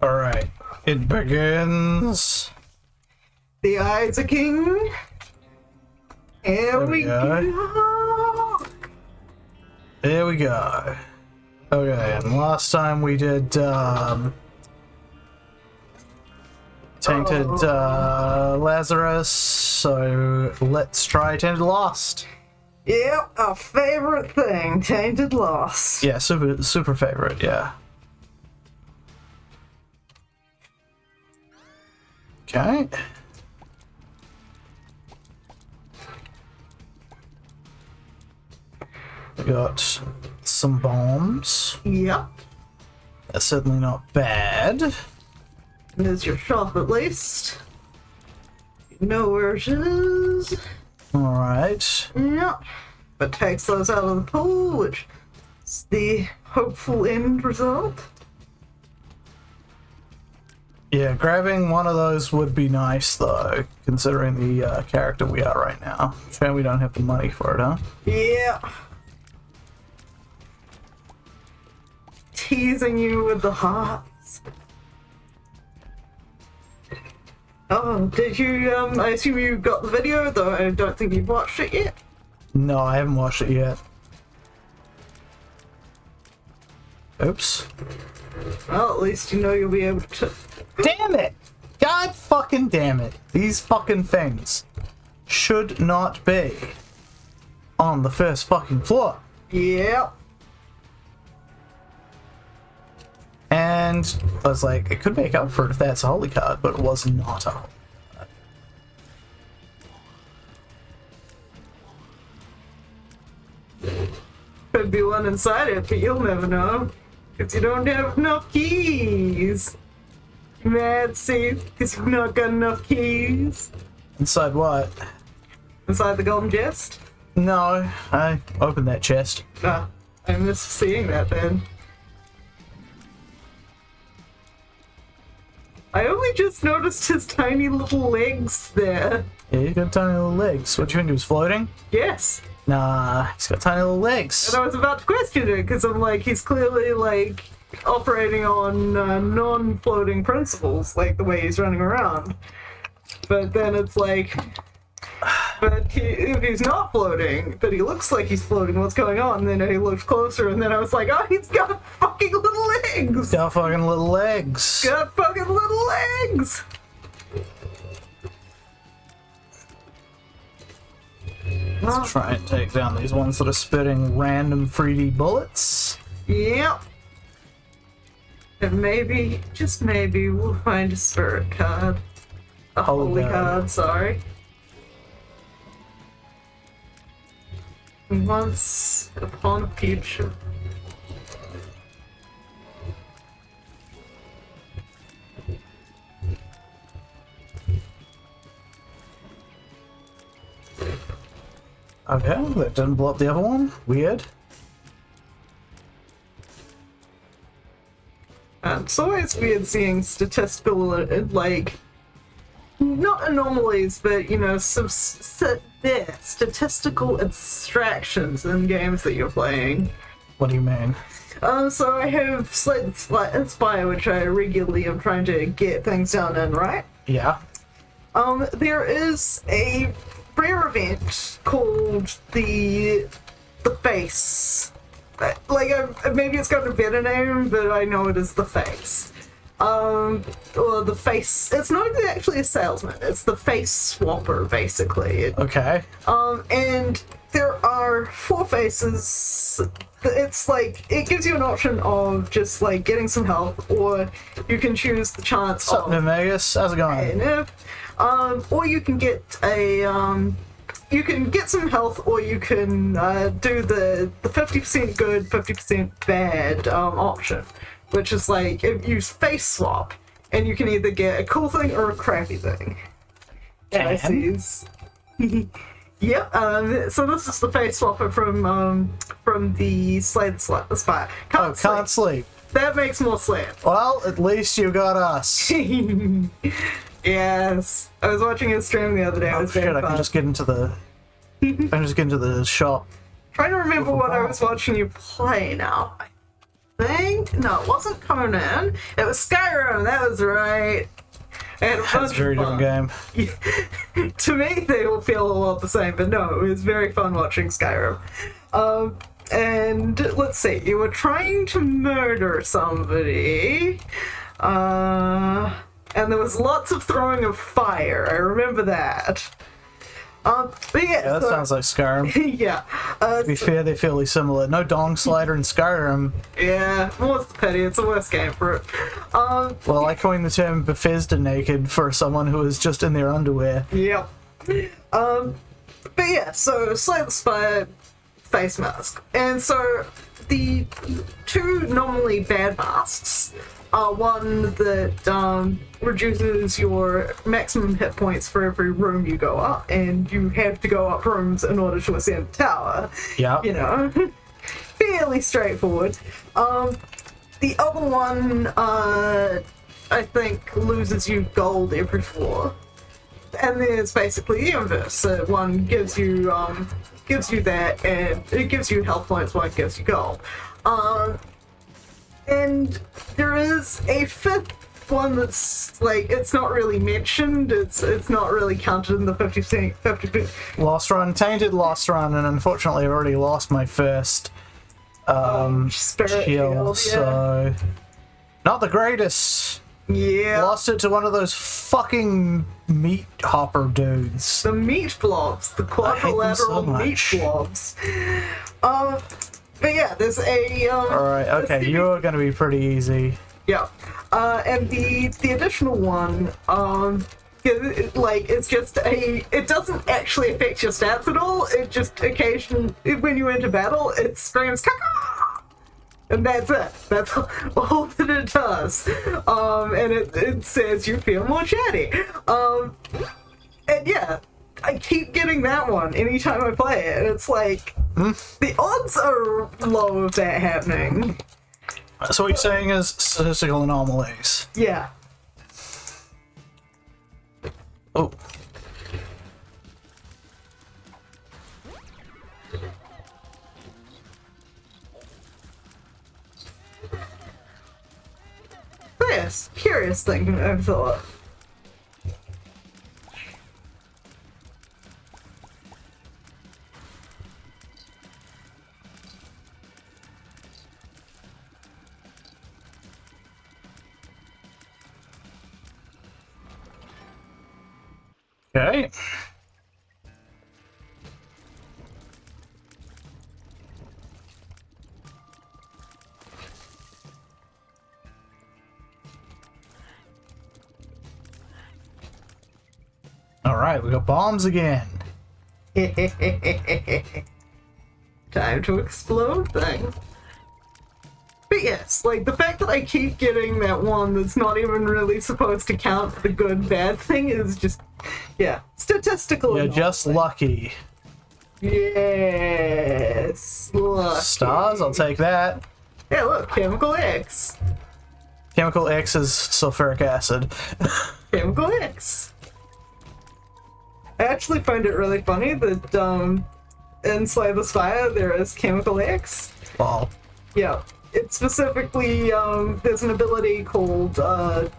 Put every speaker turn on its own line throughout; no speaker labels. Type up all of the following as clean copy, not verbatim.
Alright, it begins.
The eyes are king. Here we go.
Here we go. Okay, and last time we did Tainted Lazarus, so let's try Tainted Lost.
Yep, our favorite thing, Tainted Lost.
Yeah, super favorite, yeah. Okay. We got some bombs.
Yep.
That's certainly not bad.
There's your shop at least. You know where it is.
Alright.
Yep. But takes those out of the pool, which is the hopeful end result.
Yeah, grabbing one of those would be nice, though, considering the character we are right now. Shame we don't have the money for it, huh?
Yeah. Teasing you with the hearts. Oh, did you, I assume you got the video, though I don't think you've watched it yet?
No, I haven't watched it yet. Oops.
Well, at least you know you'll be able to...
Damn it! God fucking damn it. These fucking things should not be on the first fucking floor.
Yep.
And I was like, it could make up for it if that's a holy card, but it was not a holy card.
Could be one inside it, but you'll never know. Because you don't have enough keys. Mad Steve, because you've not got enough keys.
Inside what?
Inside the golden chest?
No, I opened that chest.
Ah, I missed seeing that then. I only just noticed his tiny little legs there.
Yeah, he's got tiny little legs. What do you think, he was floating?
Yes.
Nah, he's got tiny little legs.
And I was about to question it, because I'm like, he's clearly, like, operating on non-floating principles, like the way he's running around. But then it's like, if he's not floating, but he looks like he's floating, what's going on? And then he looks closer, and then I was like, oh, he's got fucking little legs!
Got fucking little legs.
Got fucking little legs!
Let's try and take down these ones that are spitting random 3D bullets.
Yep. And maybe, just maybe, we'll find a spirit card. A holy card, sorry. Once upon a future.
Okay, that didn't blow up the other one. Weird.
It's always weird seeing statistical, like, not anomalies, but, you know, some statistical abstractions in games that you're playing.
What do you mean?
So I have Slay the Spire, which I regularly am trying to get things done in, right?
Yeah.
There is a rare event called the Face. Like, maybe it's got a better name, but I know it is the Face. Or the Face. It's not actually a salesman. It's the Face Swapper, basically.
Okay.
And there are 4 faces. It's like, it gives you an option of just, like, getting some health, or you can choose the chance
What's up, New Vegas? How's it going?
Or you can get a, you can get some health, or you can do the 50% good, 50% bad option, which is like, if you face swap, and you can either get a cool thing or a crappy thing. Nice. Yep. So this is the face swapper from the Slay the Spire.
Can't sleep.
That makes more sense.
Well, at least you got us.
Yes, I was watching his stream the other day. It was very fun.
I can just get into the. I can just get into the shop.
Trying to remember what I was watching you play now. I think no, it wasn't Conan. It was Skyrim. That was right.
That's a very different game.
Yeah. To me, they all feel a lot the same, but no, it was very fun watching Skyrim. And let's see, you were trying to murder somebody, and there was lots of throwing of fire. I remember that. But
Yeah, that sounds like Skyrim.
yeah.
To be fair, they're fairly similar. No dong slider in Skyrim.
Yeah, what's the pity? It's the worst game for it.
Well, I coined the term Bethesda naked for someone who is just in their underwear.
Yep. But yeah, so Slay the Spire face mask. And so the two normally bad masks are one that reduces your maximum hit points for every room you go up, and you have to go up rooms in order to ascend the tower.
Yeah.
You know, fairly straightforward. The other one, I think, loses you gold every floor. And there's basically the inverse. So one gives you that, and it gives you health points, one gives you gold. And there is a fifth one that's like, it's not really mentioned, it's not really counted in the 50%.
Lost Run, Tainted Lost Run, and unfortunately I've already lost my first
Spirit
shield,
yeah.
so not the greatest.
Yeah.
Lost it to one of those fucking meat hopper dudes.
The meat blobs, the quadrilateral meat blobs. But yeah, there's a
Alright, okay, you're gonna be pretty easy.
yeah. And the additional one, it's just it doesn't actually affect your stats at all. It just occasionally, when you enter battle, it screams caca, and that's it. That's all that it does. And it says you feel more chatty. And yeah, I keep getting that one anytime I play it. It's like the odds are low of that happening.
So what you're saying is statistical anomalies.
Yeah.
Oh.
Yes, curious thing I've thought.
Okay. Alright, we got bombs again.
Time to explode things. But yes, like the fact that I keep getting that one that's not even really supposed to count for the good bad thing is just, yeah, statistical.
You're just lucky.
Yes. Lucky.
Stars, I'll take that.
Yeah, look, Chemical X.
Chemical X is sulfuric acid.
Chemical X. I actually find it really funny that in Slay the Spire there is Chemical X.
Well,
Yeah. It's specifically, there's an ability called, There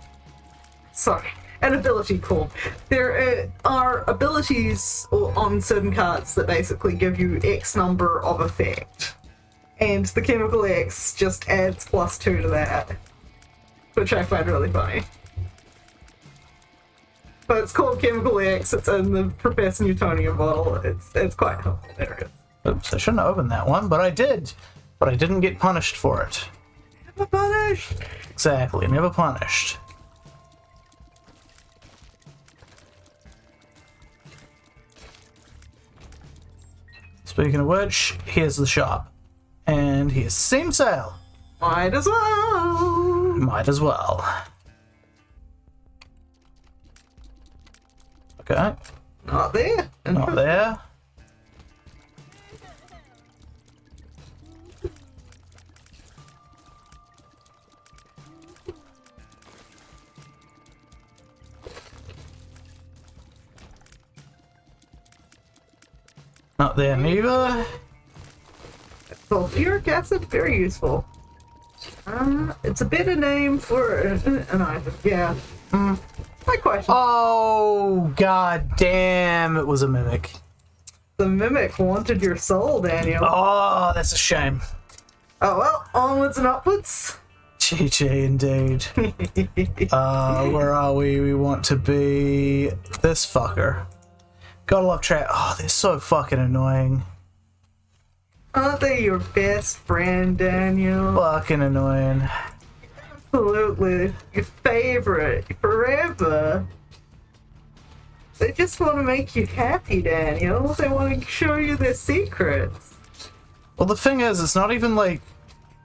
are abilities on certain cards that basically give you X number of effect. And the Chemical X just adds +2 to that. Which I find really funny. But it's called Chemical X, it's in the Professor Newtonian bottle, it's quite hilarious.
oops, I shouldn't have opened that one, but I did. But I didn't get punished for it.
Never punished!
Exactly, never punished. Speaking of which, here's the shop. And here's Steam Sale.
Might as well!
Might as well. Okay,
Not there.
not there. Not there neither.
Sulfuric acid, very useful. It's a better name for an item. Yeah. My question.
Oh, god damn, it was a mimic.
The mimic wanted your soul, Daniel.
Oh, that's a shame.
Oh well, onwards and upwards.
GG indeed. Where are we? We want to be this fucker. Gotta love trap. Oh, they're so fucking annoying.
Aren't they your best friend, Daniel?
Fucking annoying.
Absolutely. Your favorite. Forever. They just want to make you happy, Daniel. They want to show you their secrets.
Well, the thing is, it's not even, like,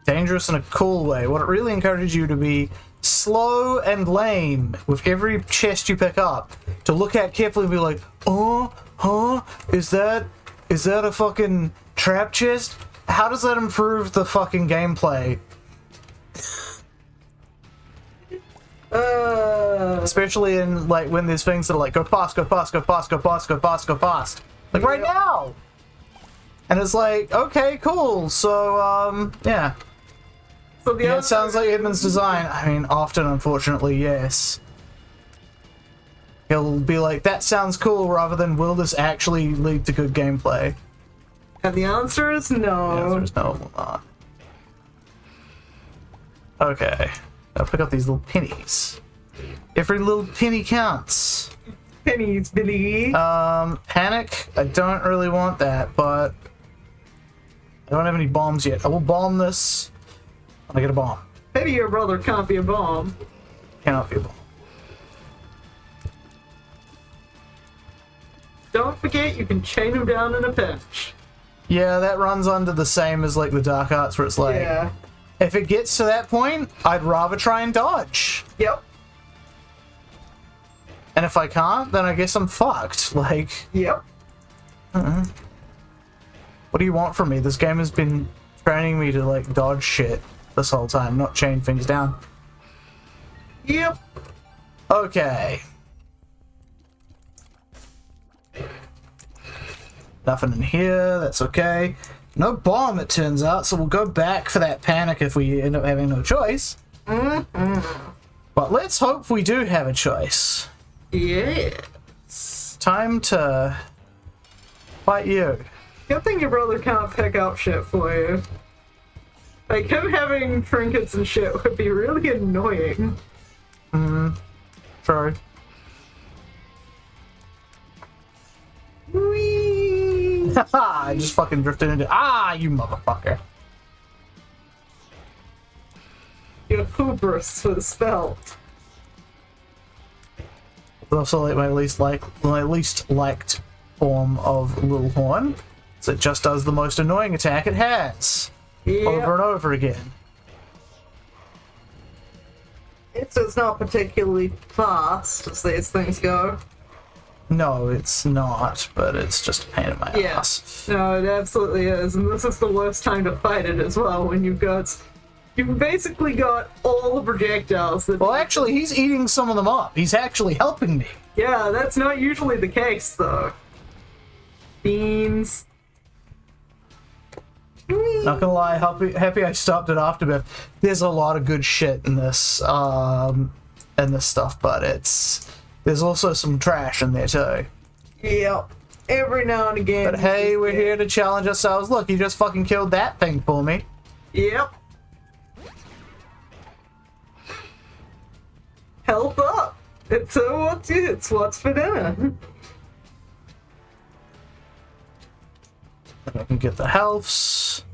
dangerous in a cool way. What it really encourages you to be slow and lame with every chest you pick up. To look at carefully and be like, oh, huh? Is that a fucking trap chest? How does that improve the fucking gameplay? Especially in, like, when there's things that are like, go past, go past, go past, go past, go past, go past. Like, right now! And it's like, okay, cool, so, yeah.
So
Yeah, it sounds like Edmund's design. I mean, often, unfortunately, yes. He'll be like, that sounds cool, rather than, will this actually lead to good gameplay?
And the answer is no.
The answer is no, it will not. Okay. I'll pick up these little pennies. Every little penny counts.
Pennies, Billy.
Panic. I don't really want that, but I don't have any bombs yet. I will bomb this when I get a bomb.
Maybe your brother can't be a bomb.
Cannot be a bomb.
Don't forget, you can chain him down in a pinch.
Yeah, that runs under the same as like the Dark Arts, where it's like,
Yeah.
if it gets to that point, I'd rather try and dodge.
Yep.
And if I can't, then I guess I'm fucked. Like,
Yep.
what do you want from me? This game has been training me to like dodge shit this whole time, not chain things down.
Yep.
Okay. Nothing in here, that's okay. No bomb, it turns out, so we'll go back for that panic if we end up having no choice. But let's hope we do have a choice.
Yes.
Time to fight you.
Good thing your brother can't pick up shit for you. Like, him having trinkets and shit would be really annoying.
Sorry.
Whee!
Haha, I just fucking drifted into. Ah, you motherfucker.
Your hubris was spelt.
It's also like my least liked form of Little Horn. So it just does the most annoying attack it has.
Yep.
Over and over again.
It's not particularly fast as these things go.
No, it's not, but it's just a pain in my
Yeah.
ass.
No, it absolutely is, and this is the worst time to fight it as well, when you've basically got all the projectiles that...
Well, actually, he's eating some of them up. He's actually helping me.
Yeah, that's not usually the case, though. Beans.
Not gonna lie, happy I stopped at Afterbirth. There's a lot of good shit in this stuff, but there's also some trash in there too.
Yep. Every now and again.
But hey, we're here to challenge ourselves. Look, you just fucking killed that thing for me.
Yep. Help up. It's what's for dinner.
I can get the healths.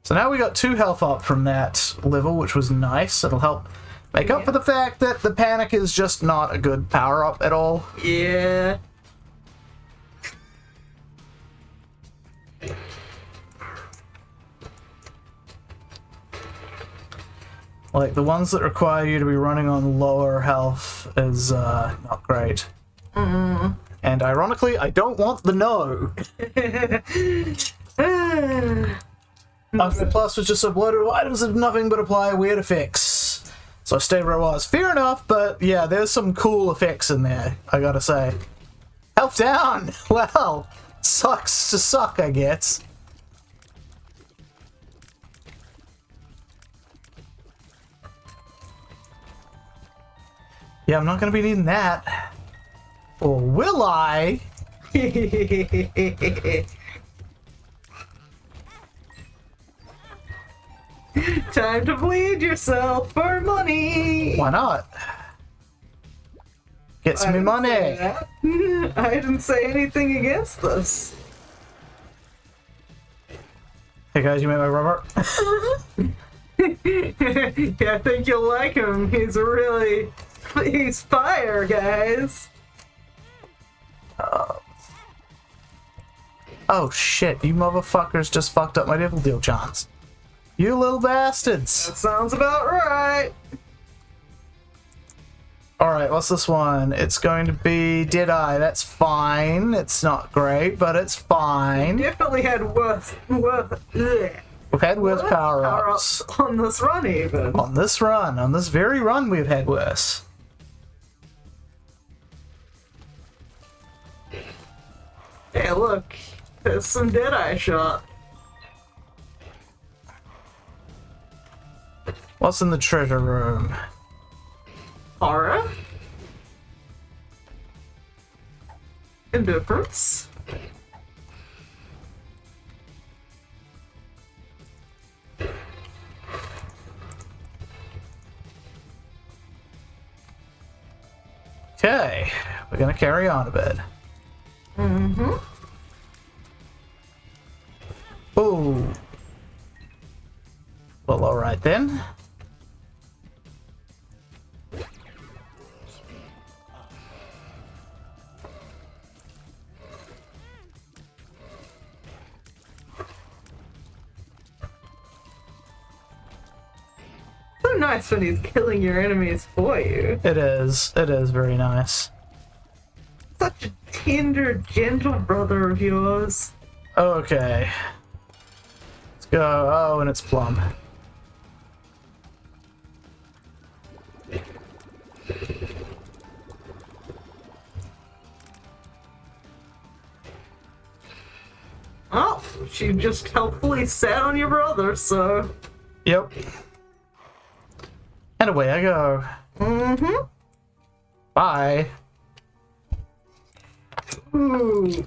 So now we got 2 health up from that level, which was nice. It'll help make up for the fact that the panic is just not a good power-up at all.
Yeah.
Like, the ones that require you to be running on lower health is not great. And ironically, I don't want the no. After Plus was just uploaded with items that nothing but apply weird effects. So I stayed where I was. Fair enough, but yeah, there's some cool effects in there, I gotta say. Health down! Well, sucks to suck, I guess. Yeah, I'm not gonna be needing that. Or will I?
Time to bleed yourself for money.
Why not? Get
I
some
didn't
money.
say that. I didn't say anything against this.
Hey guys, you made my rubber?
Yeah, I think you'll like him. He's fire, guys.
Oh shit, you motherfuckers just fucked up my devil deal chance. You little bastards!
That sounds about right.
Alright, what's this one? It's going to be Deadeye. That's fine. It's not great, but it's fine.
Definitely had ugh,
We've had worse
power-ups
power-ups.
on this run, even.
On this very run, we've had worse.
Hey, look. There's some Deadeye shot.
What's in the treasure room?
Aura? Indifference?
Okay, we're gonna carry on a bit.
Mm-hmm.
Ooh. Well, alright then.
So nice when he's killing your enemies for you.
It is very nice.
Such a tender, gentle brother of yours.
Okay. Let's go. Oh, and it's Plum.
Oh, she just helpfully sat on your brother, so...
Yep. And away I go.
Mm-hmm.
Bye.
Ooh.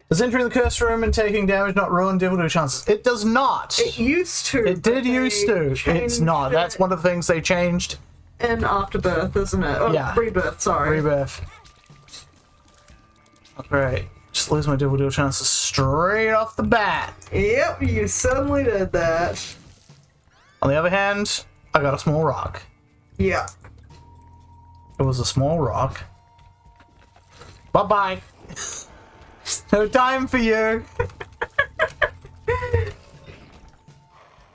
Does entering the curse room and taking damage not ruin devil do chances? It does not.
It used to.
It did
but
used
they
to. It's
changed
not.
it
That's one of the things they changed.
in Afterbirth, isn't it? Oh,
Yeah.
Rebirth, sorry.
Rebirth. Alright. Just lose my devil deal chances straight off the bat.
Yep, you suddenly did that.
On the other hand, I got a small rock.
Yeah.
It was a small rock. Bye-bye. No time for you.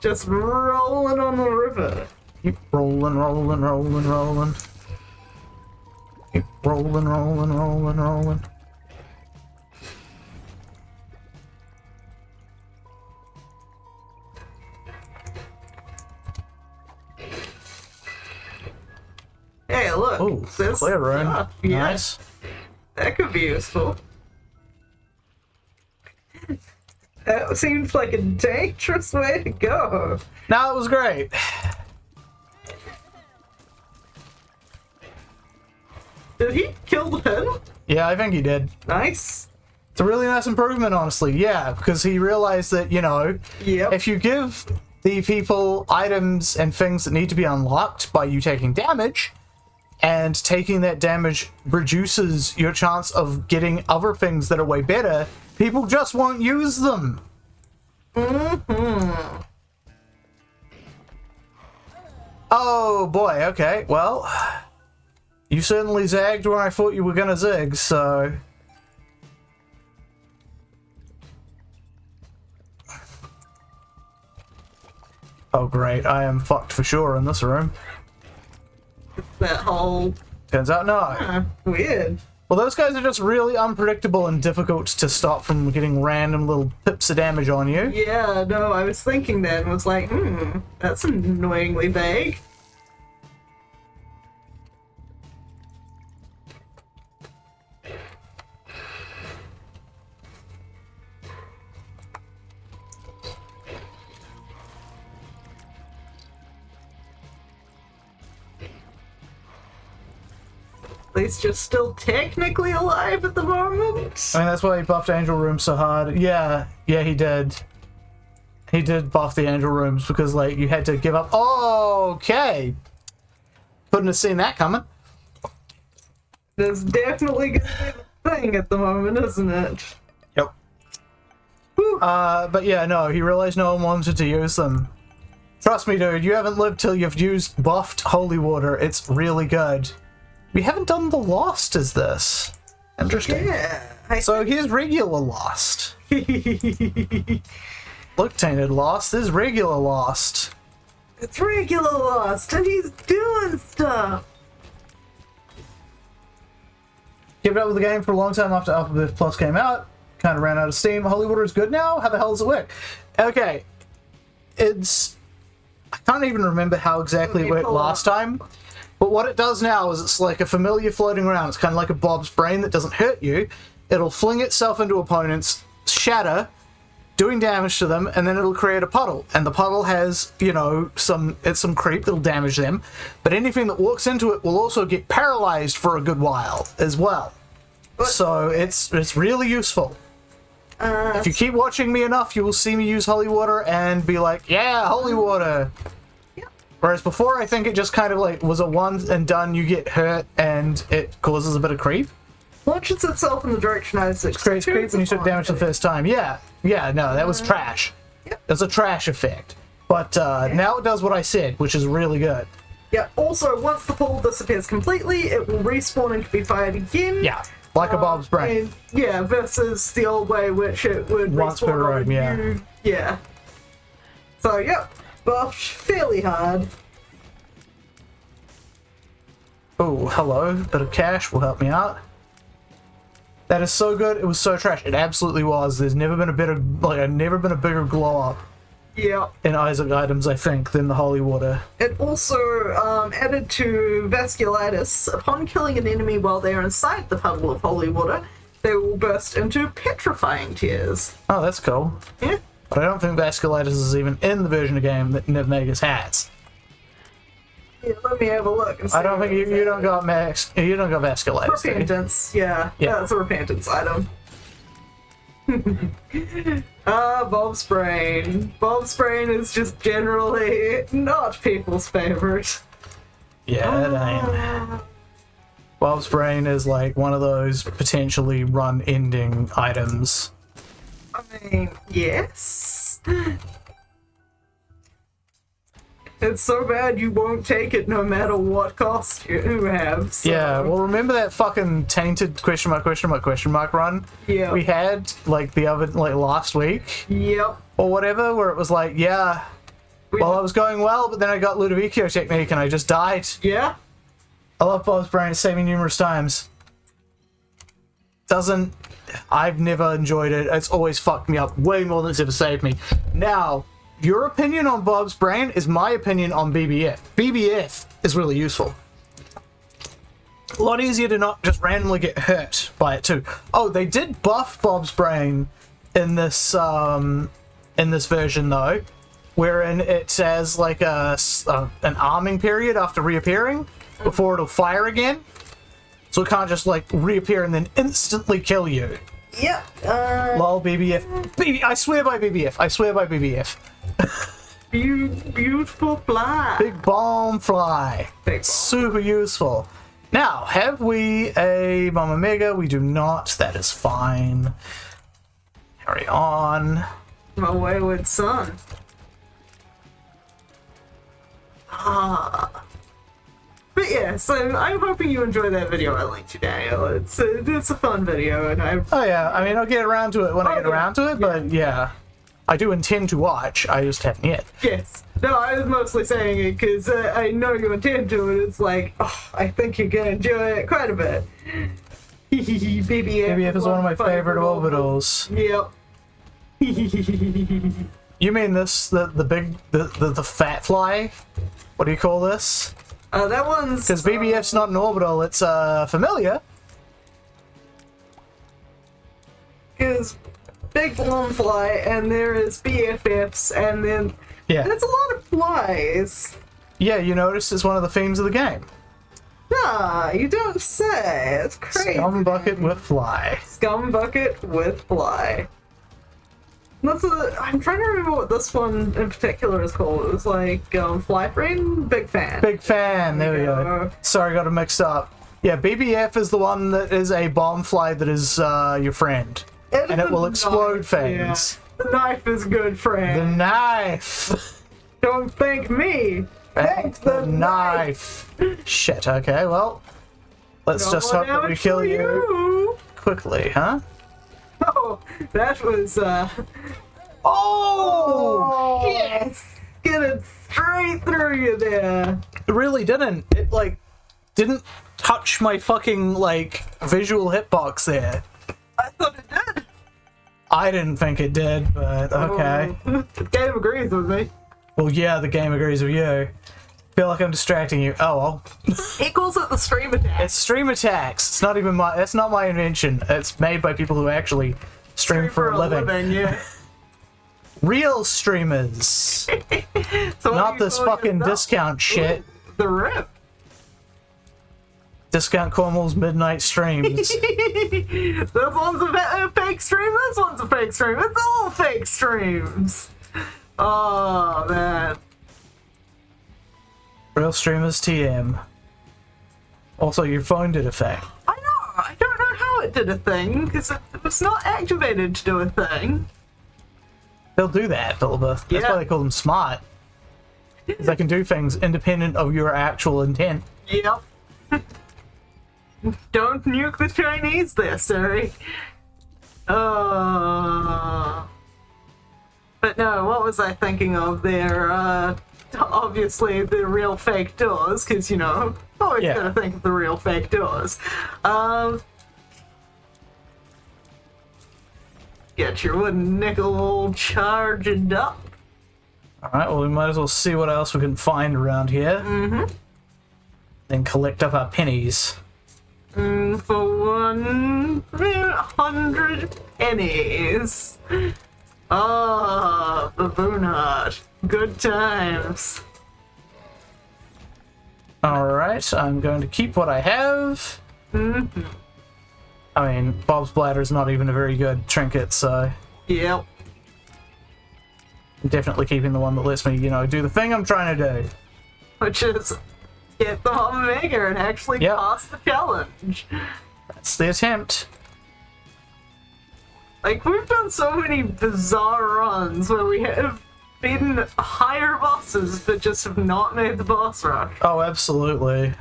Just rolling on the river.
Keep rolling, rolling, rolling, rolling. Keep rolling, rolling, rolling, rolling.
Hey, look.
Oh,
this
clear rune.
stuff, yeah,
Nice.
that could be useful. That seems like a dangerous way to go.
No, it was great.
Did he kill the pin?
Yeah, I think he did.
Nice.
It's a really nice improvement, honestly. Yeah, because he realized that, you know,
Yep.
if you give the people items and things that need to be unlocked by you taking damage, and taking that damage reduces your chance of getting other things that are way better, people just won't use them.
Mm-hmm.
Oh boy, okay, well, you certainly zagged where I thought you were gonna zig, so... Oh great, I am fucked for sure in this room.
That whole...
Turns out no.
weird.
Well, those guys are just really unpredictable and difficult to stop from getting random little pips of damage on you.
Yeah, no, I was thinking that and was like, that's annoyingly vague. least you're still technically alive at the moment.
I mean, that's why he buffed Angel Rooms so hard. Yeah, he did. He did buff the Angel Rooms because, like, you had to give up. Oh, okay. Couldn't have seen that coming.
There's definitely gonna be a thing at the moment, isn't it?
Yep.
Whew.
But yeah, no, he realized no one wanted to use them. Trust me, dude, you haven't lived till you've used buffed holy water. It's really good. We haven't done the Lost as this. Interesting.
Yeah.
So here's regular Lost. Look, Tainted Lost. This is regular Lost.
It's regular Lost, and he's doing stuff.
Kept up with the game for a long time after Alphabet Plus came out. Kind of ran out of steam. Holy water is good now? How the hell does it work? Okay. It's... I can't even remember how exactly it worked last time. But what it does now is it's like a familiar floating around. It's kind of like a Bob's brain that doesn't hurt you. It'll fling itself into opponents, shatter, doing damage to them, and then it'll create a puddle. And the puddle has, you know, some creep that'll damage them. But anything that walks into it will also get paralyzed for a good while as well. So it's really useful. If you keep watching me enough, you will see me use holy water and be like, yeah, holy water. Whereas before, I think it just kind of like was a one and done, you get hurt and it causes a bit of creep.
Launches itself in the direction I was
Creates creep when you took damage the first time. Yeah, no, that was trash.
Yep.
It's a trash effect. But now it does what I said, which is really good.
Yeah, also, once the pool disappears completely, it will respawn and be fired again.
Yeah, like a Bob's brain.
And, yeah, versus the old way, which it would
Once
respawn
per room,
on
yeah.
you. Yeah. So, yep, buffed fairly hard.
Oh, hello. Bit of cash will help me out. That is so good. It was so trash. It absolutely was. There's never been a better, never been a bigger glow up
Yeah.
in Isaac items, I think, than the holy water.
It also added to vasculitis. Upon killing an enemy while they are inside the puddle of holy water, they will burst into petrifying tears.
Oh, that's cool.
Yeah.
But I don't think vasculitis is even in the version of the game that Niv Magus has.
Yeah, let me have a look. And see
I don't think you don't got vasculitis. do you?
repentance. Yeah,
Yeah.
that's a repentance item. Bob's brain. Bob's brain is just generally not people's favorite.
Yeah, it ain't. Bob's brain is like one of those potentially run-ending items.
I mean, yes. It's so bad you won't take it no matter what cost you have. So.
Yeah, well, remember that fucking tainted question mark run
Yeah.
we had like last week
Yep.
or whatever, where it was like, yeah, well, I was going well, but then I got Ludovico technique and I just died.
Yeah.
I love Bob's brain. It's saved me numerous times. I've never enjoyed it. It's always fucked me up way more than it's ever saved me. Now, your opinion on Bob's brain is my opinion on BBF. BBF is really useful. A lot easier to not just randomly get hurt by it too. Oh, they did buff Bob's brain in this version though, wherein it says like an arming period after reappearing before it'll fire again. So it can't just like reappear and then instantly kill you.
Yep.
Lol, BBF. I swear by BBF. I swear by BBF.
Beautiful fly.
Big bomb fly.
Big bomb.
Super useful. Now, have we a Mama Mega? We do not. That is fine. Carry on.
My wayward son. But yeah, so I'm hoping you enjoy that video I linked you, Daniel. It's a fun video, and I.
Oh yeah, I mean, I'll get around to it when I get
yeah.
around to it, but yeah. I do intend to watch, I just haven't yet.
Yes. No, I was mostly saying it because I know you intend to, and it's like, oh, I think you're gonna enjoy it quite a bit. BBF.
BBF is one of my favorite orbitals.
Yep.
You mean this, the fat fly? What do you call this?
That one's.
Because BBF's not an orbital, it's familiar.
Is big blown fly, and there is BFFs, and then
Yeah.
there's a lot of flies.
Yeah, you notice it's one of the themes of the game.
Ah, you don't say. It's crazy.
Scum bucket with fly.
Scum bucket with fly. I'm trying to remember what this one in particular is called. It was like Fly Friend? Big Fan.
Big fan. There we go. Sorry, got it mixed up. Yeah, BBF is the one that is a bomb fly that is your friend. And it will explode things.
Yeah. The knife is good, friend.
The knife.
Don't thank me. Thank the knife.
Shit, okay, well. Let's just hope that we kill you quickly, huh?
Oh, that was,
Oh!
Yes! Get it straight through you there.
It really didn't. It, like, didn't touch my fucking, like, visual hitbox there.
I thought it did.
I didn't think it did, but okay.
The game agrees with me.
Well, yeah, the game agrees with you. Feel like I'm distracting you. Oh, well.
He calls it the stream attack.
It's stream attacks. It's not even my. That's not my invention. It's made by people who actually stream for a living.
Yeah.
Real streamers.
So
Not this fucking discount shit.
Ooh, the rip.
Discount Cornwall's midnight streams.
This one's a fake stream. This one's a fake stream. It's all fake streams. Oh man.
Real streamers TM. Also, your phone did a thing.
I know. I don't know how it did a thing because it was not activated to do a thing.
They'll do that, Philibert. That's why they call them smart. Because they can do things independent of your actual intent.
Yep. Don't nuke the Chinese there, Siri. But no, what was I thinking of there? Obviously the real fake doors, because, you know, always gotta think of the real fake doors. Get your wooden nickel charged up.
Alright, well we might as well see what else we can find around here.
Mm-hmm.
Then collect up our pennies.
For 100 pennies. Ah, baboon heart. Good times.
Alright, I'm going to keep what I have.
Mm-hmm.
I mean, Bob's Bladder's not even a very good trinket, so...
Yep.
I'm definitely keeping the one that lets me, you know, do the thing I'm trying to do.
Which is get the Mama Maker and actually pass the challenge.
That's the attempt.
Like, we've done so many bizarre runs where we have beaten higher bosses but just have not made the boss rush.
Oh, absolutely.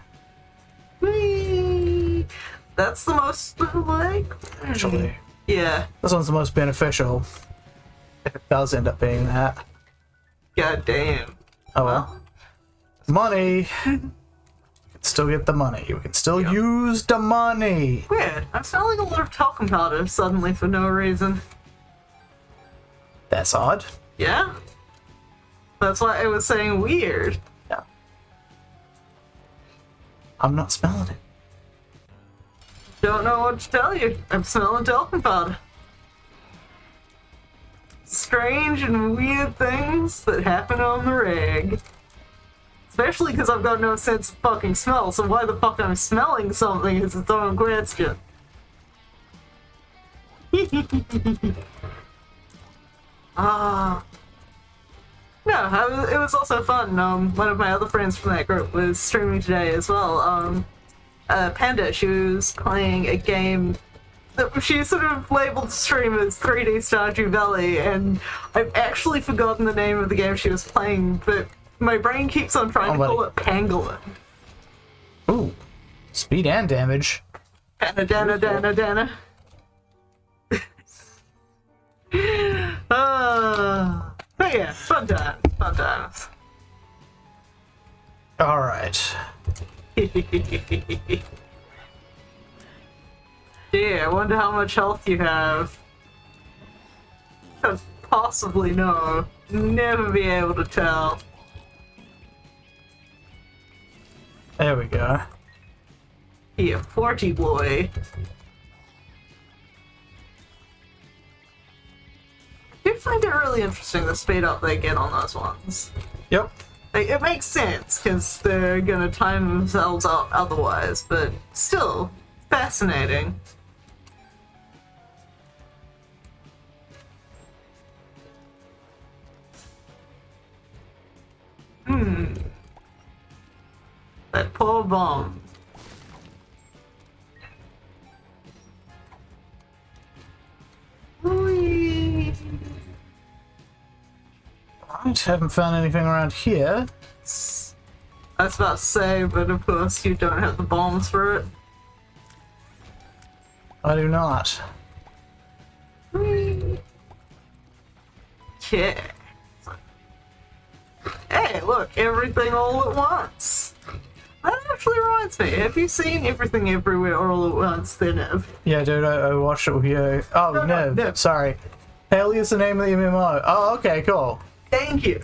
Whee! That's the most, like...
Actually.
Yeah.
This one's the most beneficial. If it does end up being that.
God damn.
Oh well. Money! We can still get the money. We can still use the money!
Weird. I'm smelling a lot of talcum powder suddenly for no reason.
That's odd.
Yeah? That's why I was saying weird.
Yeah. I'm not smelling it.
Don't know what to tell you. I'm smelling talcum powder. Strange and weird things that happen on the rig. Especially because I've got no sense of fucking smell, so why the fuck I'm smelling something is its own question. No, it was also fun. One of my other friends from that group was streaming today as well. Panda, she was playing a game that she sort of labeled stream as 3D Stardew Valley, and I've actually forgotten the name of the game she was playing, but my brain keeps on trying to call it Pangolin.
Ooh. Speed and damage.
Dana. But yeah, fun times.
Alright.
Yeah, I wonder how much health you have. Possibly no. Never be able to tell.
There we go.
Yeah, 40 boy. I do find it really interesting the speed up they get on those ones.
Yep.
Like, it makes sense, because they're gonna time themselves out otherwise, but still, fascinating. That poor bomb. Whee!
Right, haven't found anything around here.
I was about to say, but of course you don't have the bombs for it.
I do not.
Whee! Yeah. Hey, look, everything all at once. That actually reminds me. Have you seen Everything Everywhere All at Once, then, Ev?
Yeah, dude, I watched it with you. Oh, no,
Nev.
sorry. Haley is the name of the MMO. Oh, okay, cool.
Thank you.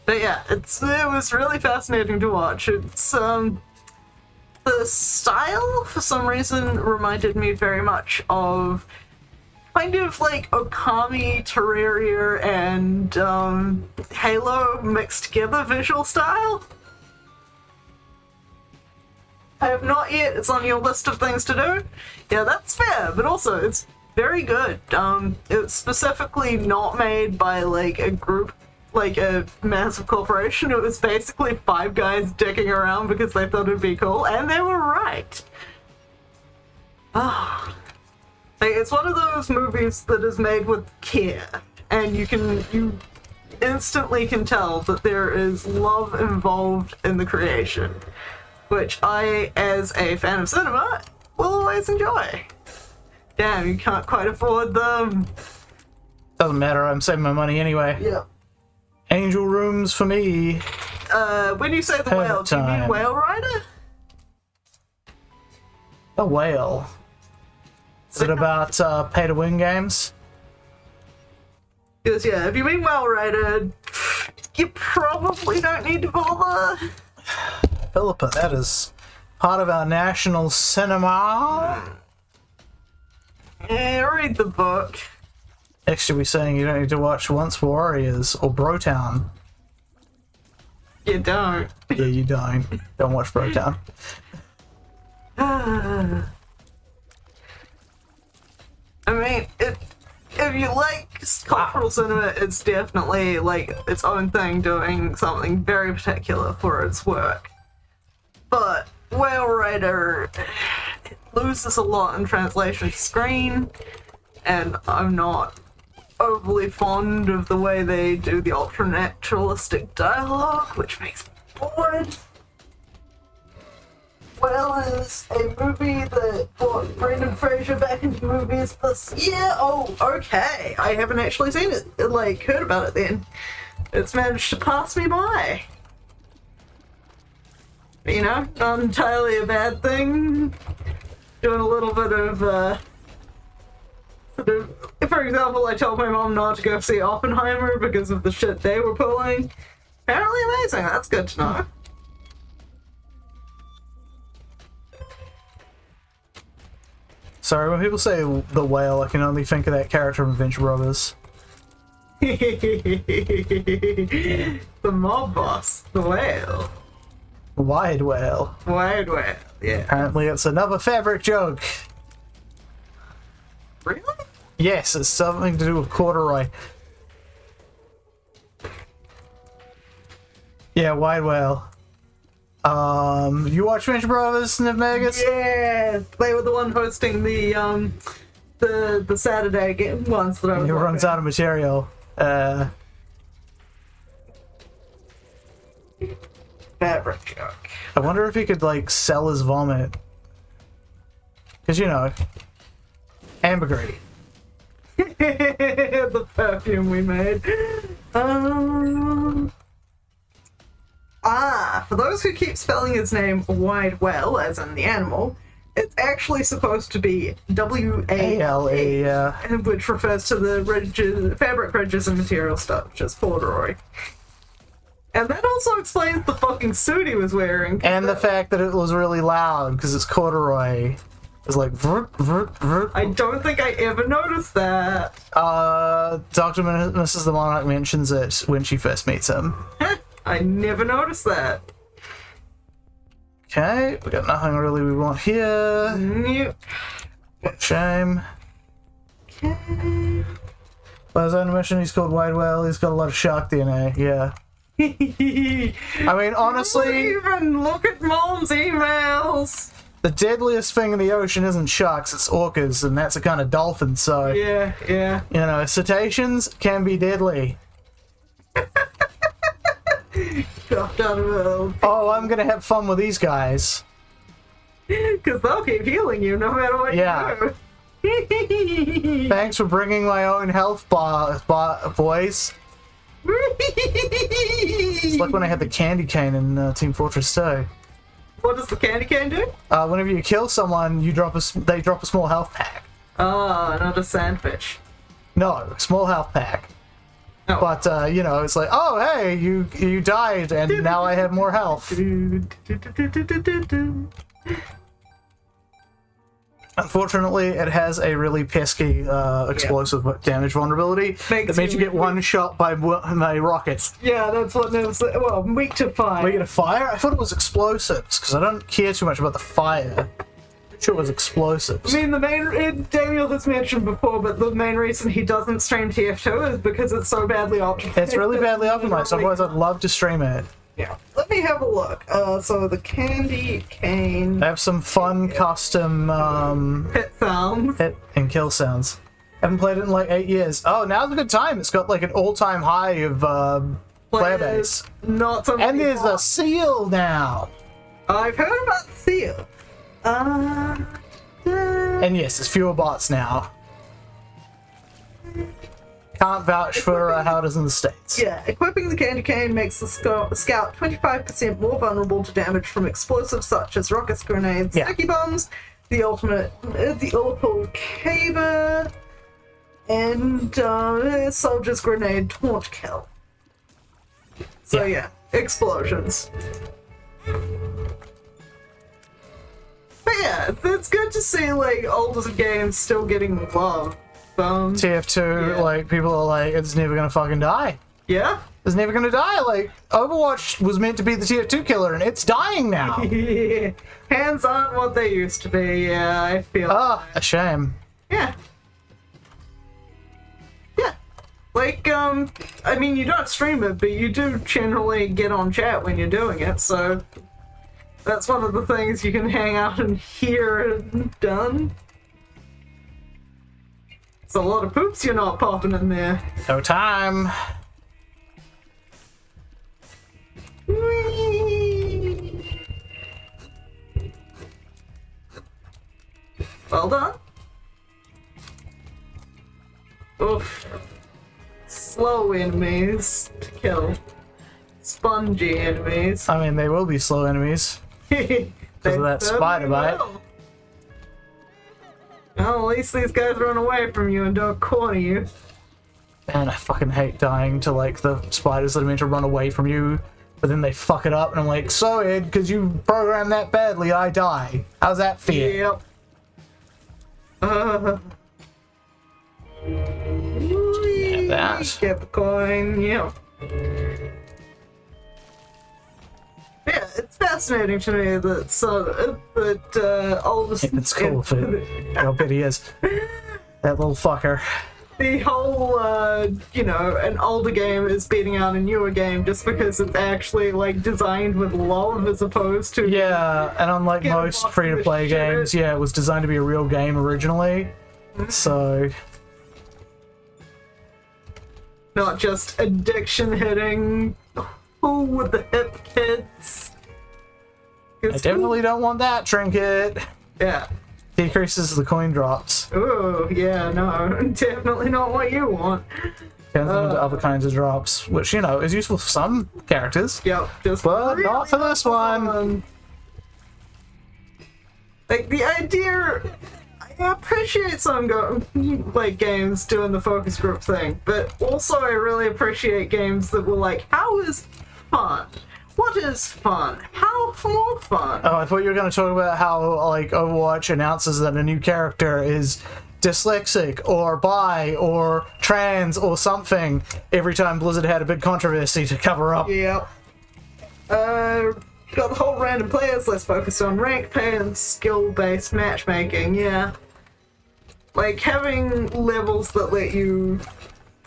But yeah, it was really fascinating to watch. It's the style for some reason reminded me very much of kind of like Okami, Terraria, and Halo mixed together visual style. I have not yet. It's on your list of things to do. Yeah, that's fair, but also it's very good. It's specifically not made by like a group, like a massive corporation. It was basically 5 guys dicking around because they thought it'd be cool, and they were right. Ah. Like, it's one of those movies that is made with care, and you instantly can tell that there is love involved in the creation, which I, as a fan of cinema, will always enjoy. Damn, you can't quite afford them.
Doesn't matter, I'm saving my money anyway.
Yeah.
Angel rooms for me.
When you say the whale, do you mean Whale Rider?
The whale. Is it about pay to win games?
Because, yeah, if you mean Whale Rider, you probably don't need to bother.
Philippa, that is part of our national cinema.
Yeah, read the book.
Next you'll be saying you don't need to watch Once Warriors or Brotown.
You don't.
Yeah, you don't. Don't watch Brotown.
I mean, if you like cultural cinema, it's definitely like its own thing, doing something very particular for its work. But Whale Rider, it loses a lot in translation to screen, and I'm not overly fond of the way they do the ultra naturalistic dialogue, which makes me bored. Whale is a movie that brought Brendan Fraser back into movies this year. Oh, okay. I haven't actually seen it, like, heard about it then. It's managed to pass me by. You know, not entirely a bad thing. Doing a little bit of, sort of, for example, I told my mom not to go see Oppenheimer because of the shit they were pulling. Apparently amazing, that's good to know.
Sorry, when people say the whale, I can only think of that character from Venture Brothers.
The mob boss, the whale.
Wide whale.
Wide whale, yeah.
Apparently it's another fabric joke.
Really?
Yes, it's something to do with corduroy. Yeah, wide whale. You watch Venture Brothers, Niv Megas?
Yeah, they were the one hosting the Saturday game ones that I was
He runs
watching.
out of material.
Fabric joke.
I wonder if he could, like, sell his vomit. Because, you know, ambergris.
The perfume we made. For those who keep spelling his name Wide Well, as in the animal, it's actually supposed to be W-A-L-E, which refers to the fabric ridges and material stuff, which is corduroy. And that also explains the fucking suit he was wearing.
And the fact that it was really loud, because it's corduroy. It's like vert, vert, vert.
I don't think I ever noticed that.
Dr. Mrs. the Monarch mentions it when she first meets him.
I never noticed that.
Okay, we got nothing really we want here.
Nope.
What a shame.
Okay.
By his own admission, he's called Widewell. He's got a lot of shark DNA. Yeah. I mean, honestly,
Even look at Mom's emails.
the deadliest thing in the ocean isn't sharks, it's orcas, and that's a kind of dolphin, so...
Yeah, yeah.
You know, cetaceans can be deadly. Oh, I'm gonna have fun with these guys.
Because they'll keep healing you no matter what
Yeah.
you do.
Thanks for bringing my own health boys. It's like when I had the candy cane in Team Fortress 2.
What does the candy cane do?
Whenever you kill someone, they drop a small health pack.
Ah, not a sandwich.
No, a small health pack.
Oh.
But, you know, it's like, oh, hey, you died, and now I have more health. Unfortunately, it has a really pesky explosive damage vulnerability that makes you get one shot by my rockets.
Yeah, that's what it was. Well, weak to fire.
Weak to fire? I thought it was explosives, because I don't care too much about the fire. I'm sure it was explosives.
I mean, Daniel has mentioned before, but the main reason he doesn't stream TF2 is because it's so badly optimized.
It's really badly optimized, otherwise I'd love to stream it.
Yeah. Let me have a look. So the candy cane.
I have some fun custom
Hit sounds.
hit and kill sounds. Haven't played it in like 8 years. Oh, now's a good time. It's got like an all-time high of player base.
Not so
And
many
there's a
bots.
seal now.
I've heard about Seal.
And yes, there's fewer bots now. Can't vouch for how it is in the States.
Yeah, equipping the candy cane makes the scout 25% more vulnerable to damage from explosives such as rockets, grenades, sticky bombs, the Illipal Caber, and Soldier's Grenade Taunt Kill. So yeah, explosions. But yeah, it's good to see like older games still getting love.
TF2,
yeah.
like, people are like, it's never gonna fucking die.
Yeah?
It's never gonna die. Like, Overwatch was meant to be the TF2 killer, and it's dying now.
Hands aren't what they used to be, yeah, I feel
A shame.
Yeah. Yeah. Like, I mean, you don't stream it, but you do generally get on chat when you're doing it, so that's one of the things you can hang out and hear and done. It's a lot of poops you're not popping in there.
No time.
Whee! Well done. Oof. Slow enemies to kill. Spongy enemies.
I mean, they will be slow enemies.
Because
of that spider bite.
Well, at least these guys run away from you and don't corner you.
Man, I fucking hate dying to, like, the spiders that are meant to run away from you, but then they fuck it up, and I'm like, so Ed, because you programmed that badly, I die. How's that feel?
Yep.
Have that.
Get the coin, yeah. Yeah, it's fascinating to me that all the...
It's cool, I'll bet he is. That little fucker.
The whole, you know, an older game is beating out a newer game just because it's actually, like, designed with love as opposed to...
Yeah, and unlike
Get
most
lost
free-to-play
in the shit.
games, yeah, it was designed to be a real game originally. So...
Not just addiction hitting. Ooh, with the hip kids.
I definitely don't want that trinket.
Yeah.
Decreases the coin drops.
Ooh, yeah, no. Definitely not what you want.
Turns them into other kinds of drops, which, you know, is useful for some characters.
Yep, just
But
really
not for this one.
Like, the idea... I appreciate some games doing the focus group thing, but also I really appreciate games that were like, how is fun? What is fun? How for more fun.
Oh, I thought you were going to talk about how, like, Overwatch announces that a new character is dyslexic or bi or trans or something every time Blizzard had a big controversy to cover up.
Yep. Got the whole random players, let's focus on rank pay and skill-based matchmaking, yeah. Like, having levels that let you...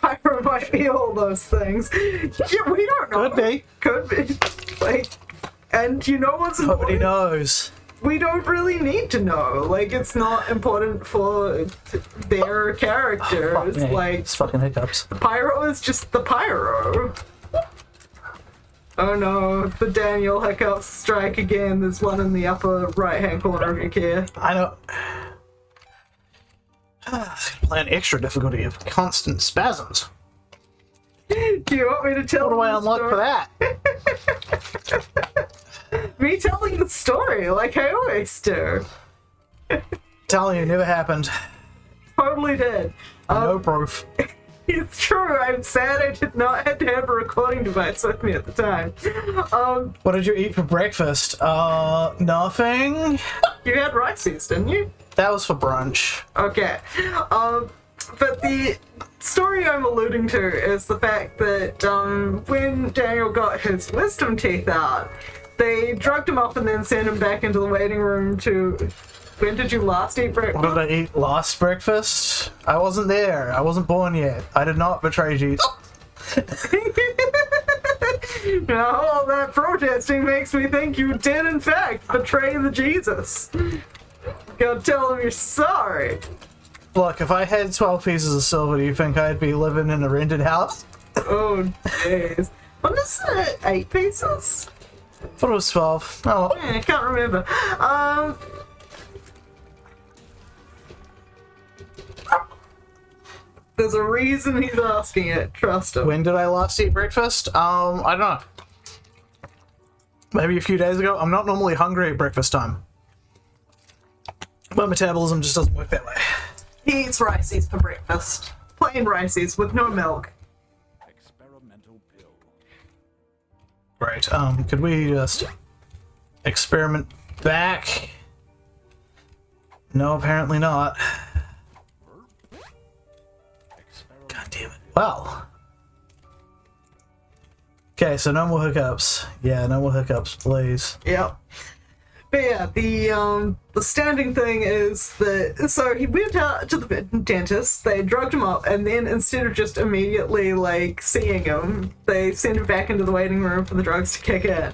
Pyro might be all those things. Yeah, we don't know.
Could be.
Could be. Like, and you know what's important?
Nobody knows.
We don't really need to know. Like, it's not important for their character.
Fuck
It's
me.
like,
It's fucking hiccups.
the pyro is just the pyro. Oh no, the Daniel hiccups strike again. There's one in the upper right-hand corner if you care.
I know. Play an extra difficulty of constant spasms.
Do you want me to tell
What do I
the
unlock
story?
for that?
Me telling the story, like I always do.
Telling you, never happened.
Totally did.
No proof.
It's true, I'm sad I did not have to have a recording device with me at the time.
What did you eat for breakfast? Nothing.
You had Rice's, didn't you?
That was for brunch.
Okay. But the story I'm alluding to is the fact that when Daniel got his wisdom teeth out, they drugged him up and then sent him back into the waiting room to... When did you last eat breakfast?
What did I eat last breakfast? I wasn't there. I wasn't born yet. I did not betray Jesus.
Now, all that protesting makes me think you did, in fact, betray the Jesus. Go tell him you're sorry.
Look, if I had 12 pieces of silver, do you think I'd be living in a rented house?
Oh, jeez. Wasn't this 8 pieces?
I thought it was 12. Oh,
I can't remember. There's a reason he's asking it, trust him.
when did I last eat breakfast? I don't know. Maybe a few days ago. I'm not normally hungry at breakfast time. My metabolism just doesn't work that way.
He eats Rice's for breakfast. Plain Rice's with no milk.
Experimental pill.
Right, could we just experiment back? No, apparently not. God damn it. Well. Okay, so no more hiccups. Yeah, no more hiccups, please.
Yep. But yeah, the standing thing is that, so he went out to the dentist, they drugged him up, and then instead of just immediately, like, seeing him, they sent him back into the waiting room for the drugs to kick in.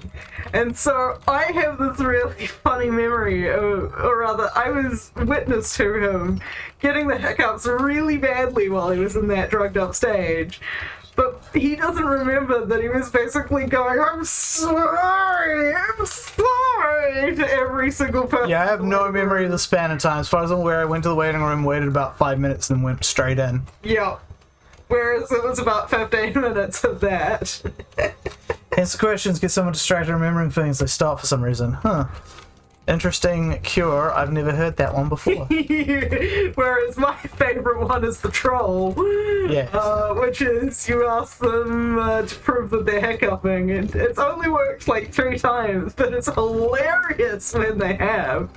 And so I have this really funny memory, or rather, I was witness to him getting the hiccups really badly while he was in that drugged up stage. But he doesn't remember that he was basically going, I'm sorry, to every single person.
Yeah, I have no memory of the span of time. As far as I'm aware, I went to the waiting room, waited about 5 minutes, and then went straight in.
Yeah. Whereas it was about 15 minutes of that.
Answer questions, get someone distracted remembering things, they stop for some reason. Huh. Interesting cure. I've never heard that one before.
Whereas my favorite one is the troll.
Yes.
Which is you ask them to prove that they're hiccuping, and it's only worked like 3 times, but it's hilarious when they have.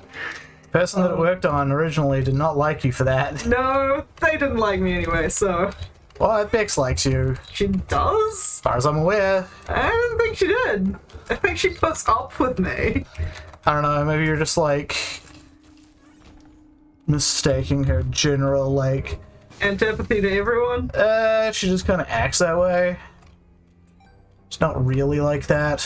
The person that it worked on originally did not like you for that.
No, they didn't like me anyway, so
Well, Bex likes you,
she does?
as far as I'm aware.
I don't think she did. I think she puts up with me.
I don't know, maybe you're just like mistaking her general, like,
Antipathy to everyone?
she just kind of acts that way. It's not really like that.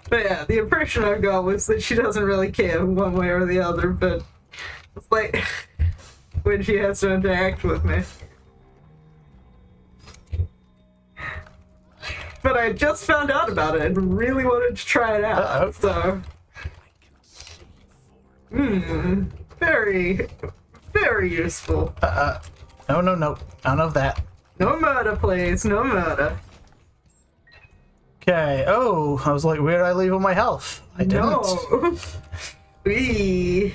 But yeah, the impression I got was that she doesn't really care one way or the other, but it's like when she has to interact with me. But I just found out about it and really wanted to try it out, so... very, very useful.
No, no, no. None of that.
No murder, please, no murder.
Okay. Oh, I was like, where did I leave all my health? I didn't.
No. Wee.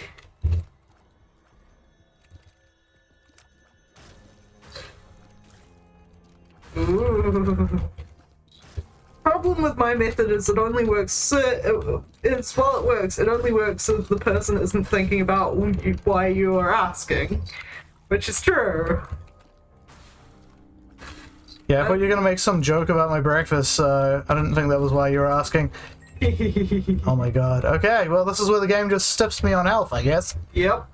Ooh. problem with my method is it only works. While it works, it only works if the person isn't thinking about why you are asking, which is true.
Yeah, I thought you were gonna make some joke about my breakfast, so I didn't think that was why you were asking. Oh my god. Okay, well, this is where the game just stiffs me on health, I guess.
Yep.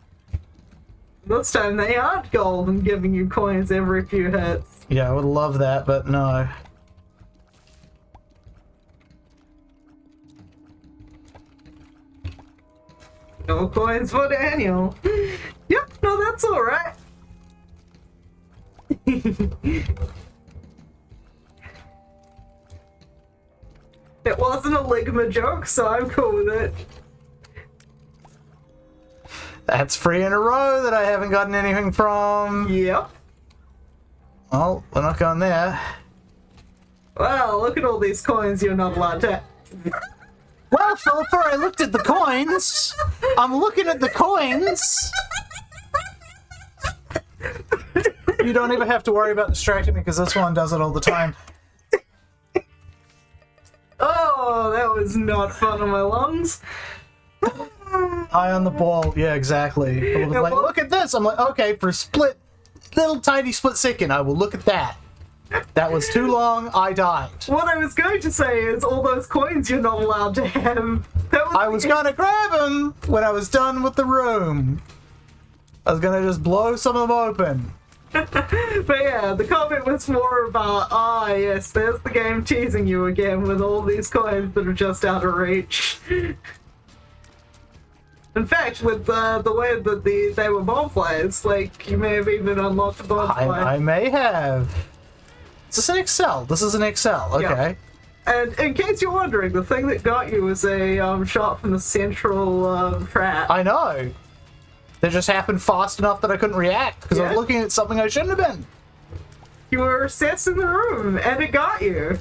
This time they aren't gold and giving you coins every few hits.
Yeah, I would love that, but no.
No coins for Daniel. Yep, no, that's alright. It wasn't a Ligma joke, so I'm cool with it.
That's 3 in a row that I haven't gotten anything from.
Yep.
Well, we're not going there.
Wow, look at all these coins you're not allowed to.
Well, Philippa, I looked at the coins. I'm looking at the coins. You don't even have to worry about distracting me because this one does it all the time.
Oh, that was not fun on my lungs.
Eye on the ball. Yeah, exactly. I was like, look at this. I'm like, okay, for a little tiny split second, I will look at that. That was too long. I died.
What I was going to say is all those coins you're not allowed to have.
I was gonna grab them when I was done with the room. I was gonna just blow some of them open.
But yeah, the comment was more about, yes, there's the game teasing you again with all these coins that are just out of reach. In fact, with the way that they were bonfires, like, you may have even unlocked a bonfire.
I may have. Is this an Excel? This is an Excel, okay.
Yeah. And in case you're wondering, the thing that got you was a shot from the central trap.
I know. That just happened fast enough that I couldn't react because I was looking at something I shouldn't have been.
You were assessing the room, and it got you.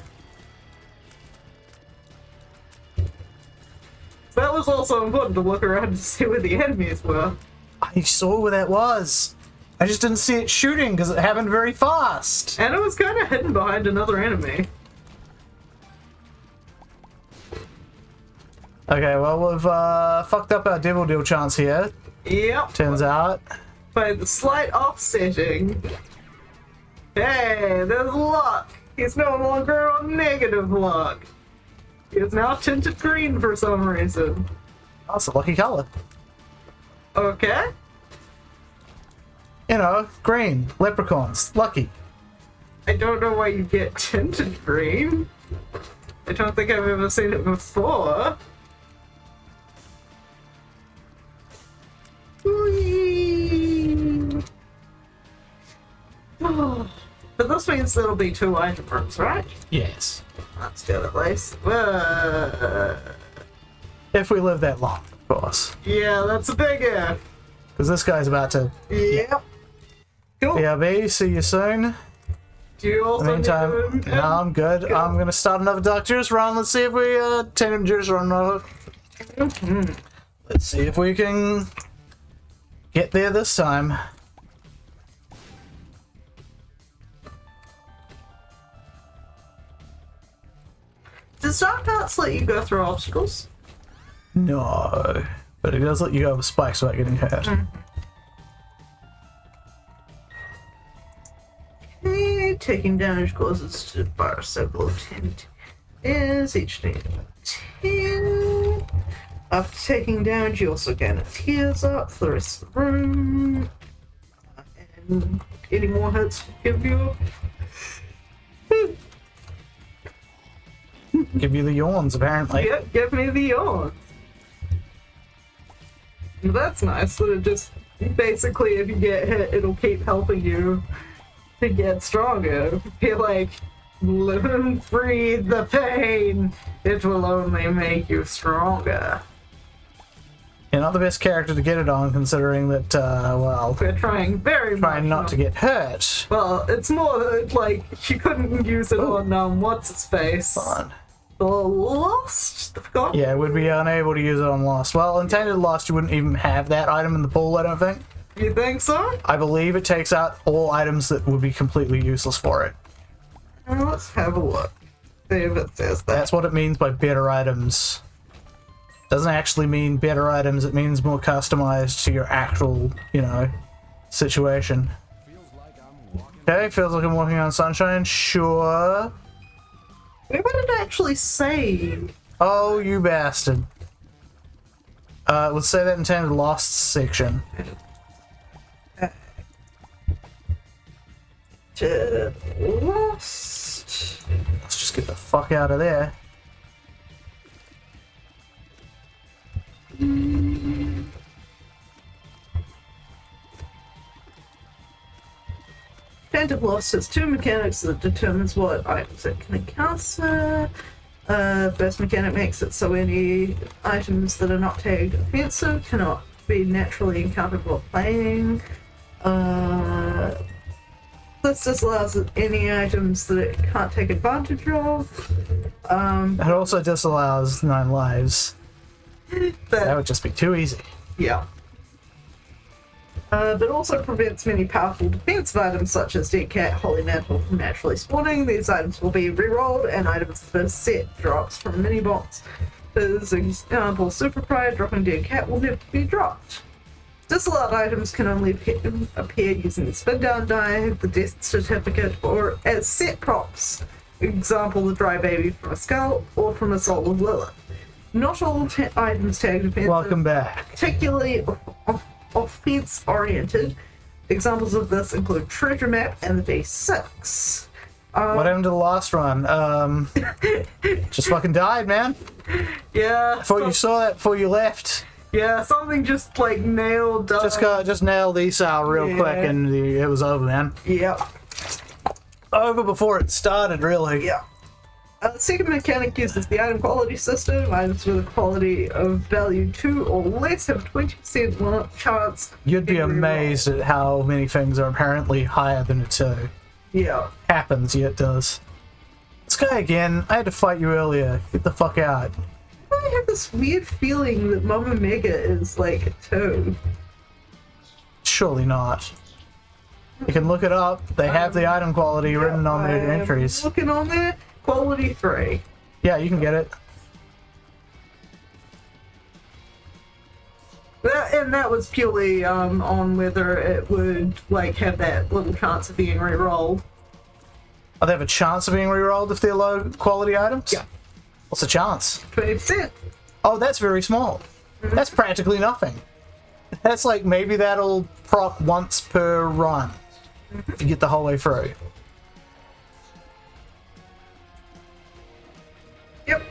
So that was also important to look around to see where the enemies were.
I saw where that was. I just didn't see it shooting because it happened very fast.
And it was kind of hidden behind another enemy.
Okay, well, we've fucked up our devil deal chance here.
Yep.
Turns out.
By the slight offsetting. Hey, there's luck. He's no longer on negative luck. He is now tinted green for some reason.
Oh, it's a lucky color.
Okay.
You know, green, leprechauns, lucky.
I don't know why you get tinted green. I don't think I've ever seen it before. Whee! Oh. But this means there'll be 2 item rooms, right?
Yes.
That's good at least.
If we live that long, of course.
Yeah, that's a big if.
Because this guy's about to...
Yep. Cool.
BRB, see you soon.
Do you also
In the meantime,
need to...
no, I'm good.
Cool.
I'm going to start another Dark Juice run. Let's see if we Tandem Juice run. Let's see if we can get there this time.
Does Dark Darts let you go through obstacles?
No. But it does let you go over spikes without getting hurt.
Okay, taking damage causes to bar a circle of 10 is each need 10. After taking damage, you also gain a tears up for the rest of the room. And any more hits will give you
Give you the yawns, apparently.
Yep, give me the yawn. That's nice that it just basically, if you get hit, it'll keep helping you to get stronger. You're like, live and breathe the pain. It will only make you stronger.
You're not the best character to get it on, considering that, well,
We're trying very much
trying not to get hurt.
Well, it's more like you couldn't use it on what's his face.
Fun.
The Lost? The Forgotten?
Yeah, would be unable to use it on Lost. Well, in Tainted Lost, you wouldn't even have that item in the pool, I don't think.
You think so?
I believe it takes out all items that would be completely useless for it.
Let's have a look. See if it says that.
That's what it means by better items. Doesn't actually mean better items, it means more customized to your actual, situation. Okay, feels like I'm walking on sunshine. Sure.
Wait, what did it actually say?
Oh, you bastard. Let's say that in the Lost section.
Lost.
Let's just get the fuck out of there.
Phantom Lost has two mechanics that determines what items it can encounter. First mechanic makes it so any items that are not tagged offensive cannot be naturally encountered while playing. This disallows any items that it can't take advantage of.
It also disallows 9 lives. That would just be too easy.
Yeah. But also prevents many powerful defensive items such as Dead Cat, Holy Mantle from naturally spawning. These items will be rerolled, and items that are set drops from mini box. For example, Super Pride dropping Dead Cat will never be dropped. Disallowed items can only appear using the spin down die, the death certificate, or as set props. Example, the dry baby from a skull or from a soul of Lilith. Not all items tagged offensive.
Welcome back.
Particularly offense-oriented. Examples of this include Treasure Map and the D6.
What happened to the last run? Just fucking died, man.
Yeah.
I thought you saw that before you left.
Yeah, something just like nailed.
Just nailed Esau real quick, and it was over, man.
Yeah.
Over before it started, really.
Yeah. The second mechanic uses the item quality system. Items with a quality of value 2 or less have a 20% chance.
You'd be amazed at how many things are apparently higher than a 2.
Yeah.
Happens, yeah, it does. This guy again, I had to fight you earlier. Get the fuck out.
I have this weird feeling that Mama Mega is like a 2.
Surely not. You can look it up. They have the item quality written on their entries.
Looking on there, quality 3.
Yeah, you can get it.
And that was purely on whether it would like have that little chance of being re-rolled.
Oh, they have a chance of being re-rolled if they're low quality items?
Yeah.
What's the chance?
20%.
Oh, that's very small. That's practically nothing. That's like maybe that'll proc once per run if you get the whole way through.
Yep.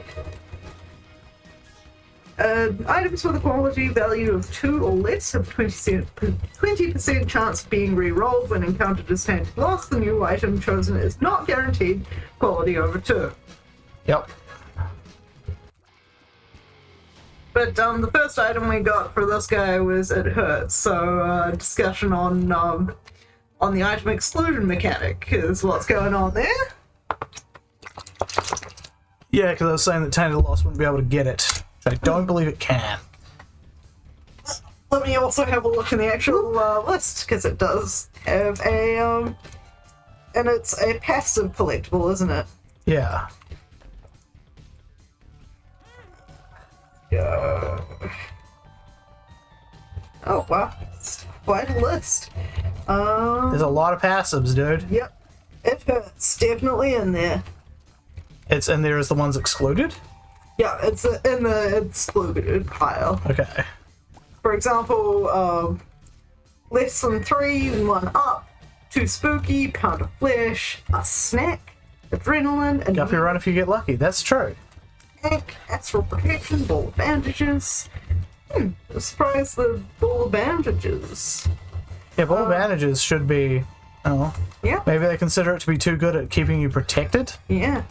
Items with a quality value of 2 or less have 20% chance of being re-rolled when encountered as tainted loss. The new item chosen is not guaranteed quality over 2.
Yep.
But the first item we got for this guy was It Hurts, so discussion on the item exclusion mechanic is what's going on there.
Yeah, because I was saying that Tainted Loss wouldn't be able to get it. I don't believe it can.
Let me also have a look in the actual list, because it does have a, and it's a passive collectible, isn't it?
Yeah.
Yeah. Oh, wow. It's quite a list.
There's a lot of passives, dude.
Yep. It Hurts. Definitely in there.
It's in there as the ones excluded?
Yeah, it's in the excluded pile.
Okay.
For example, less than 3, 1 up, too spooky, pound of flesh, a snack, adrenaline, and
Guppy run if you get lucky. That's true.
ink, astral protection, ball of bandages. I'm surprised the ball of bandages.
Yeah, ball bandages should be... Oh.
Yeah.
Maybe they consider it to be too good at keeping you protected?
Yeah.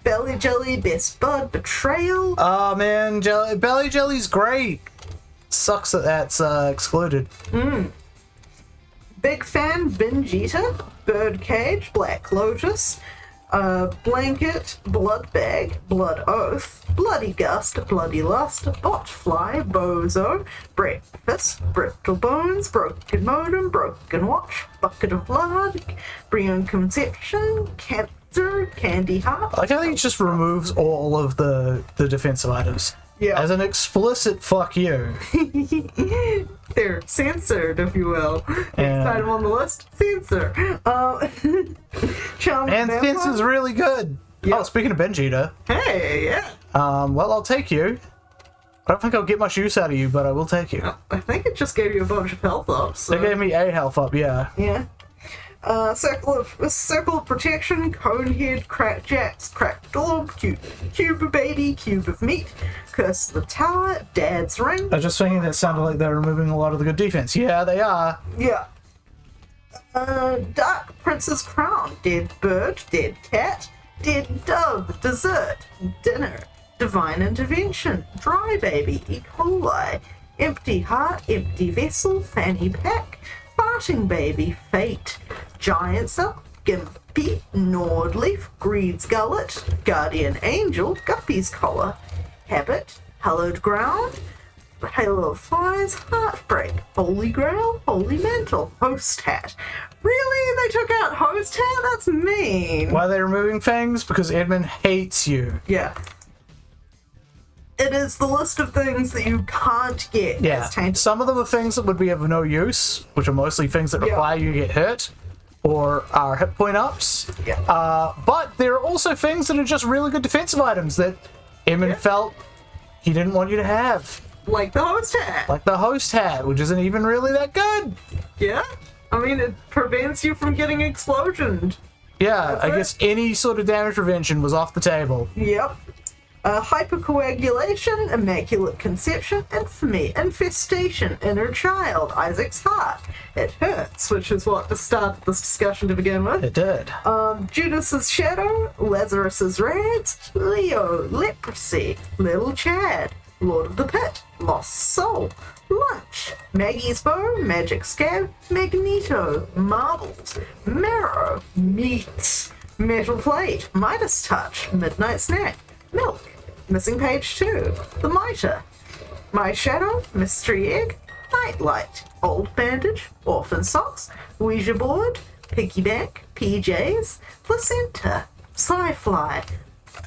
Belly jelly, best bud, betrayal.
Oh man, belly jelly's great. Sucks that that's excluded.
Big fan, binge eater, bird cage, black lotus, Blanket, blood bag, blood oath, bloody gust, bloody lust, botfly, bozo, breakfast, brittle bones, broken modem, broken watch, bucket of blood, Brion conception, cancer, candy heart.
Like, I think it just removes all of the defensive items.
Yeah.
As an explicit fuck you.
They're censored, if you will. Next
Yeah.
item on the list, censor. Charmed
And
vampire.
Censor's really good.
Yeah.
Oh, speaking of binge eater,
Hey, yeah.
well, I'll take you. I don't think I'll get much use out of you, but I will take you.
I think it just gave you a bunch of health ups. So.
They gave me a health up, yeah.
Yeah. Circle of protection, conehead, crackjacks, cracked orb, cube of baby, cube of meat, curse of the tower, dad's ring.
I was just thinking that sounded like they're removing a lot of the good defense. Yeah, they are.
Yeah. Dark prince's crown, dead bird, dead cat, dead dove, dessert, dinner, divine intervention, dry baby, E. coli, empty heart, empty vessel, fanny pack, farting baby, fate, giants up, gimpy, nordleaf, greed's gullet, guardian angel, guppy's collar, habit, hallowed ground, halo of flies, heartbreak, holy grail, holy mantle, host hat. Really? They took out host hat? That's mean.
Why are they removing things? Because Edmund hates you.
Yeah. It is the list of things that you can't get
Yeah.
as tainted.
Some of them are things that would be of no use, which are mostly things that
Yeah.
require you to get hit or are hit point ups.
Yeah.
But there are also things that are just really good defensive items that Edmund felt he didn't want you to have.
Like the host hat.
Like the host hat, which isn't even really that good.
Yeah. I mean, it prevents you from getting explosioned.
Yeah,
That's
I
it.
guess any sort of damage prevention was off the table.
Yep. Hypercoagulation, immaculate conception, infamy, infestation, inner child, Isaac's heart. It hurts, which is what started this discussion to begin with.
It did.
Judas's shadow, Lazarus's rags, Leo, leprosy, little Chad, Lord of the Pit, lost soul, lunch, Maggie's bow, magic scab, Magneto, marbles, marrow, meat, metal plate, Midas touch, midnight snack, milk, missing page 2, the mitre, my shadow, mystery egg, nightlight, old bandage, orphan socks, Ouija board, piggy bank, PJs, placenta, sci-fly.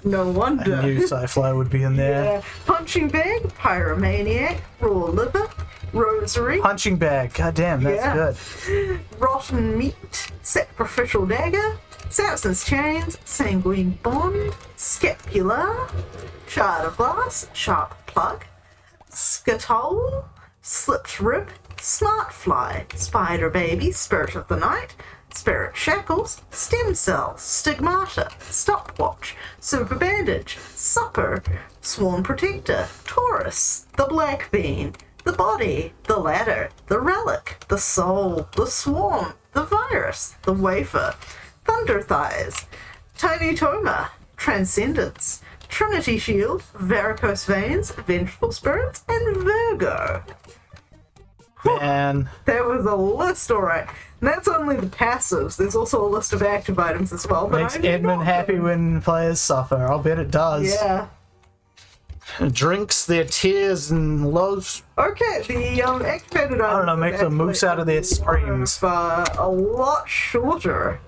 No wonder.
I knew Sci-Fly would be in there.
Yeah. Punching bag, pyromaniac, raw liver, rosary,
Punching bag. God damn, that's
Yeah.
good.
rotten meat, sacrificial dagger, Samson's chains, sanguine bond, scapula, shard of glass, sharp plug, scutole, slipped rib, smart fly, spider baby, spirit of the night, spirit shackles, stem cell, stigmata, stopwatch, super bandage, supper, swarm protector, Taurus, the black bean, the body, the ladder, the relic, the soul, the swarm, the virus, the wafer, thunder thighs, tiny toma, transcendence, trinity shield, varicose veins, vengeful spirits, and Virgo.
Man,
There was a list, alright. And that's only the passives. There's also a list of active items as well. But
makes
I did
Edmund
not
happy
know.
when players suffer. I'll bet it does.
Yeah.
Drinks their tears and loves.
Okay, the activated items.
I don't know, make them moose out of their screams.
A lot shorter.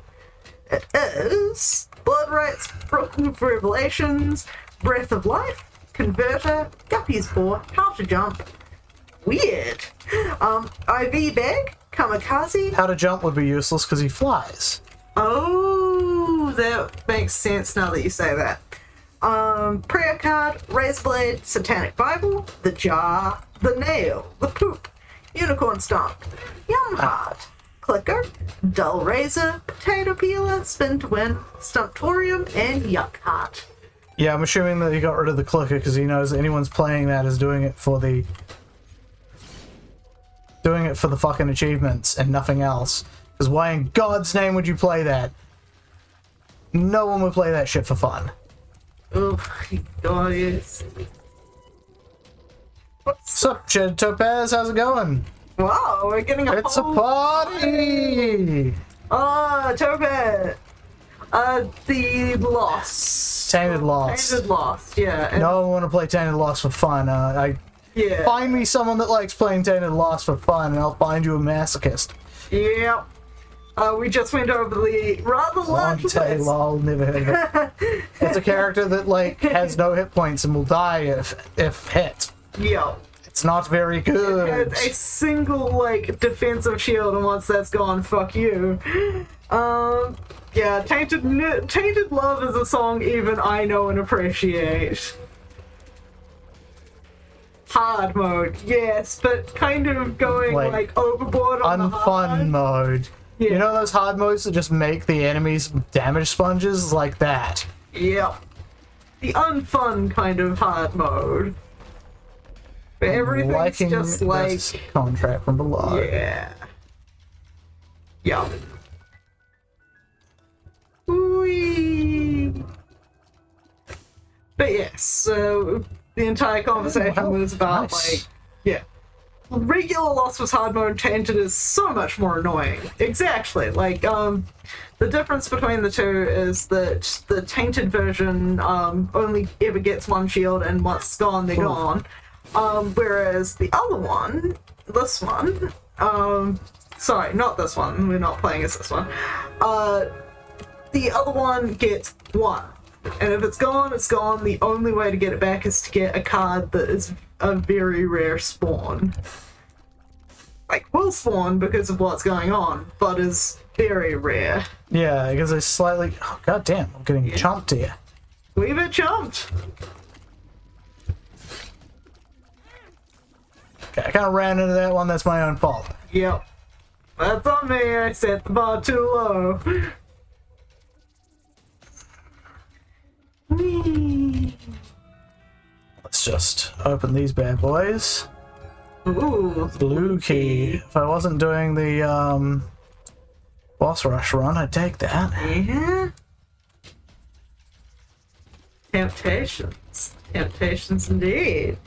It is Blood Rites, Broken Revelations, Breath of Life, Converter, Guppy's Paw, How to Jump. Weird. IV Bag, Kamikaze.
How to jump would be useless because he flies.
Oh, that makes sense now that you say that. Prayer card, Razor Blade, Satanic Bible, the jar, the nail, the poop, unicorn stomp, yum heart, clicker, dull razor, potato peeler, spin to win, stumptorium, and yuck heart.
Yeah, I'm assuming that he got rid of the clicker because he knows anyone's playing that is doing it for the fucking achievements and nothing else. Because why in God's name would you play that? No one would play that shit for fun.
Oh my god, yes.
What's up, Jed Topaz? How's it going?
Wow, we're getting a
It's a
whole
party!
Oh, Topaz! The Lost.
Tainted Lost.
Tainted Lost, yeah. And,
No, I want to play Tainted Lost for fun.
yeah.
Find me someone that likes playing Tainted Lost for fun, and I'll find you a masochist.
Yeah. We just went over the rather large
Monte,
list.
lol, never heard of it. It's a character that, like, has no hit points and will die if hit.
Yeah.
It's not very
It
good.
has a single, like, defensive shield, and once that's gone, fuck you. Yeah, Tainted Love is a song even I know and appreciate. Hard mode, yes, but kind of going, like overboard on the hard.
Unfun mode.
Yeah.
You know those hard modes that just make the enemies damage sponges? Like that.
Yep. The unfun kind of hard mode. But everything's
Liking
just like...
this contract from below.
Yeah. Yeah. Whee! But yes, so the entire conversation was about, like, yeah. Regular Lost was hard mode, Tainted is so much more annoying. Exactly. Like, the difference between the two is that the Tainted version only ever gets one shield, and once it's gone, they're gone. Whereas the other one, this one, sorry, not this one, we're not playing as this one, the other one gets one. And if it's gone, it's gone. The only way to get it back is to get a card that is a very rare spawn. Like, will spawn because of what's going on, but is very rare.
Yeah, because it's slightly... Oh, god damn, I'm getting chomped here.
We've been chumped.
Okay, I kind of ran into that one, that's my own fault.
Yep. That's on me, I set the bar too low.
Let's just open these bad boys.
Ooh.
Blue key. If I wasn't doing the boss rush run, I'd take that.
Yeah. Temptations. Temptations indeed.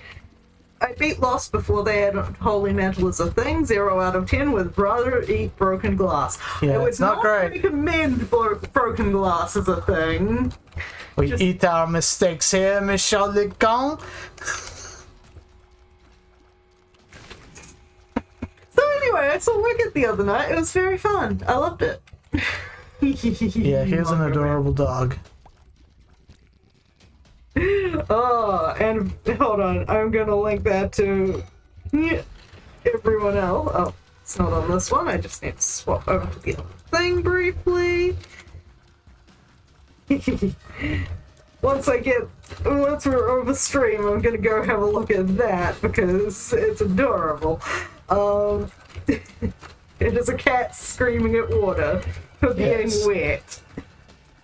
I beat Lost before they had Holy Mantle as a thing. 0 out of 10 would rather eat broken glass.
Yeah,
I would
it's not great.
recommend broken glass as a thing.
We eat our mistakes here, Michel Legon.
So anyway, I saw Wicked the other night. It was very fun. I loved it.
Yeah, here's an adorable dog.
Oh, and hold on. I'm going to link that to everyone else. Oh, it's not on this one. I just need to swap over to the other thing briefly. Once we're over stream, I'm gonna go have a look at that because it's adorable. It is a cat screaming at water for being
Yes.
wet.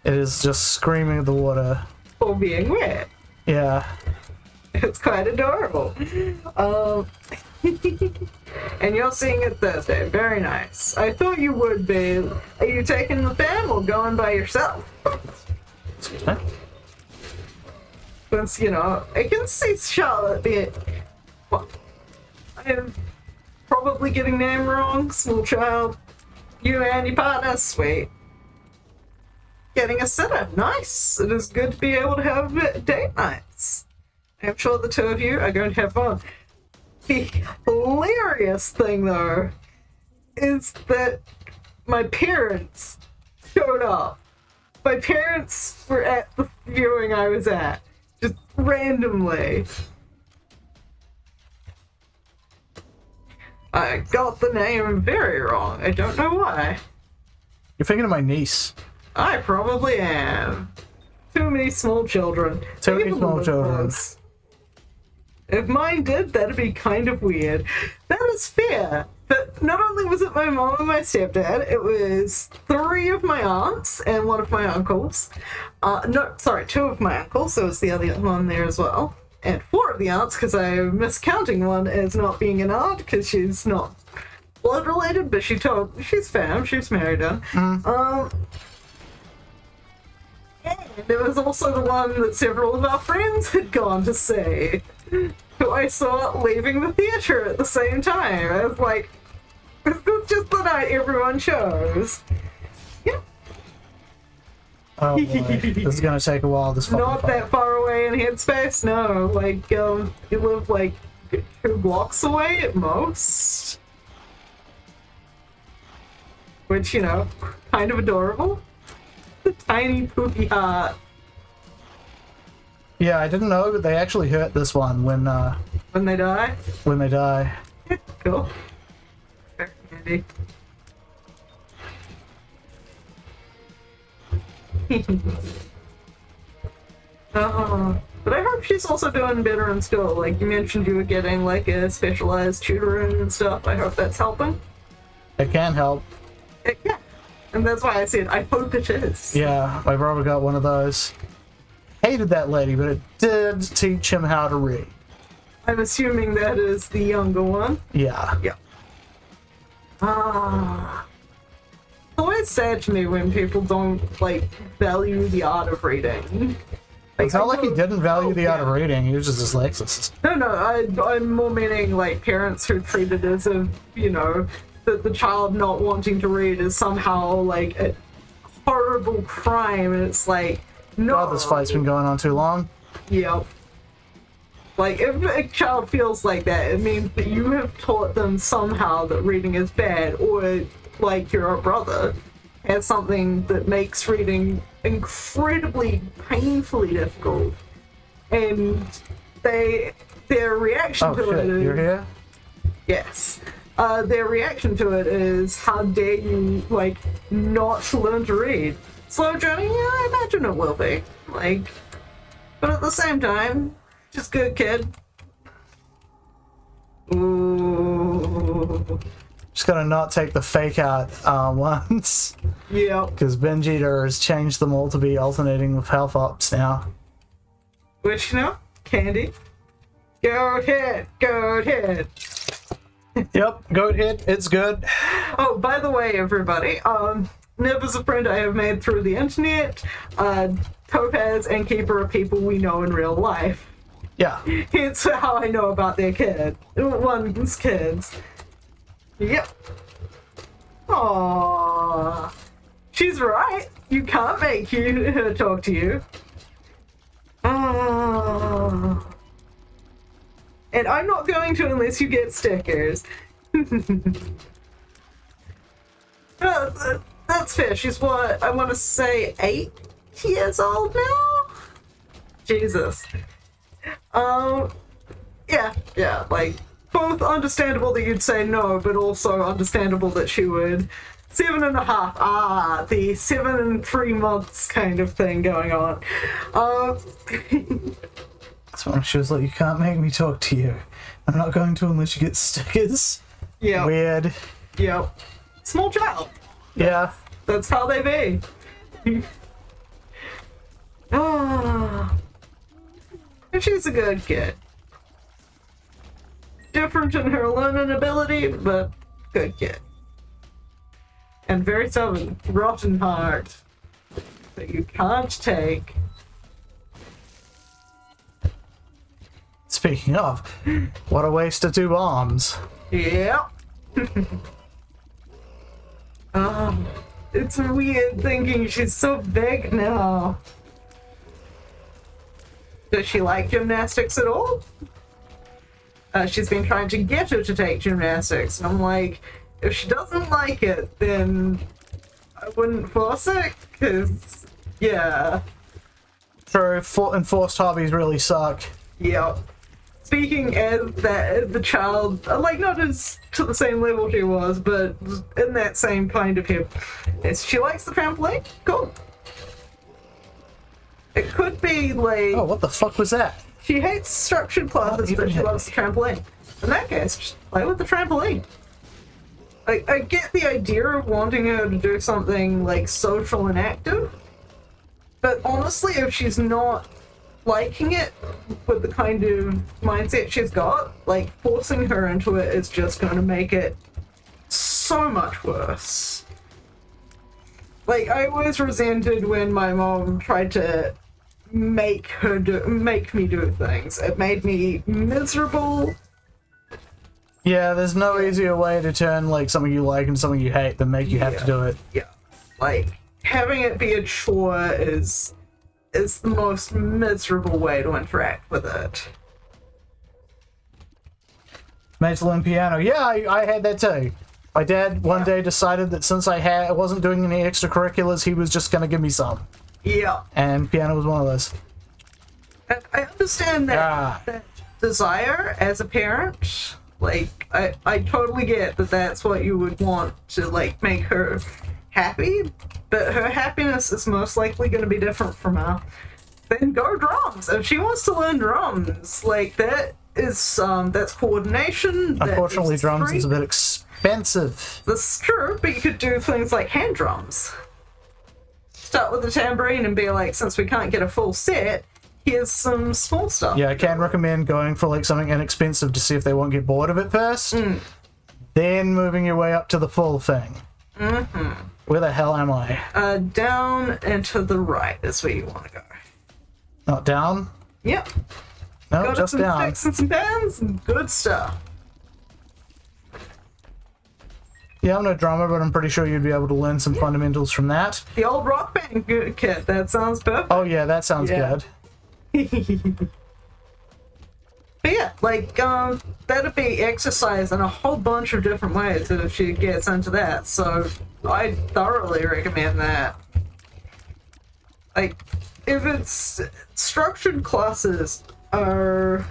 It is just screaming at the water.
For being wet.
Yeah.
It's quite adorable. And you're seeing it Thursday. Very nice. I thought you would be. Are you taking the fam or going by yourself?
Excuse me.
Since, you know, I can see Charlotte being... Well, I'm probably getting name wrong. Small child. You and your partner. Sweet. Getting a sitter. Nice. It is good to be able to have date nights. I'm sure the two of you are going to have fun. The hilarious thing, though, is that my parents showed up. My parents were at the viewing I was at. Just randomly. I got the name very wrong. I don't know why.
You're thinking of my niece.
I probably am. Too many small children.
Too many
Even
small
little
children.
ones. If mine did, that'd be kind of weird. That is fair. But not only was it my mom and my stepdad, it was 3 of my aunts and 1 of my uncles. No, sorry, 2 of my uncles, so it's the other one there as well. And 4 of the aunts, because I'm miscounting one as not being an aunt, because she's not blood related, but she's fam, she's married in. And it was also the one that several of our friends had gone to see, who I saw leaving the theatre at the same time. I was like, this is just the night everyone chose. Yeah.
Oh boy, this is gonna take a while. This fucking
Not
fight.
that far away in headspace, no. Like, you live like 2 blocks away at most. Which, you know, kind of adorable. The tiny poopy heart.
Yeah, I didn't know, but they actually hurt this one when
When they die.
they die.
Cool. Very handy. But I hope she's also doing better in school. Like, you mentioned you were getting, like, a specialized tutoring and stuff. I hope that's helping.
It can help.
Yeah. And that's why I said, I hope it is.
Yeah, my brother got one of those. Hated that lady, but it did teach him how to read.
I'm assuming that is the younger one.
Yeah.
Yeah. It's always sad to me when people don't, like, value the art of reading.
It's not
I
like he
know-
didn't value the art of
yeah.
reading, he was just dyslexic.
No, I'm more meaning, like, parents who treat it as if, you know, that the child not wanting to read is somehow, like, a horrible crime, and it's like, no.
God, this fight's been going on too long.
Yep. Like, if a child feels like that, it means that you have taught them somehow that reading is bad, or, like, your brother has something that makes reading incredibly, painfully difficult. And their reaction
Oh
to
shit,
it is...
you're here?
Yes. Their reaction to it is, how dare you, like, not learn to read? Slow journey? Yeah, I imagine it will be. Like, but at the same time, just good kid. Ooh.
Just gotta not take the fake out ones.
Yep.
Because Binge Eater has changed them all to be alternating with health ups now.
Which, you know, candy. Go ahead, go ahead.
Yep, goat hit, it's good.
Oh, by the way, everybody, Nib is a friend I have made through the internet. Topaz and Keeper are people we know in real life.
Yeah.
Hence how I know about their kid. One's kids. Yep. Aww. She's right. You can't make her talk to you. Ah. And I'm not going to unless you get stickers. That's fair. She's what, I want to say 8 years old now? Jesus. Yeah, like, both understandable that you'd say no, but also understandable that she would. 7.5. The 7 and 3 months kind of thing going on.
So she was like, you can't make me talk to you. I'm not going to unless you get stickers.
Yeah.
Weird.
Yep. Small child.
Yeah.
That's how they be. And she's a good kid. Different in her learning ability, but good kid. And very stubborn, rotten heart that you can't take.
Speaking of, what a waste to 2 bombs.
Yep. It's weird thinking she's so big now. Does she like gymnastics at all? She's been trying to get her to take gymnastics, and I'm like, if she doesn't like it, then I wouldn't force it, because, yeah.
True, enforced hobbies really suck.
Yep. Speaking as the child, like, not as to the same level she was, but in that same kind of hip. She likes the trampoline? Cool. It could be, like...
Oh, what the fuck was that?
She hates structured classes, but she loves the trampoline. In that case, just play with the trampoline. I get the idea of wanting her to do something, like, social and active, but honestly, if she's not liking it with the kind of mindset she's got, like, forcing her into it is just going to make it so much worse. Like, I always resented when my mom tried to make me do things. It made me miserable.
Yeah, there's no easier way to turn like something you like into something you hate than make you have to do it.
Yeah. Like, having it be a chore is the most miserable way to interact with it.
Made to learn piano. Yeah, I had that too. My dad one day decided that since I wasn't doing any extracurriculars, he was just going to give me some.
Yeah.
And piano was one of those.
And I understand that desire as a parent. Like, I totally get that that's what you would want to, like, make her happy, but her happiness is most likely going to be different from her. Then go drums. If she wants to learn drums, like, that is, that's coordination.
Unfortunately, drums is a bit expensive.
That's true, but you could do things like hand drums. Start with the tambourine and be like, since we can't get a full set, here's some small stuff.
Yeah, I can recommend going for like something inexpensive to see if they won't get bored of it first. Then moving your way up to the full thing. Where the hell am I?
Down and to the right is where you want to go.
Not down?
Yep.
No,
Got
just
some
down.
sticks and some pans and good stuff.
Yeah, I'm no drummer, but I'm pretty sure you'd be able to learn some fundamentals from that.
The old rock band kit, that sounds perfect.
Oh yeah, that sounds good.
But yeah, like, that'd be exercise in a whole bunch of different ways if she gets into that, so I thoroughly recommend that. Like, if it's structured classes are...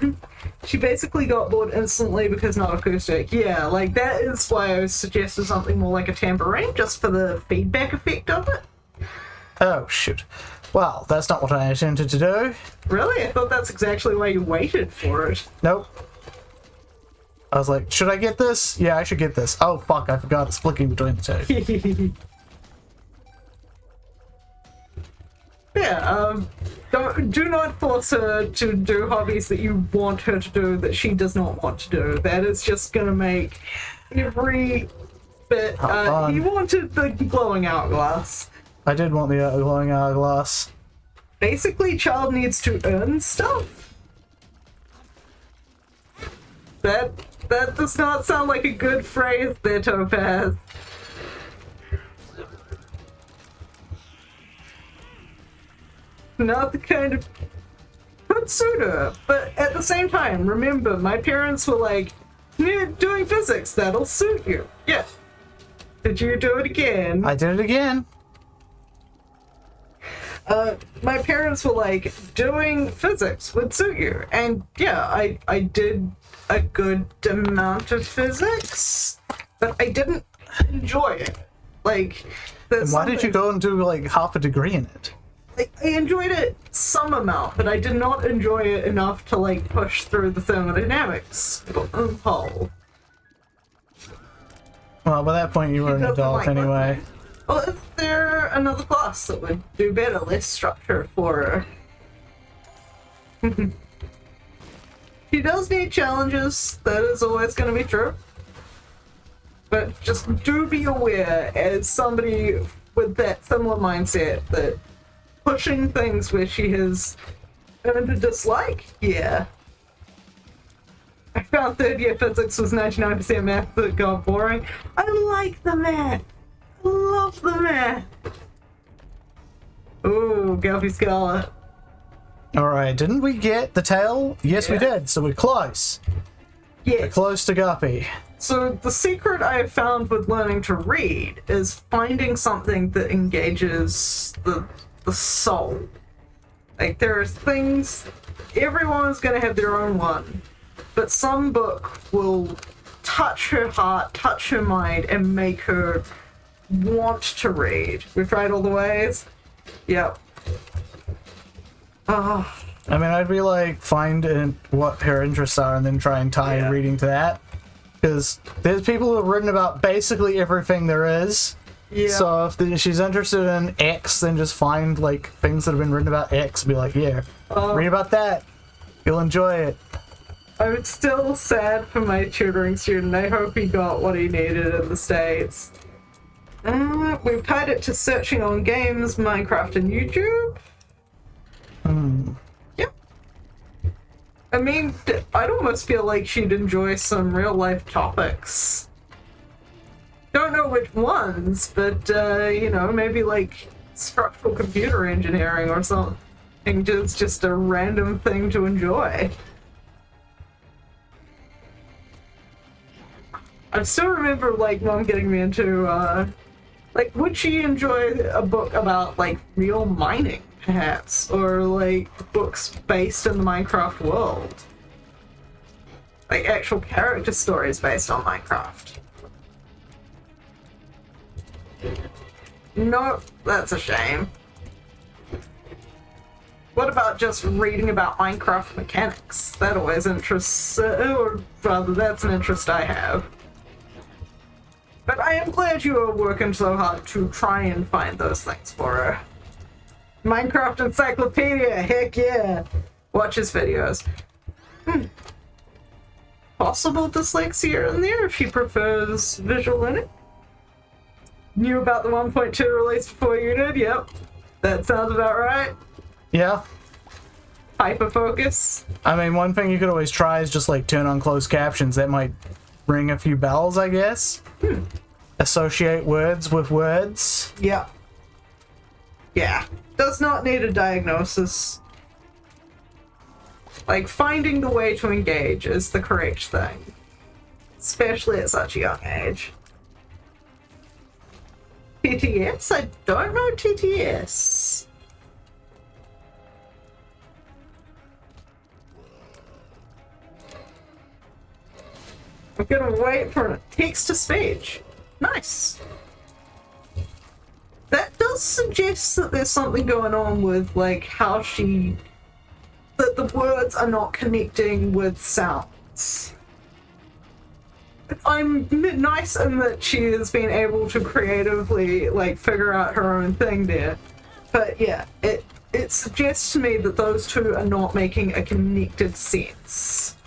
She basically got bored instantly because not acoustic. Yeah, like, that is why I suggested something more like a tambourine, just for the feedback effect of it.
Oh, shoot. Well, that's not what I intended to do.
Really? I thought that's exactly why you waited for it.
Nope. I was like, should I get this? Yeah, I should get this. Oh, fuck, I forgot it's flicking between the two.
Yeah, do not force her to do hobbies that you want her to do that she does not want to do. That is just gonna make every bit...
fun.
You wanted the glowing hourglass.
I did want the glowing hourglass.
Basically, child needs to earn stuff. That does not sound like a good phrase there, Topaz. Not the kind of... Could suit her, but at the same time, remember, my parents were like, you're doing physics, that'll suit you. Yeah. Did you do it again?
I did it again.
My parents were like, doing physics would suit you. And yeah, I did a good amount of physics, but I didn't enjoy it. Like,
Why did you go and do like half a degree in it?
I enjoyed it some amount, but I did not enjoy it enough to like push through the thermodynamics whole.
Well, by that point you were an
doesn't
adult
like
anyway.
working. Well, is there another class that would do better, less structure for her? She does need challenges, that is always going to be true. But just do be aware, as somebody with that similar mindset, that pushing things where she has earned a dislike, yeah. I found third year physics was 99% math that got boring. I like the math. I love the math. Ooh, Guppy Scarlet.
Alright, didn't we get the tail? Yes, we
Yeah.
did, so we're close. We're
Yes.
close to Guppy.
So the secret I have found with learning to read is finding something that engages the soul. Like, there are things, everyone's going to have their own one, but some book will touch her heart, touch her mind, and make her want to read. We've tried all the ways. Yep.
I mean, I'd be like, find what her interests are and then try and tie
Yeah.
reading to that. Because there's people who have written about basically everything there is.
Yeah.
So if she's interested in X, then just find like things that have been written about X and be like, yeah, read about that. You'll enjoy it.
I'm still sad for my tutoring student. I hope he got what he needed in the States. We've tied it to searching on games, Minecraft, and YouTube. Yep. I mean, I'd almost feel like she'd enjoy some real life topics. Don't know which ones, but, you know, maybe like structural computer engineering or something. It's just a random thing to enjoy. I still remember, like, Mom getting me into, like, would she enjoy a book about, like, real mining, perhaps? Or, like, books based in the Minecraft world? Like, actual character stories based on Minecraft. No, that's a shame. What about just reading about Minecraft mechanics? That always interests, or rather, that's an interest I have. But I am glad you are working so hard to try and find those things for her. Minecraft Encyclopedia, heck yeah! Watch his videos. Possible dyslexia in there if she prefers visual learning. Knew about the 1.2 release before you did, yep. That sounds about right.
Yeah.
Hyperfocus.
I mean, one thing you could always try is just like turn on closed captions. That might ring a few bells, I guess. Associate words with words.
Yeah. Yeah. Does not need a diagnosis. Like, finding the way to engage is the correct thing. Especially at such a young age. TTS? I don't know TTS. I'm gonna wait for a text-to-speech. Nice. That does suggest that there's something going on with, like, how she... that the words are not connecting with sounds. I'm nice in that she has been able to creatively, like, figure out her own thing there. But yeah, it suggests to me that those two are not making a connected sense.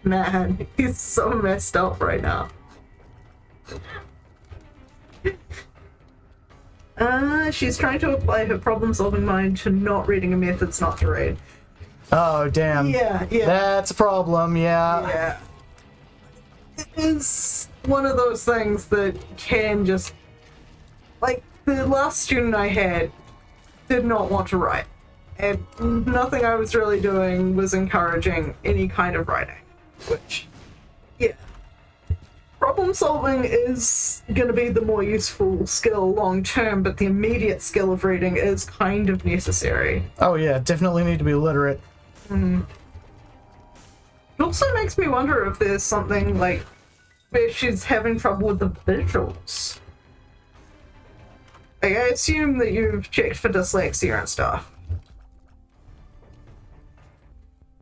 Man, he's so messed up right now. She's trying to apply her problem-solving mind to not reading a methods not to read.
Oh, damn.
Yeah, yeah.
That's a problem, yeah.
Yeah. It is one of those things that can just... Like, the last student I had did not want to write. And nothing I was really doing was encouraging any kind of writing. Which, yeah. Problem solving is going to be the more useful skill long term, but the immediate skill of reading is kind of necessary.
Oh yeah, definitely need to be literate.
It also makes me wonder if there's something like where she's having trouble with the visuals. Like, I assume that you've checked for dyslexia and stuff.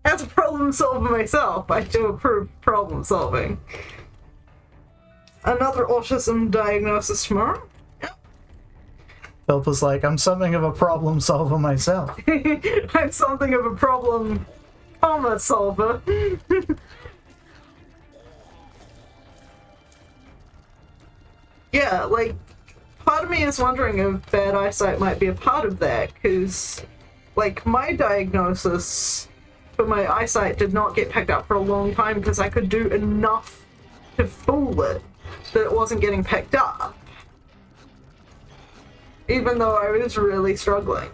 As a problem solver myself, I do approve problem solving. Another autism diagnosis tomorrow? Yep.
Philippa's like, I'm something of a problem solver myself.
I'm something of a problem, solver. Yeah, like, part of me is wondering if bad eyesight might be a part of that, because, like, my diagnosis for my eyesight did not get picked up for a long time because I could do enough to fool it that it wasn't getting picked up. Even though I was really struggling.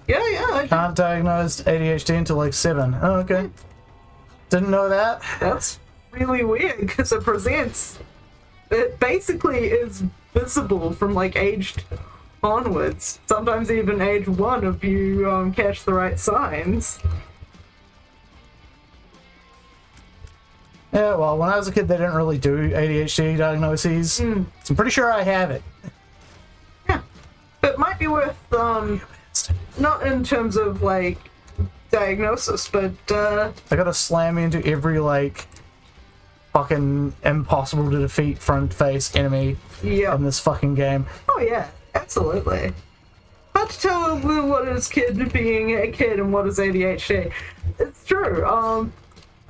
Yeah.
Can't diagnose ADHD until like 7. Oh, okay. Didn't know that.
That's really weird because it presents... It basically is visible from like age onwards. Sometimes even age 1 if you catch the right signs.
Yeah, well, when I was a kid, they didn't really do ADHD diagnoses. So I'm pretty sure I have it.
Yeah. But it might be worth, not in terms of, like, diagnosis, but,
I gotta slam into every, like, fucking impossible to defeat front face enemy in this fucking game.
Oh, yeah. Absolutely. Hard to tell what is kid being a kid and what is ADHD. It's true.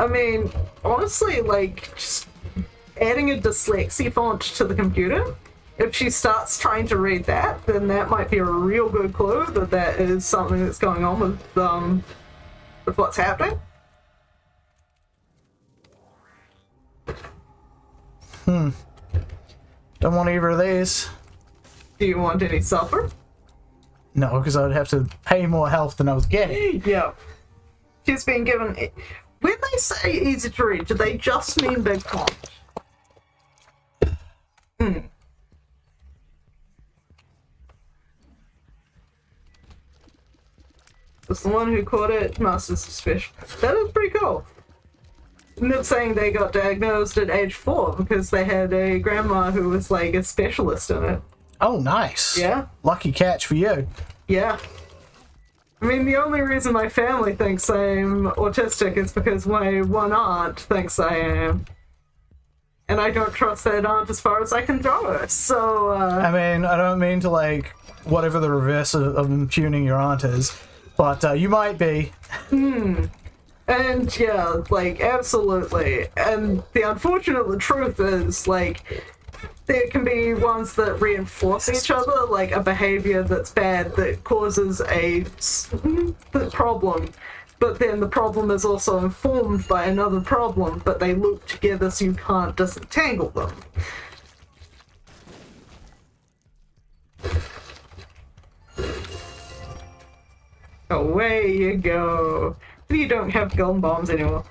I mean, honestly, like, just adding a dyslexia font to the computer, if she starts trying to read that, then that might be a real good clue that that is something that's going on with what's happening.
Don't want either of these.
Do you want any supper?
No, because I would have to pay more health than I was getting.
Yeah. She's been given... When they say easy to read, do they just mean big font? It's the one who caught it, Masters of Special. That is pretty cool. And they're saying they got diagnosed at age 4 because they had a grandma who was like a specialist in it.
Oh, nice.
Yeah.
Lucky catch for you.
Yeah. I mean, the only reason my family thinks I'm autistic is because my one aunt thinks I am. And I don't trust that aunt as far as I can throw her, so,
I mean, I don't mean to, like, whatever the reverse of impugning your aunt is, but you might be.
And, yeah, like, absolutely. And the unfortunate truth is, like, there can be ones that reinforce each other, like a behavior that's bad that causes the problem. But then the problem is also informed by another problem, but they loop together so you can't disentangle them. Away you go. You don't have gun bombs anymore.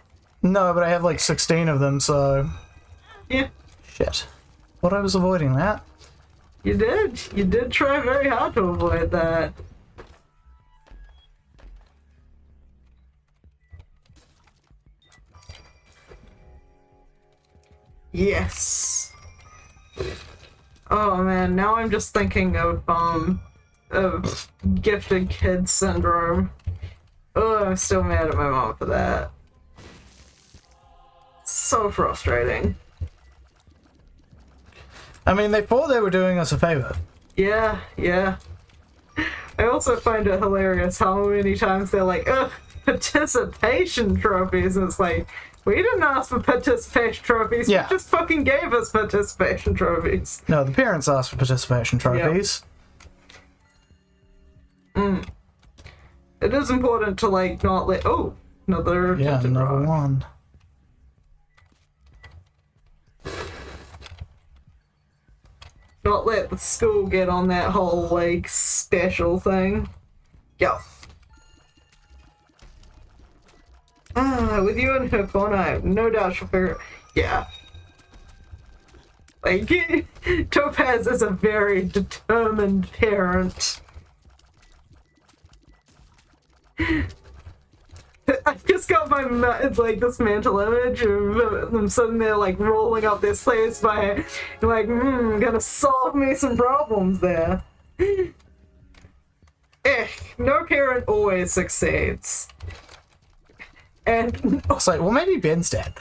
No, but I have like 16 of them, so...
Yeah,
Shit. Thought I was avoiding that.
you did. You did try very hard to avoid that. Yes. Oh man, now I'm just thinking of gifted kid syndrome. Oh, I'm still mad at my mom for that. So frustrating.
I mean, they thought they were doing us a favor.
Yeah, yeah. I also find it hilarious how many times they're like, ugh, participation trophies, and it's like, we didn't ask for participation trophies,
Yeah.
you just fucking gave us participation trophies.
No, the parents asked for participation trophies.
It is important to, like, not let... Oh, another
Yeah,
attempted
another
rock.
one.
Not let the school get on that whole, like, special thing. Yo. With you and her phone, I have no doubt she'll figure... Yeah. Like, Topaz is a very determined parent. I just got my, like, this mental image of them sitting there, like, rolling up their sleeves by, like, gonna solve me some problems there. No parent always succeeds. And
I was like, well, maybe Ben's dead.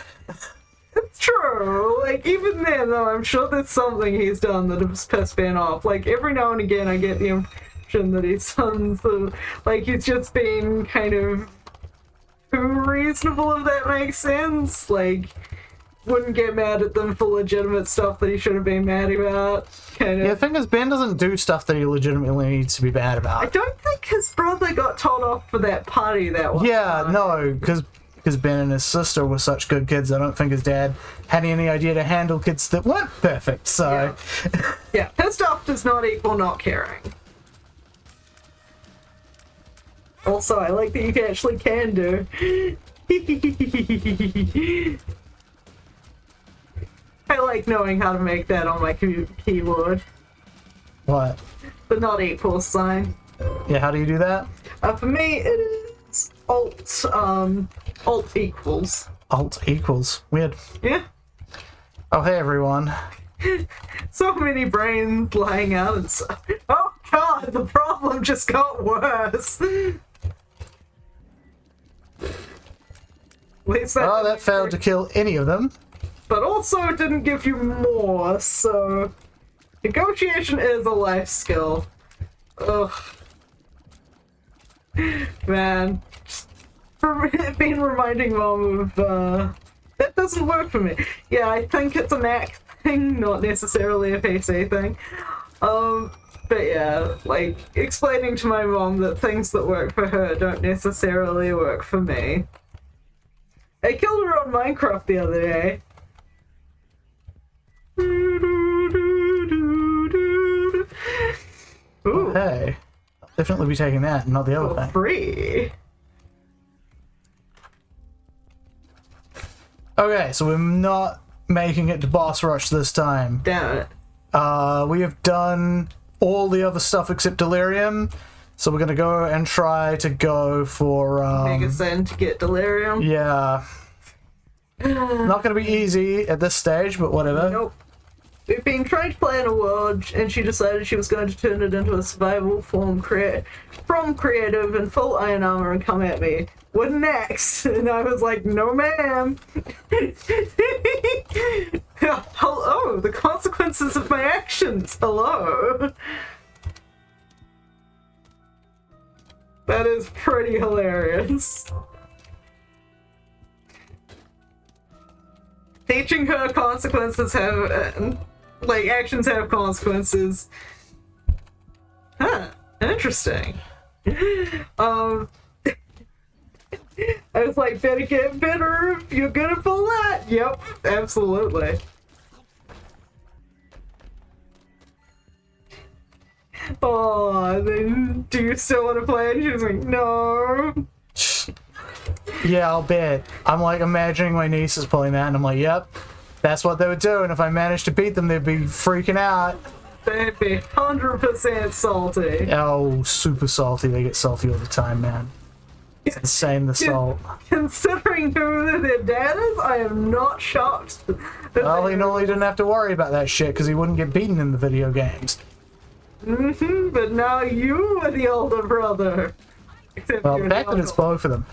it's true. Like, even then, though, I'm sure there's something he's done that has pissed Ben off. Like, every now and again, I get the impression that he's done, so, like, he's just been kind of too reasonable, if that makes sense. Like, wouldn't get mad at them for legitimate stuff that he should have been mad about. Kind of.
Yeah, the thing is, Ben doesn't do stuff that he legitimately needs to be bad
I
about.
don't think his brother got told off for that party that one
Yeah,
time.
no, because Ben and his sister were such good kids, I don't think his dad had any idea to handle kids that weren't perfect, so...
Yeah, pissed off does not equal not caring. Also, I like that you actually can do. I like knowing how to make that on my keyboard.
What?
The not equal sign.
Yeah, how do you do that?
For me, it is alt equals.
Alt equals. Weird.
Yeah.
Oh, hey, everyone.
So many brains lying out and so. Oh god, the problem just got worse. At least
Oh, that failed to kill any of them.
But also it didn't give you more, so negotiation is a life skill. Ugh. Man. Been reminding Mom of that doesn't work for me. Yeah, I think it's a Mac thing, not necessarily a PC thing. But yeah, like, explaining to my mom that things that work for her don't necessarily work for me. I killed her on Minecraft the other day.
hey. I'll definitely be taking that, not the other
For
thing.
free.
Okay, so we're not making it to boss rush this time.
Damn it.
We have done all the other stuff except Delirium, so we're gonna go and try to go for
Mega Send to get Delirium.
yeah. Not gonna be easy at this stage, but whatever.
Nope. We've been trying to play in a world, and she decided she was going to turn it into a survival from creative and full iron armor and come at me. What next? And I was like, no ma'am. Oh, the consequences of my actions. Hello. That is pretty hilarious. Teaching her consequences have, actions have consequences. Huh, interesting. I was like, better get better if you're gonna pull that. Yep, absolutely. Oh, then do you still want to play? And she was like, no.
Yeah, I'll bet. I'm like imagining my niece is pulling that, and I'm like, yep, that's what they would do. And if I managed to beat them, they'd be freaking out.
They'd be 100% salty.
Oh, super salty. They get salty all the time, man. It's insane, the salt.
Considering who their dad is, I am not shocked.
Well, he normally didn't have to worry about that shit because he wouldn't get beaten in the video games.
But now you are the older brother. Except
Well,
you're
the fact that it's both of them.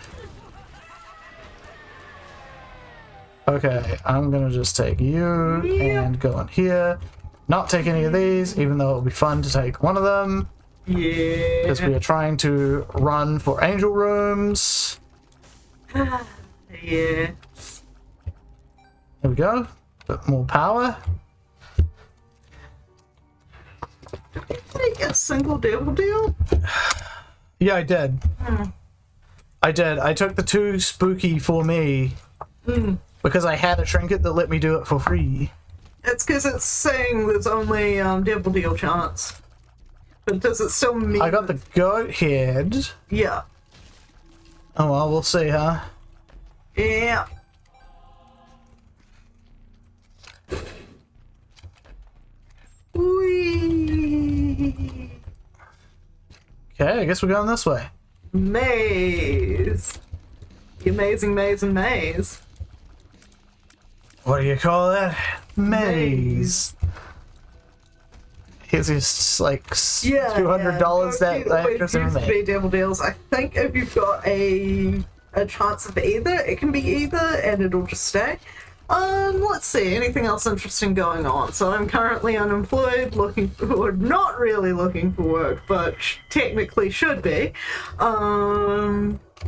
Okay, I'm gonna just take you and go in here. Not take any of these, even though it would be fun to take one of them.
Yeah.
Because we are trying to run for angel rooms.
Yeah.
Here we go. Bit more power.
Take a single devil deal?
Yeah, I did. I did. I took the 2 spooky for me because I had a trinket that let me do it for free.
It's because it's saying there's only devil deal chance. But does it still mean...
I got the goat head.
Yeah.
Oh well, we'll see, huh?
Yeah. Whee!
Okay, I guess we're going this way.
Maze. The amazing maze and maze.
What do you call that? Maze. Here's just like $200 that actress ever
used to
made.
be devil deals. I think if you've got a chance of either, it can be either, and it'll just stay. Let's see, anything else interesting going on? So I'm currently unemployed, or not really looking for work, but technically should be.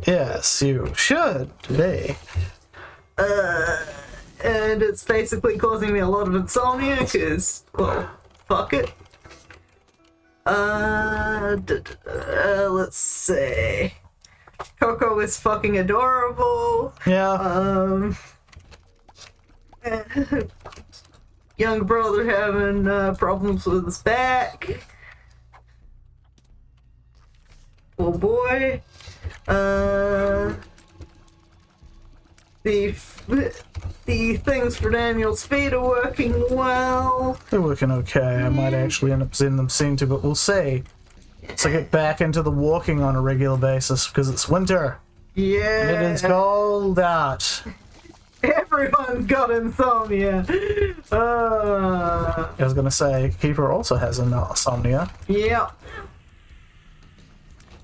Yes, you should be.
And it's basically causing me a lot of insomnia, because, well, fuck it. Let's see. Coco is fucking adorable.
Yeah.
Young brother having problems with his back. Oh boy. The things for Daniel's feet are working well.
They're working okay. I might actually end up seeing them soon too, but we'll see. So get back into the walking on a regular basis because it's winter.
Yeah.
It is cold out.
Everyone's got insomnia.
I was gonna say, Keeper also has insomnia.
Yeah.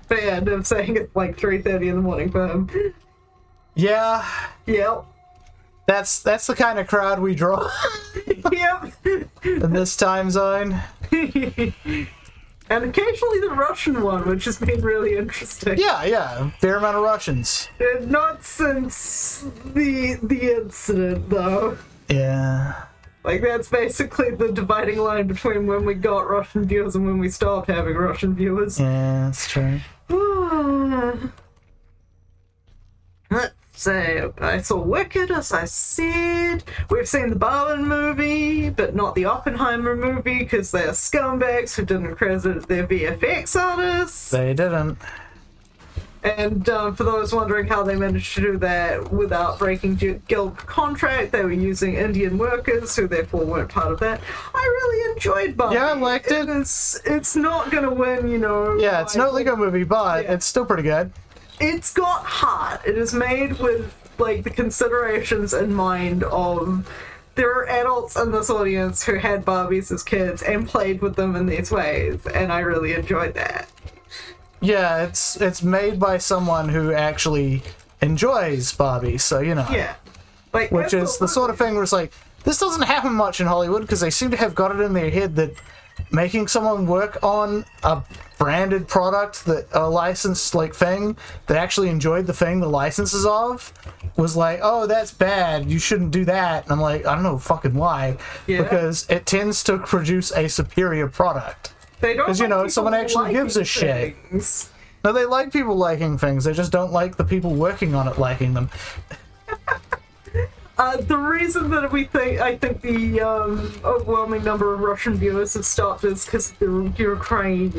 But yeah, I'm saying it's like 3:30 in the morning for him.
Yeah,
Yep.
that's the kind of crowd we draw
Yep.
in this time zone.
And occasionally the Russian one, which has been really interesting.
Yeah, fair amount of Russians.
Not since the incident, though.
Yeah.
Like, that's basically the dividing line between when we got Russian viewers and when we stopped having Russian viewers.
Yeah, that's true.
Let's So I saw Wicked, as I said. We've seen the Ballad movie, but not the Oppenheimer movie because they're scumbags who didn't credit their VFX artists.
They didn't.
And for those wondering how they managed to do that without breaking guild contract, they were using Indian workers who therefore weren't part of that. I really enjoyed Barbie.
Yeah, I liked it.
It's not gonna win, you know.
Yeah, it's no Lego movie, but
Yeah.
it's still pretty good.
It's got heart. It is made with like the considerations in mind of there are adults in this audience who had Barbies as kids and played with them in these ways, and I really enjoyed that.
Yeah, it's made by someone who actually enjoys Barbie, so you know.
Yeah. Like,
Which is the sort of thing where it's like, this doesn't happen much in Hollywood because they seem to have got it in their head that making someone work on a branded product, that a licensed like thing, that actually enjoyed the thing the license is of, was like, oh, that's bad, you shouldn't do that. And I'm like, I don't know fucking why.
Yeah.
Because it tends to produce a superior product.
They don't
'cause, you
like
know,
people
someone actually
liking
gives a shit.
things.
No, they like people liking things, they just don't like the people working on it liking them.
The reason that I think the overwhelming number of Russian viewers have stopped is because of the Ukraine.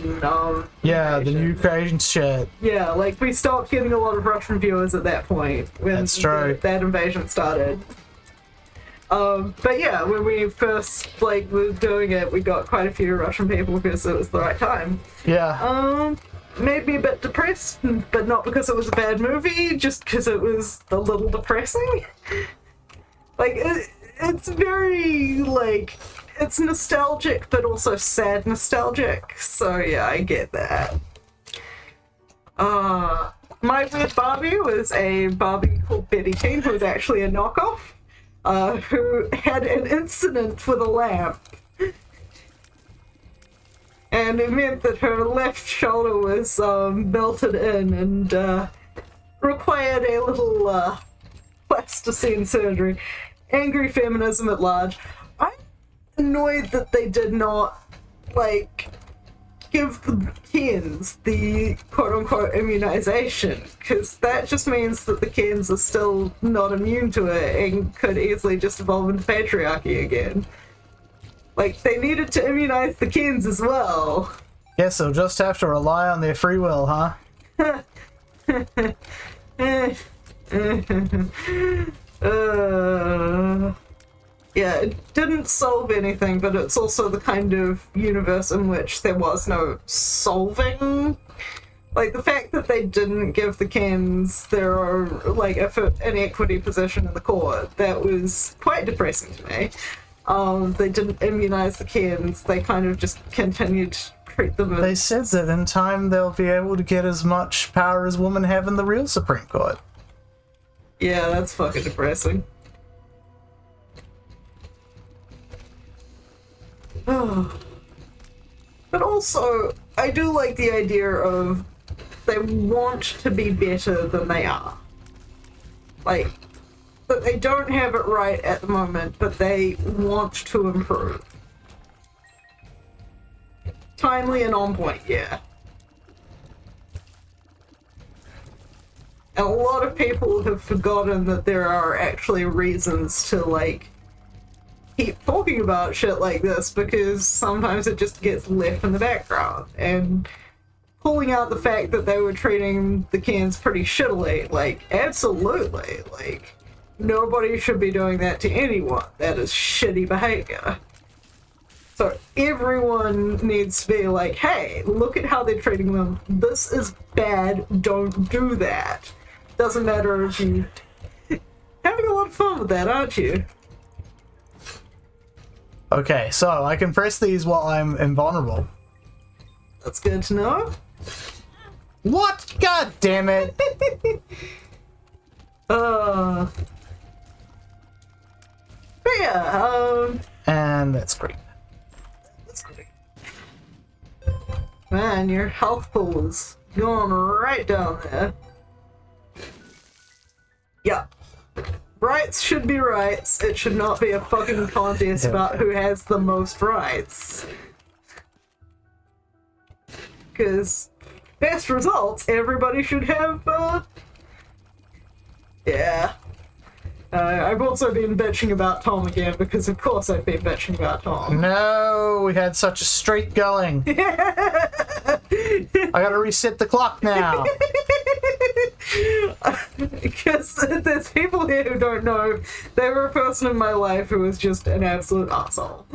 Yeah, the
invasion.
Ukraine shit.
Yeah, like we stopped getting a lot of Russian viewers at that point when
That's true.
that invasion started. But yeah, when we first like were doing it, we got quite a few Russian people because it was the right time.
Yeah.
Made me a bit depressed, but not because it was a bad movie, just because it was a little depressing. Like, it's very, like, it's nostalgic, but also sad nostalgic, so yeah, I get that. My Weird Barbie was a Barbie called Betty King, who was actually a knockoff, who had an incident with a lamp. And it meant that her left shoulder was melted in and required a little plasticine surgery. Angry feminism at large. I'm annoyed that they did not, like, give the Kens the quote-unquote immunization, because that just means that the Kens are still not immune to it and could easily just evolve into patriarchy again. Like, they needed to immunize the Kens as well.
Guess they'll just have to rely on their free will, huh?
Yeah, it didn't solve anything, but it's also the kind of universe in which there was no solving. Like, the fact that they didn't give the Kens their, like, an equity position in the court, that was quite depressing to me. They didn't immunize the Kens, they kind of just continued to treat them as...
They said that in time they'll be able to get as much power as women have in the real Supreme Court.
Yeah, that's fucking depressing. But also, I do like the idea of they want to be better than they are. Like, that they don't have it right at the moment, but they want to improve. Timely and on point, yeah. And a lot of people have forgotten that there are actually reasons to, like, keep talking about shit like this, because sometimes it just gets left in the background. And pulling out the fact that they were treating the Kens pretty shittily, like, absolutely, like, nobody should be doing that to anyone. That is shitty behavior. So everyone needs to be like, hey, look at how they're treating them. This is bad. Don't do that. Doesn't matter if you... Having a lot of fun with that, aren't you?
Okay, so I can press these while I'm invulnerable.
That's good to know.
What? God damn it!
But yeah,
And that's great.
that's great. Man, your health pool is going right down there. Yeah. Rights should be rights. It should not be a fucking contest about who has the most rights. Because best results, everybody should have, Yeah. I've also been bitching about Tom again because, of course, I've been bitching about Tom.
No, we had such a streak going. I gotta reset the clock now.
Because there's people here who don't know. They were a person in my life who was just an absolute asshole.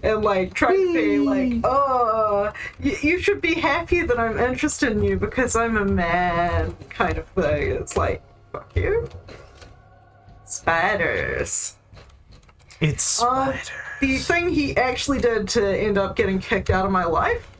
And, like, trying to be like, oh, you should be happy that I'm interested in you because I'm a man, kind of thing. It's like, fuck you. Spiders.
It's spiders.
The thing he actually did to end up getting kicked out of my life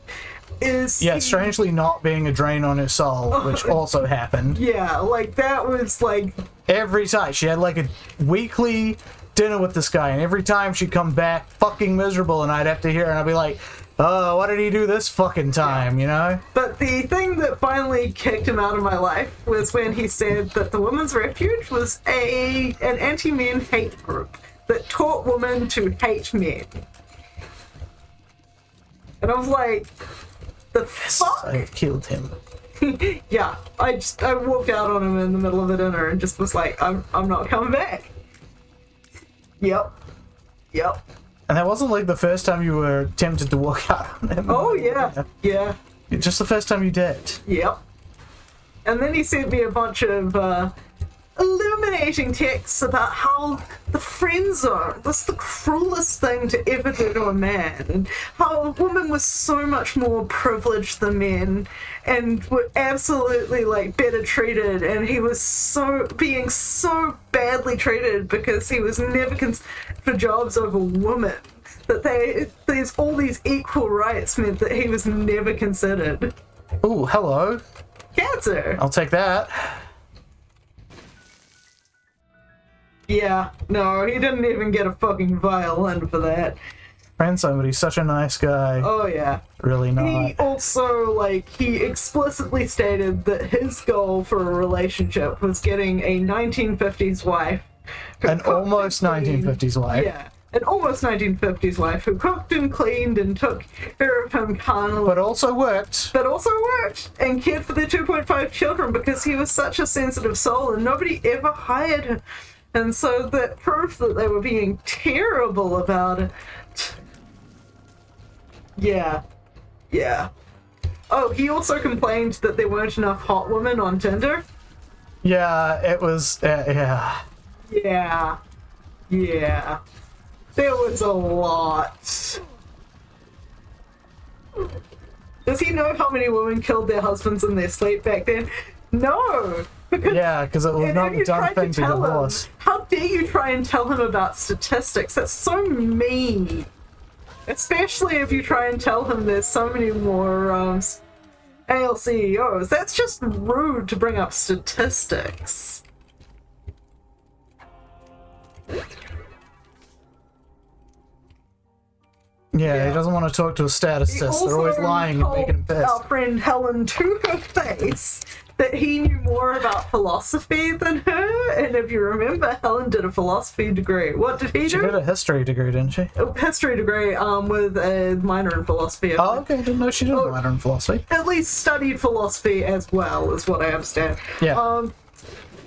is...
Yeah, strangely not being a drain on her soul, which also happened.
Yeah, like, that was, like...
Every time. She had, like, a weekly dinner with this guy, and every time she'd come back fucking miserable, and I'd have to hear her, and I'd be like, oh, what did he do this fucking time, you know?
But the thing that finally kicked him out of my life was when he said that the Women's Refuge was an anti-men hate group that taught women to hate men. And I was like, the fuck?
I killed him.
Yeah, I walked out on him in the middle of the dinner and just was like, I'm not coming back. Yep.
And that wasn't like the first time you were tempted to walk out on him.
Oh, yeah.
Just the first time you did.
Yep. And then he sent me a bunch of illuminating texts about how the friend zone was the cruelest thing to ever do to a man, and how a woman was so much more privileged than men and were absolutely like better treated, and he was being so badly treated because he was never for jobs over women, that there's all these equal rights meant that he was never considered.
Ooh, hello.
Cancer.
I'll take that.
Yeah, no, he didn't even get a fucking violin for that.
Friend somebody's such a nice guy.
Oh, yeah.
Really not.
He also, like, he explicitly stated that his goal for a relationship was getting a 1950s wife.
An almost 1950s wife.
Yeah, an almost 1950s wife who cooked and cleaned and took care of him carnally.
But also worked.
And cared for their 2.5 children because he was such a sensitive soul and nobody ever hired him. And so that proved that they were being terrible about it. Yeah. Oh, he also complained that there weren't enough hot women on Tinder.
Yeah, it was, yeah.
Yeah. There was a lot. Does he know how many women killed their husbands in their sleep back then? No!
Because it was not a dumb thing to divorce.
How dare you try and tell him about statistics? That's so mean. Especially if you try and tell him there's so many more AL CEOs. That's just rude to bring up statistics.
Yeah, he doesn't want to talk to a statistist. They're always lying and making him pissed.
Our friend Helen to her face that he knew more about philosophy than her, and if you remember, Helen did a philosophy degree. What did he do?
She did a history degree, didn't she?
A history degree, with a minor in philosophy.
Oh, okay, I didn't know she did a minor in philosophy.
At least studied philosophy as well, is what I understand.
Yeah.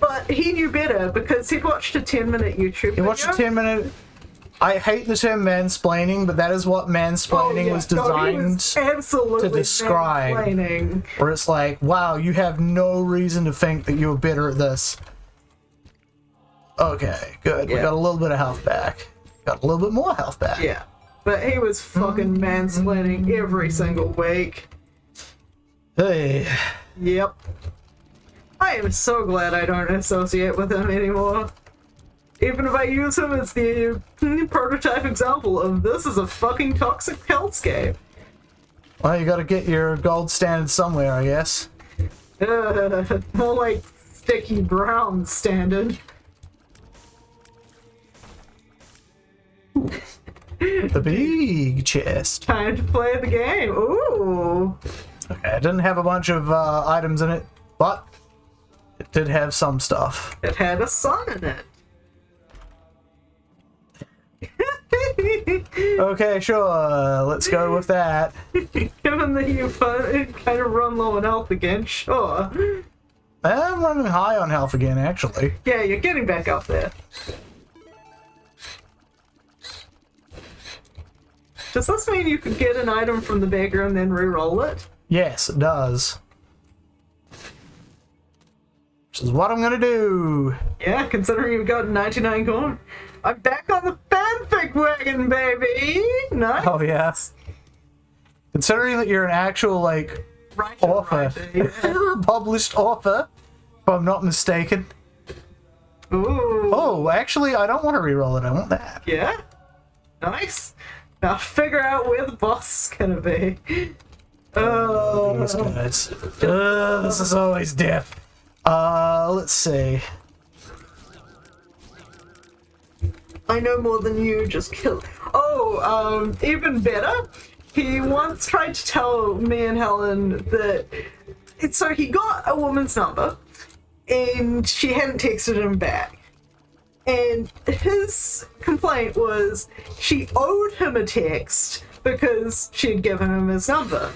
But he knew better because he'd watched a 10-minute YouTube video.
He watched a 10-minute... I hate the term mansplaining, but that is what mansplaining was designed to describe.
Mansplaining.
Where it's like, wow, you have no reason to think that you're better at this. Okay, good. We got a little bit of health back. Got a little bit more health back.
Yeah. But he was fucking mansplaining every single week.
Hey.
Yep. I am so glad I don't associate with him anymore. Even if I use him as the prototype example of this is a fucking toxic hellscape.
Well, you gotta get your gold standard somewhere, I guess.
More like sticky brown standard.
The big chest.
Time to play the game. Ooh.
Okay, it didn't have a bunch of items in it, but it did have some stuff.
It had a sun in it.
Okay, sure. Let's go with that.
Given that you kind of run low on health again, sure.
I'm running high on health again, actually.
Yeah, you're getting back up there. Does this mean you could get an item from the beggar and then re-roll it?
Yes, it does. Which is what I'm gonna do.
Yeah, considering you've got 99 coin. I'm back on the fanfic wagon, baby! Nice.
Oh, yes. Considering that you're an actual, like,
Writer,
author.
yeah.
Published author, if I'm not mistaken.
Ooh.
Oh, actually, I don't want to reroll it. I want that.
Yeah? Nice. Now figure out where the boss is gonna be. Oh.
These guys. This is always death. Let's see.
I know more than you, just kill. Oh, even better. He once tried to tell me and Helen that. So he got a woman's number, and she hadn't texted him back. And his complaint was she owed him a text because she had given him his number.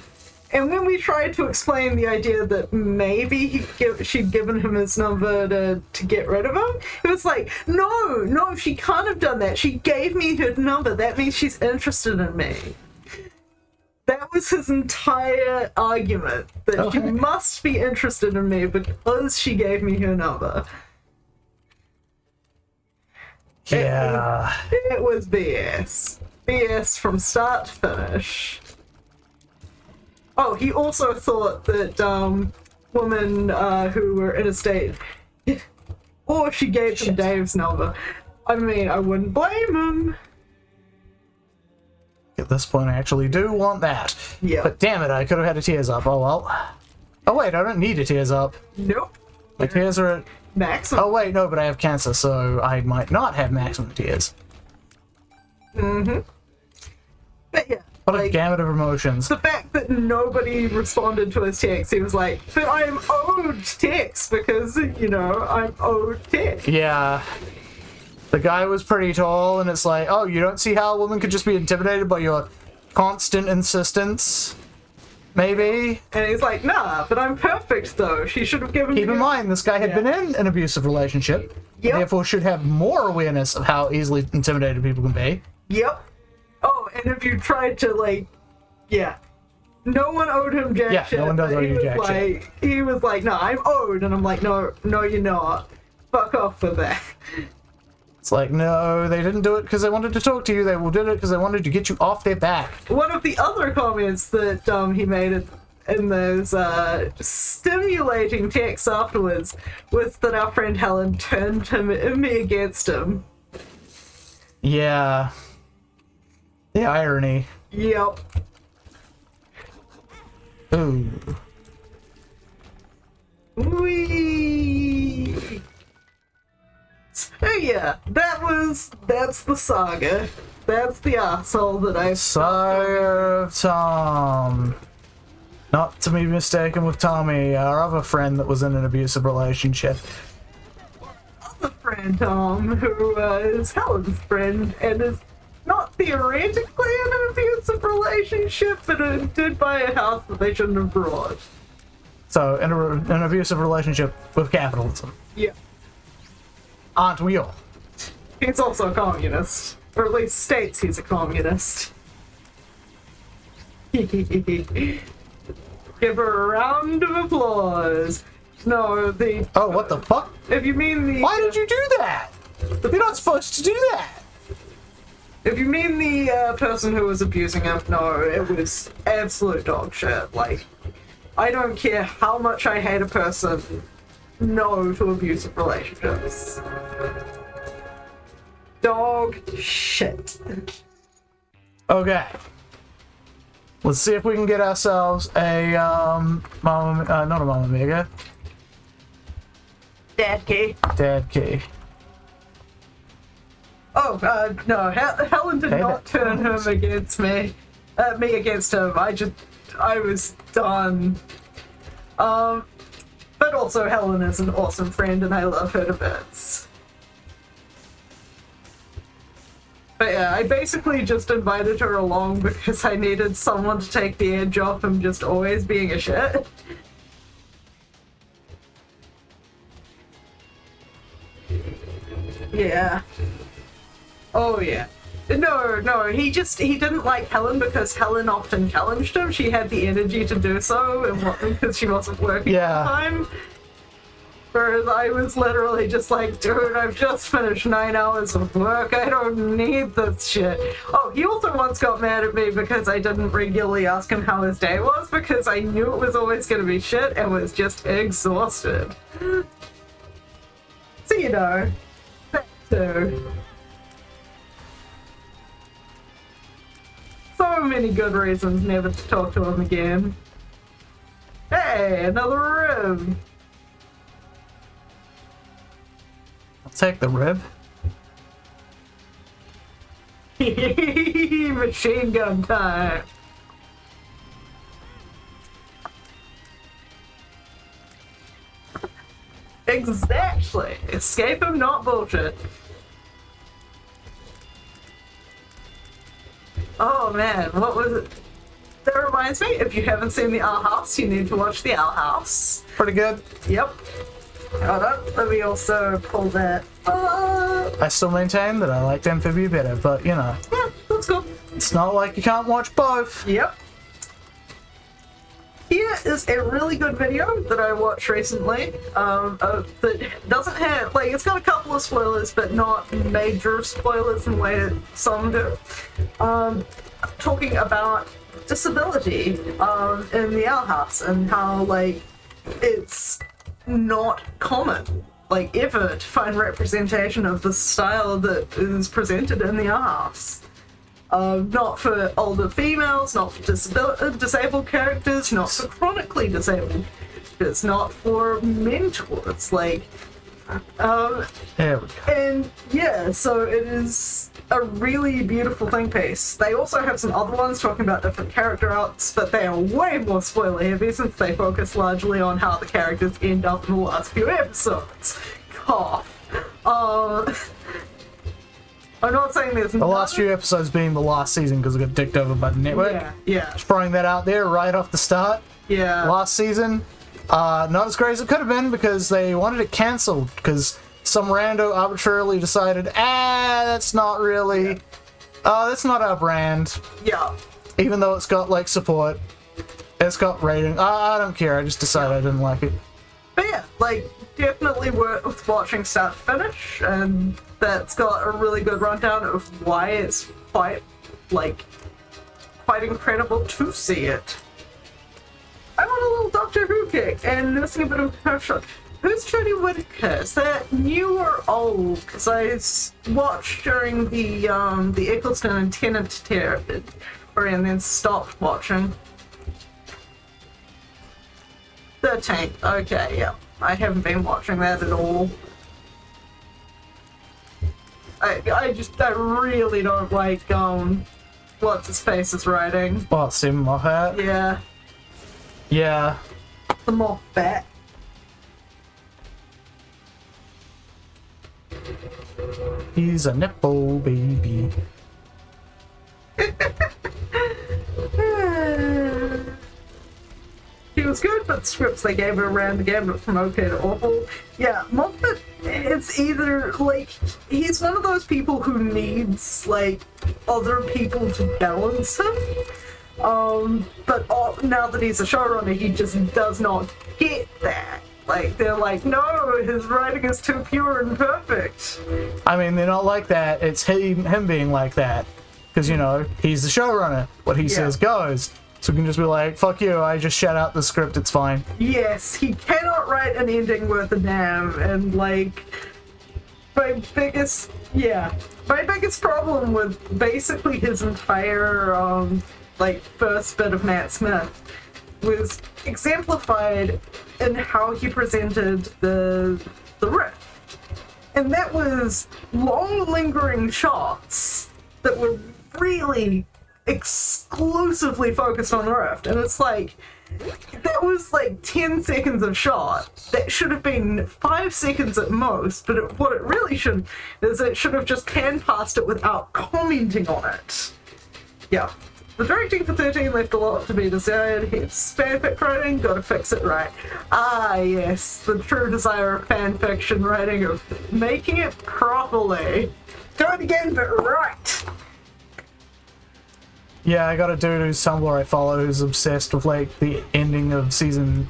And when we tried to explain the idea that maybe she'd given him his number to get rid of him, it was like, no, she can't have done that. She gave me her number. That means she's interested in me. That was his entire argument, that she must be interested in me because she gave me her number.
Yeah.
It was BS. BS from start to finish. Oh, he also thought that women who were in a state, or she gave him Dave's number. I mean, I wouldn't blame him.
At this point, I actually do want that.
Yeah.
But damn it, I could have had a tears up. Oh well. Oh wait, I don't need a tears up.
Nope.
My tears are at...
Maximum.
Oh wait, no, but I have cancer, so I might not have maximum tears.
Mm-hmm. But yeah.
What a
like,
gamut of emotions.
the fact that nobody responded to his text, he was like, but I'm owed text because, you know, I'm owed text.
Yeah. The guy was pretty tall, and it's like, oh, you don't see how a woman could just be intimidated by your constant insistence? Maybe?
And he's like, nah, but I'm perfect though. She should have given
Keep
me
in mind, this guy had
Yeah.
been in an abusive relationship,
Yep.
therefore should have more awareness of how easily intimidated people can be.
Yep. Oh, and if you tried to, like, yeah. No one owed him jack
Yeah,
shit.
no one does
but
owe
he
you
was
jack
like,
shit.
He was like, no, I'm owed. And I'm like, no, you're not. Fuck off with that.
It's like, no, they didn't do it because they wanted to talk to you. They did it because they wanted to get you off their back.
One of the other comments that he made in those stimulating texts afterwards was that our friend Helen turned me against him.
Yeah. The irony.
Yep.
Ooh.
Whee! So yeah, that's the saga. That's the asshole that I
Sire of Tom. Not to be mistaken with Tommy, our other friend that was in an abusive relationship.
other friend Tom, who is Helen's friend and is not theoretically in an abusive relationship, but did buy a house that they shouldn't have brought.
So, in an abusive relationship with capitalism.
Yeah.
Aren't we all?
He's also a communist. Or at least states he's a communist. Give her a round of applause. No, the...
Oh, what the fuck?
If you mean the...
Why did you do that? You're not supposed to do that.
If you mean the person who was abusing him, no, it was absolute dog shit. Like, I don't care how much I hate a person, no to abusive relationships. Dog shit.
Okay. Let's see if we can get ourselves a, not a Mama Mega.
Dad key.
Dad key.
Oh, no, Helen did not turn him against me. Me against him. I was done. But also Helen is an awesome friend and I love her to bits. But yeah, I basically just invited her along because I needed someone to take the edge off him just always being a shit. Yeah. Oh yeah. No, he didn't like Helen because Helen often challenged him. She had the energy to do so, and because she wasn't working
Yeah.
at the time. Whereas I was literally just like, dude, I've just finished 9 hours of work. I don't need this shit. Oh, he also once got mad at me because I didn't regularly ask him how his day was because I knew it was always going to be shit and was just exhausted. So, you know, that too. So many good reasons never to talk to him again. Hey, another rib.
Take the rib.
Machine gun time. Exactly. Escape him, not bullshit. Oh man, what was it? That reminds me, if you haven't seen the Owl House, you need to watch the Owl House.
Pretty good.
Yep. Hold up, let me also pull that up.
I still maintain that I liked Amphibia better, but you know.
Yeah, that's cool.
It's not like you can't watch both.
Yep. Here is a really good video that I watched recently. That doesn't have, like, it's got a couple of spoilers, but not major spoilers in the way that some do. Talking about disability in the Owl House and how, like, it's not common, like, ever to find representation of the style that is presented in the Owl House. Not for older females, not for disabled characters, not for chronically disabled characters, not for mentors, like,
There we go.
and yeah, so it is a really beautiful think piece. They also have some other ones talking about different character arcs, but they are way more spoiler heavy since they focus largely on how the characters end up in the last few episodes. Cough. I'm not saying there's
The last few episodes being the last season because it got dicked over by the network.
Yeah.
Just throwing that out there right off the start.
Yeah.
Last season, not as great as it could have been because they wanted it cancelled because some rando arbitrarily decided, that's not really, that's not our brand.
Yeah.
Even though it's got, like, support, it's got rating. I don't care, I just decided I didn't like it.
But yeah, like, definitely worth watching start to finish, and that's got a really good rundown of why it's quite incredible to see it. I want a little Doctor Who kick, and missing a bit of her shot. Who's Jodie Whittaker? Is that new or old? Because I watched during the Eccleston and Tennant territory, and then stopped watching. 13th. Okay, yeah. I haven't been watching that at all. I really don't like, what's his face's writing.
Well, Stephen Moffat?
Yeah.
Yeah.
The more fat.
He's a nipple baby.
She was good, but scripts they gave her around the gamut from okay to awful. Yeah, Moffat, it's either, like, he's one of those people who needs, like, other people to balance him. But now that he's a showrunner, he just does not get that. Like, they're like, no, his writing is too pure and perfect.
I mean, they're not like that. It's him being like that. Because, you know, he's the showrunner. What he says goes. So we can just be like, fuck you, I just shout out the script, it's fine.
Yes, he cannot write an ending worth a damn, and, like, my biggest problem with basically his entire, first bit of Matt Smith was exemplified in how he presented the riff. And that was long, lingering shots that were really exclusively focused on the rift, and it's like, that was like 10 seconds of shot. That should have been 5 seconds at most, but what it really should is it should have just panned past it without commenting on it. Yeah. The directing for 13 left a lot to be desired. Hence, fanfic writing, gotta fix it right. Ah, yes, the true desire of fanfiction writing, of making it properly. Do it again, but right.
Yeah, I got a dude whose Tumblr I follow who's obsessed with like the ending of the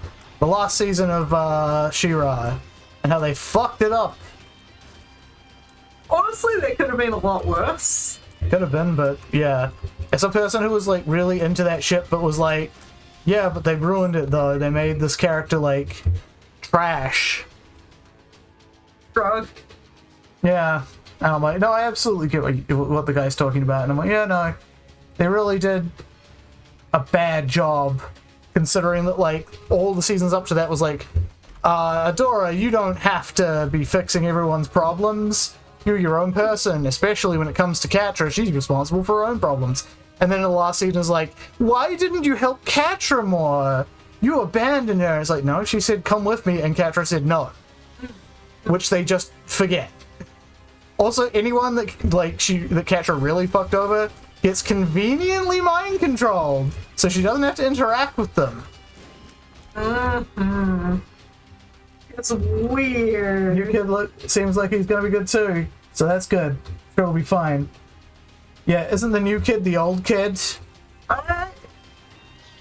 last season of She-Ra, and how they fucked it up.
Honestly, that could have been a lot worse.
Could have been, but yeah. As a person who was like really into that shit, but was like, yeah, but they ruined it though. They made this character like trash.
Drug.
Yeah. And I'm like, no, I absolutely get what the guy's talking about. And I'm like, yeah, no, they really did a bad job, considering that like all the seasons up to that was like, Adora, you don't have to be fixing everyone's problems. You're your own person, especially when it comes to Catra. She's responsible for her own problems. And then in the last season is like, why didn't you help Catra more? You abandoned her. It's like, no, she said, come with me, and Catra said no. Which they just forget. Also, anyone that that Catra really fucked over gets conveniently mind controlled, so she doesn't have to interact with them.
Mm-hmm. It's weird.
New kid seems like he's gonna be good too, so that's good. Sure, we'll be fine. Yeah, isn't the new kid the old kid?
I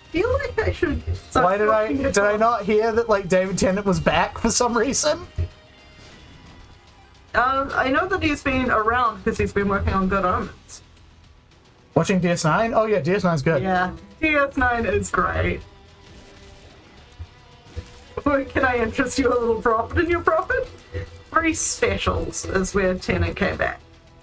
feel like I should.
Why did I not hear that like David Tennant was back for some reason?
I know that he's been around because he's been working on Good Omens.
Watching DS9? Oh yeah, DS9's good.
Yeah, DS9 is great. Can I interest you a little profit in your profit? 3 specials is where Tennant came back.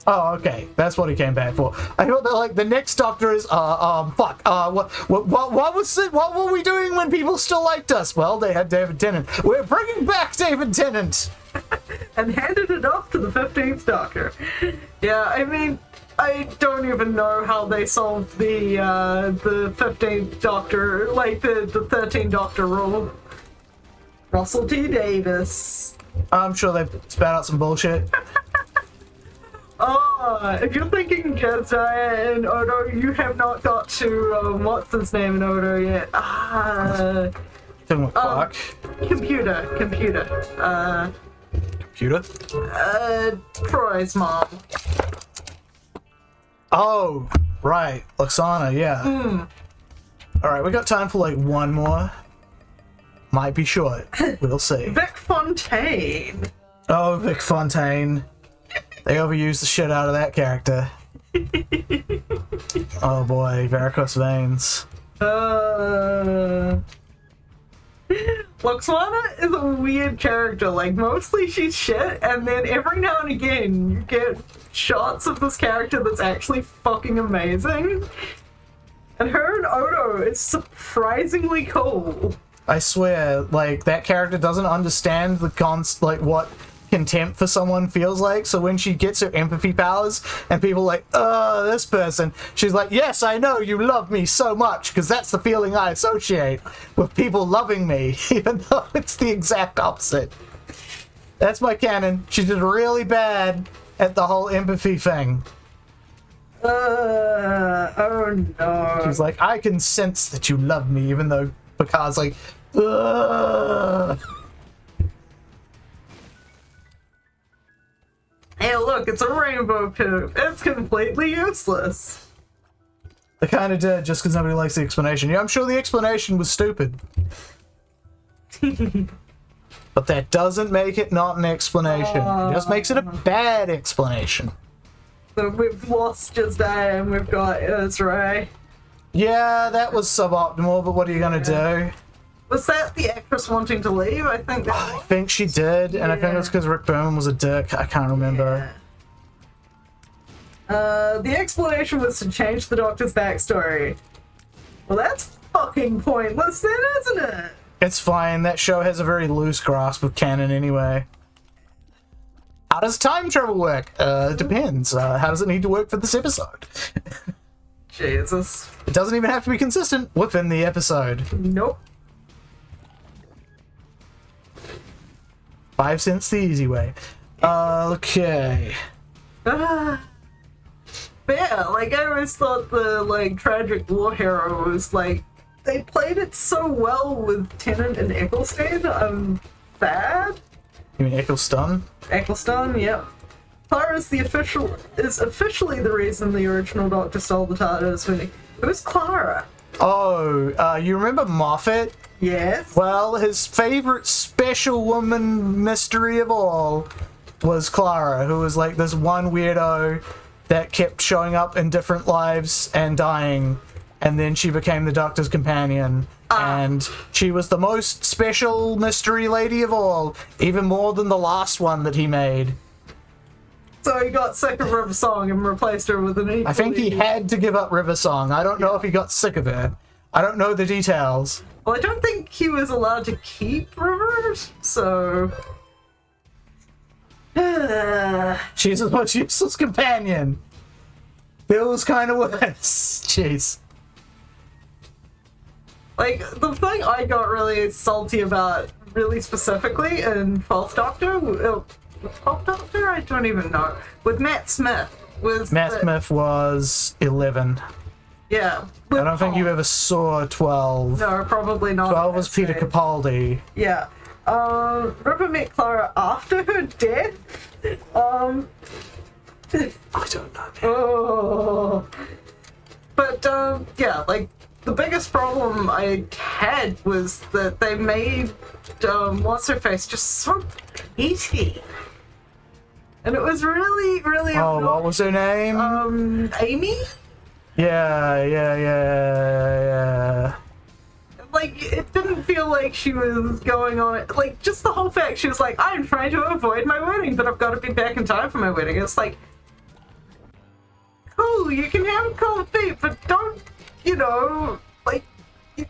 Oh, okay. That's what he came back for. I thought that like the next Doctor is what was it? What were we doing when people still liked us? Well, they had David Tennant. We're bringing back David Tennant.
And handed it off to the 15th Doctor. Yeah, I mean, I don't even know how they solved the 15th Doctor, like the 13th Doctor rule. Russell T. Davis.
I'm sure they spat out some bullshit.
Oh, if you're thinking Jedi and Odo, you have not got to what's his name in Odo yet.
Talking about Quark.
Computer.
Computer?
Troy's mom.
Oh, right. Luxana, yeah. Alright, we got time for like one more. Might be short. We'll see.
Vic Fontaine.
Oh, Vic Fontaine. They overused the shit out of that character. Oh boy, varicose veins.
Luxana is a weird character. Like, mostly she's shit, and then every now and again you get shots of this character that's actually fucking amazing. And her and Odo is surprisingly cool.
I swear, like, that character doesn't understand what contempt for someone feels like, so when she gets her empathy powers and people are like, this person, she's like, yes, I know you love me so much, because that's the feeling I associate with people loving me, even though it's the exact opposite. That's my canon. She did really bad at the whole empathy thing.
Oh no.
She's like, I can sense that you love me, even though Picard's like,
Hey, look, it's a rainbow poop. It's completely useless.
They kind of did, just because nobody likes the explanation. Yeah, I'm sure the explanation was stupid. But that doesn't make it not an explanation. It just makes it a bad explanation.
So we've lost Jedi and we've got Ezra.
Yeah, that was suboptimal, but what are you going to do?
Was that the actress wanting to leave? I think that
I think she did, and I think it was because Rick Berman was a dick. I can't remember.
The explanation was to change the Doctor's backstory. Well, that's fucking pointless then, isn't it?
It's fine. That show has a very loose grasp of canon anyway. How does time travel work? It depends. How does it need to work for this episode?
Jesus.
It doesn't even have to be consistent within the episode.
Nope.
5 cents the easy way. Okay.
But yeah, like I always thought the like tragic war hero was like they played it so well with Tennant and Eccleston. I'm sad.
You mean Eccleston?
Eccleston, yep. Clara is officially the reason the original Doctor stole the TARDIS. Who's Clara?
Oh, you remember Moffat?
Yes.
Well, his favorite special woman mystery of all was Clara, who was like this one weirdo that kept showing up in different lives and dying, and then she became the Doctor's companion. And she was the most special mystery lady of all, even more than the last one that he made.
So he got sick of River Song and replaced her with an equally...
I think he had to give up River Song. I don't know if he got sick of it. I don't know the details.
Well, I don't think he was allowed to keep Rivers, so...
She's the most useless companion. Feels kind of worse. Jeez.
Like, the thing I got really salty about, really specifically, in 12th Doctor... 12th Doctor? I don't even know. With Matt Smith.
Matt Smith was 11.
Yeah.
I don't think you ever saw 12.
No, probably not.
12 was Peter Capaldi.
Yeah. River met Clara after her death.
I don't know.
Oh. But, yeah, like, the biggest problem I had was that they made, What's-Her-Face just so petty. And it was really, really
Oh,
annoying.
what was her name?
Amy?
Yeah.
Like, it didn't feel like she was going on it. Like, just the whole fact she was like, I'm trying to avoid my wedding, but I've got to be back in time for my wedding. It's like, cool, you can have a cold feet, but don't, you know, like, it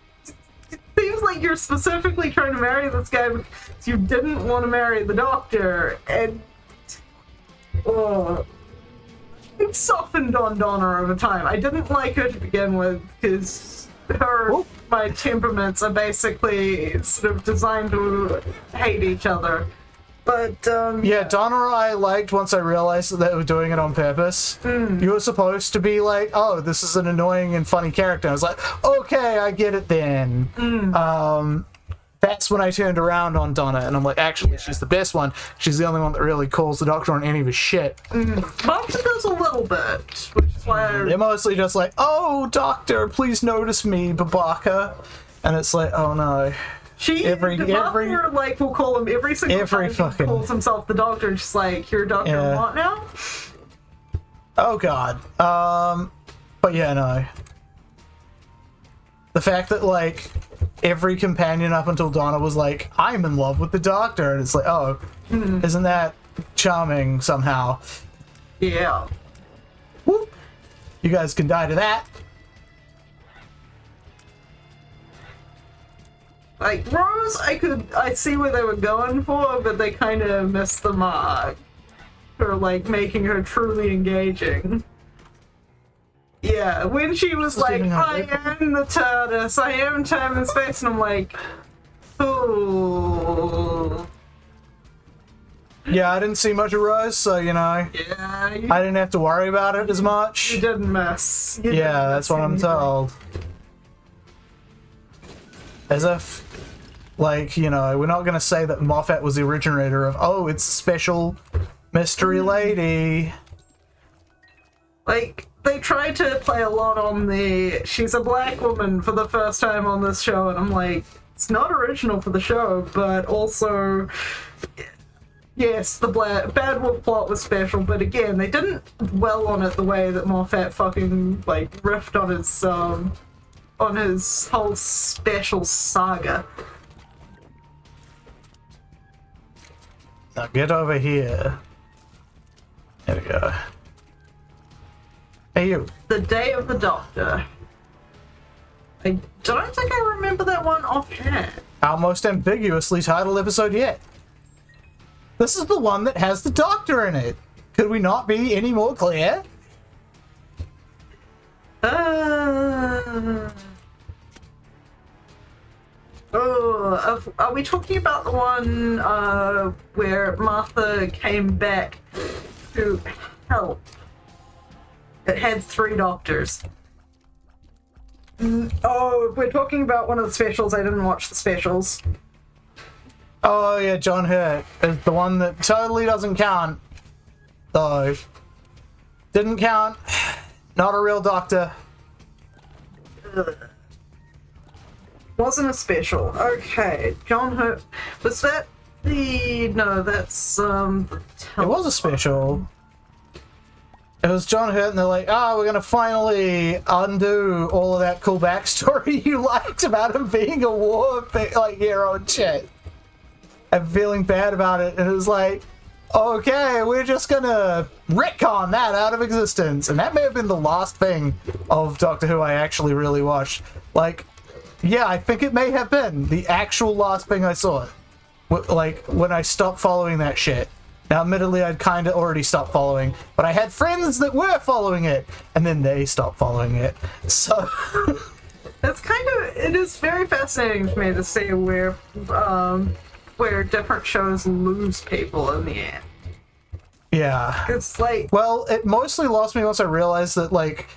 seems like you're specifically trying to marry this guy because you didn't want to marry the Doctor, and, it softened on Donna over time. I didn't like her to begin with, because my temperaments are basically sort of designed to hate each other. But,
Yeah, Donna I liked once I realized that they were doing it on purpose. You were supposed to be like, oh, this is an annoying and funny character. I was like, okay, I get it then. That's when I turned around on Donna, and I'm like, actually, she's the best one. She's the only one that really calls the Doctor on any of his shit.
Martha does a little bit, which is why
They're mostly just like, oh, Doctor, please notice me, Babaka. And it's like, oh no.
Martha, like, will call him every single time he calls himself the Doctor, and she's like, you're Doctor what now?
Oh god. But yeah, no. The fact that, like, every companion up until Donna was like, I'm in love with the Doctor, and it's like, oh, isn't that charming somehow?
Yeah.
Whoop. You guys can die to that.
Like, Rose, I see where they were going for, but they kind of missed the mark for, like, making her truly engaging. Yeah, when she was like, I am the TARDIS, I am time and space, and I'm like, ooh.
Yeah, I didn't see much of Rose, so, you know,
Yeah,
I didn't have to worry about it as much.
you didn't miss.
Yeah, that's what I'm told. As if, like, you know, we're not going to say that Moffat was the originator of, oh, it's a special mystery lady.
Like, they tried to play a lot on the she's a black woman for the first time on this show, and I'm like, it's not original for the show, but also, yes, the Bad Wolf plot was special, but again, they didn't dwell on it the way that Moffat fucking, like, riffed on his whole special saga.
Now get over here. There we go. Hey, you.
The Day of the Doctor. I don't think I remember that one offhand.
Our most ambiguously titled episode yet. This is the one that has the Doctor in it. Could we not be any more clear?
Are we talking about the one where Martha came back to help? It had 3 doctors. Oh, if we're talking about one of the specials, I didn't watch the specials.
Oh yeah, John Hurt is the one that totally doesn't count. Though. Didn't count. Not a real doctor.
Wasn't a special. Okay, John Hurt. Was that the... No, that's,
It was a special. It was John Hurt, and they're like, we're gonna finally undo all of that cool backstory you liked about him being a hero and shit. And feeling bad about it, and it was like, okay, we're just gonna retcon that out of existence. And that may have been the last thing of Doctor Who I actually really watched. Like, yeah, I think it may have been the actual last thing I saw. Like, when I stopped following that shit. Now, admittedly, I'd kind of already stopped following, but I had friends that were following it, and then they stopped following it. So...
it is very fascinating to me to see where different shows lose people in the end.
Yeah.
It's like...
Well, it mostly lost me once I realized that, like,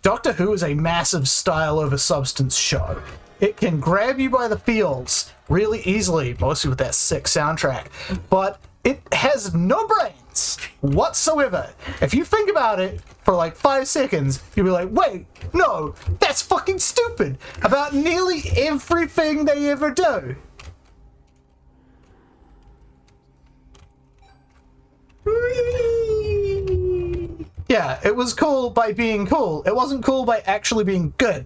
Doctor Who is a massive style over substance show. It can grab you by the feels really easily, mostly with that sick soundtrack, but it has no brains whatsoever. If you think about it for like 5 seconds, you'll be like, wait, no, that's fucking stupid about nearly everything they ever do. Yeah, it was cool by being cool. It wasn't cool by actually being good.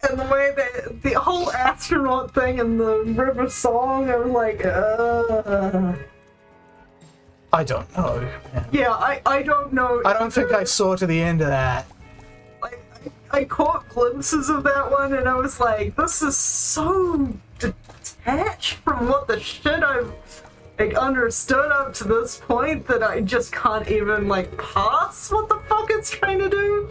And the way that the whole astronaut thing and the river song, I was like,
I don't know. Man.
Yeah, I don't know.
I don't think I saw to the end of that.
I caught glimpses of that one, and I was like, this is so detached from what the shit I've understood up to this point that I just can't even, like, pass what the fuck it's trying to do.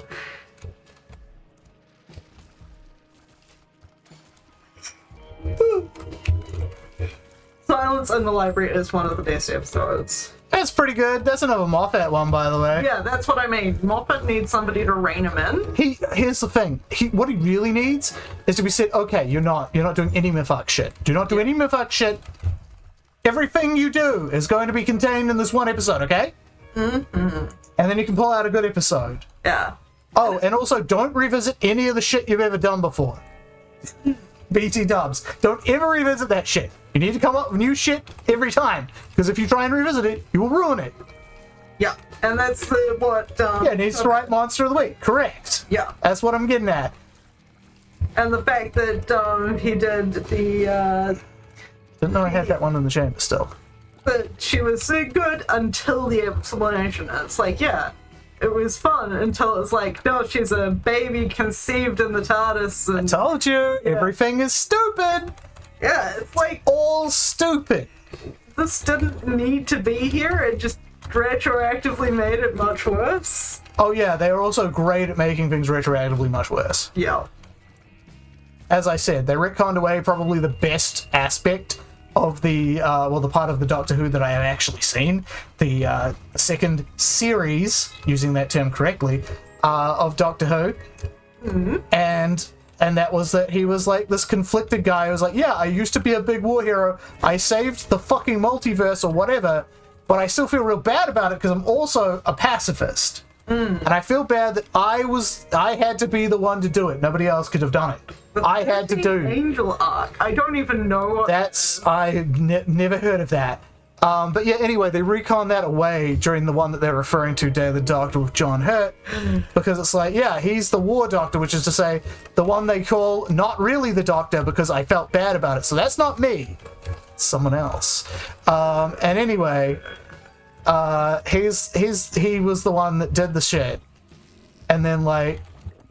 Silence in the Library is one of the best episodes.
That's pretty good. That's another Moffat one, by the way.
Yeah, that's what I mean. Moffat needs somebody to rein him in.
Here's the thing. What he really needs is to be said, okay, you're not doing any Mifak shit. Do not do any Mifak shit. Everything you do is going to be contained in this one episode, okay? Mm-hmm. And then you can pull out a good episode.
Yeah.
Oh, and also don't revisit any of the shit you've ever done before. BT dubs. Don't ever revisit that shit. You need to come up with new shit every time. Because if you try and revisit it, you will ruin it.
Yeah. And that's what...
yeah, needs to write Monster of the Week. Correct.
Yeah.
That's what I'm getting at.
And the fact that he did the...
Didn't know I had that one in the chamber still.
But she was good until the explanation. It's like, yeah, it was fun until it's like, no, she's a baby conceived in the TARDIS. And,
I told you, everything is stupid.
Yeah, it's like...
all stupid.
This didn't need to be here. It just retroactively made it much worse.
Oh yeah, they are also great at making things retroactively much worse.
Yeah.
As I said, they retconned away probably the best aspect of the, the part of the Doctor Who that I have actually seen. The second series, using that term correctly, of Doctor Who. Mm-hmm. And that was that he was like this conflicted guy who was like, yeah, I used to be a big war hero. I saved the fucking multiverse or whatever, but I still feel real bad about it because I'm also a pacifist. And I feel bad that I had to be the one to do it. Nobody else could have done it. I had to do.
Angel arc. I don't even know what.
That's never heard of that. But yeah, anyway, they reconned that away during the one that they're referring to, Day of the Doctor with John Hurt, because it's like, yeah, he's the War Doctor, which is to say, the one they call not really the Doctor because I felt bad about it. So that's not me. It's someone else. And anyway. He was the one that did the shit, and then like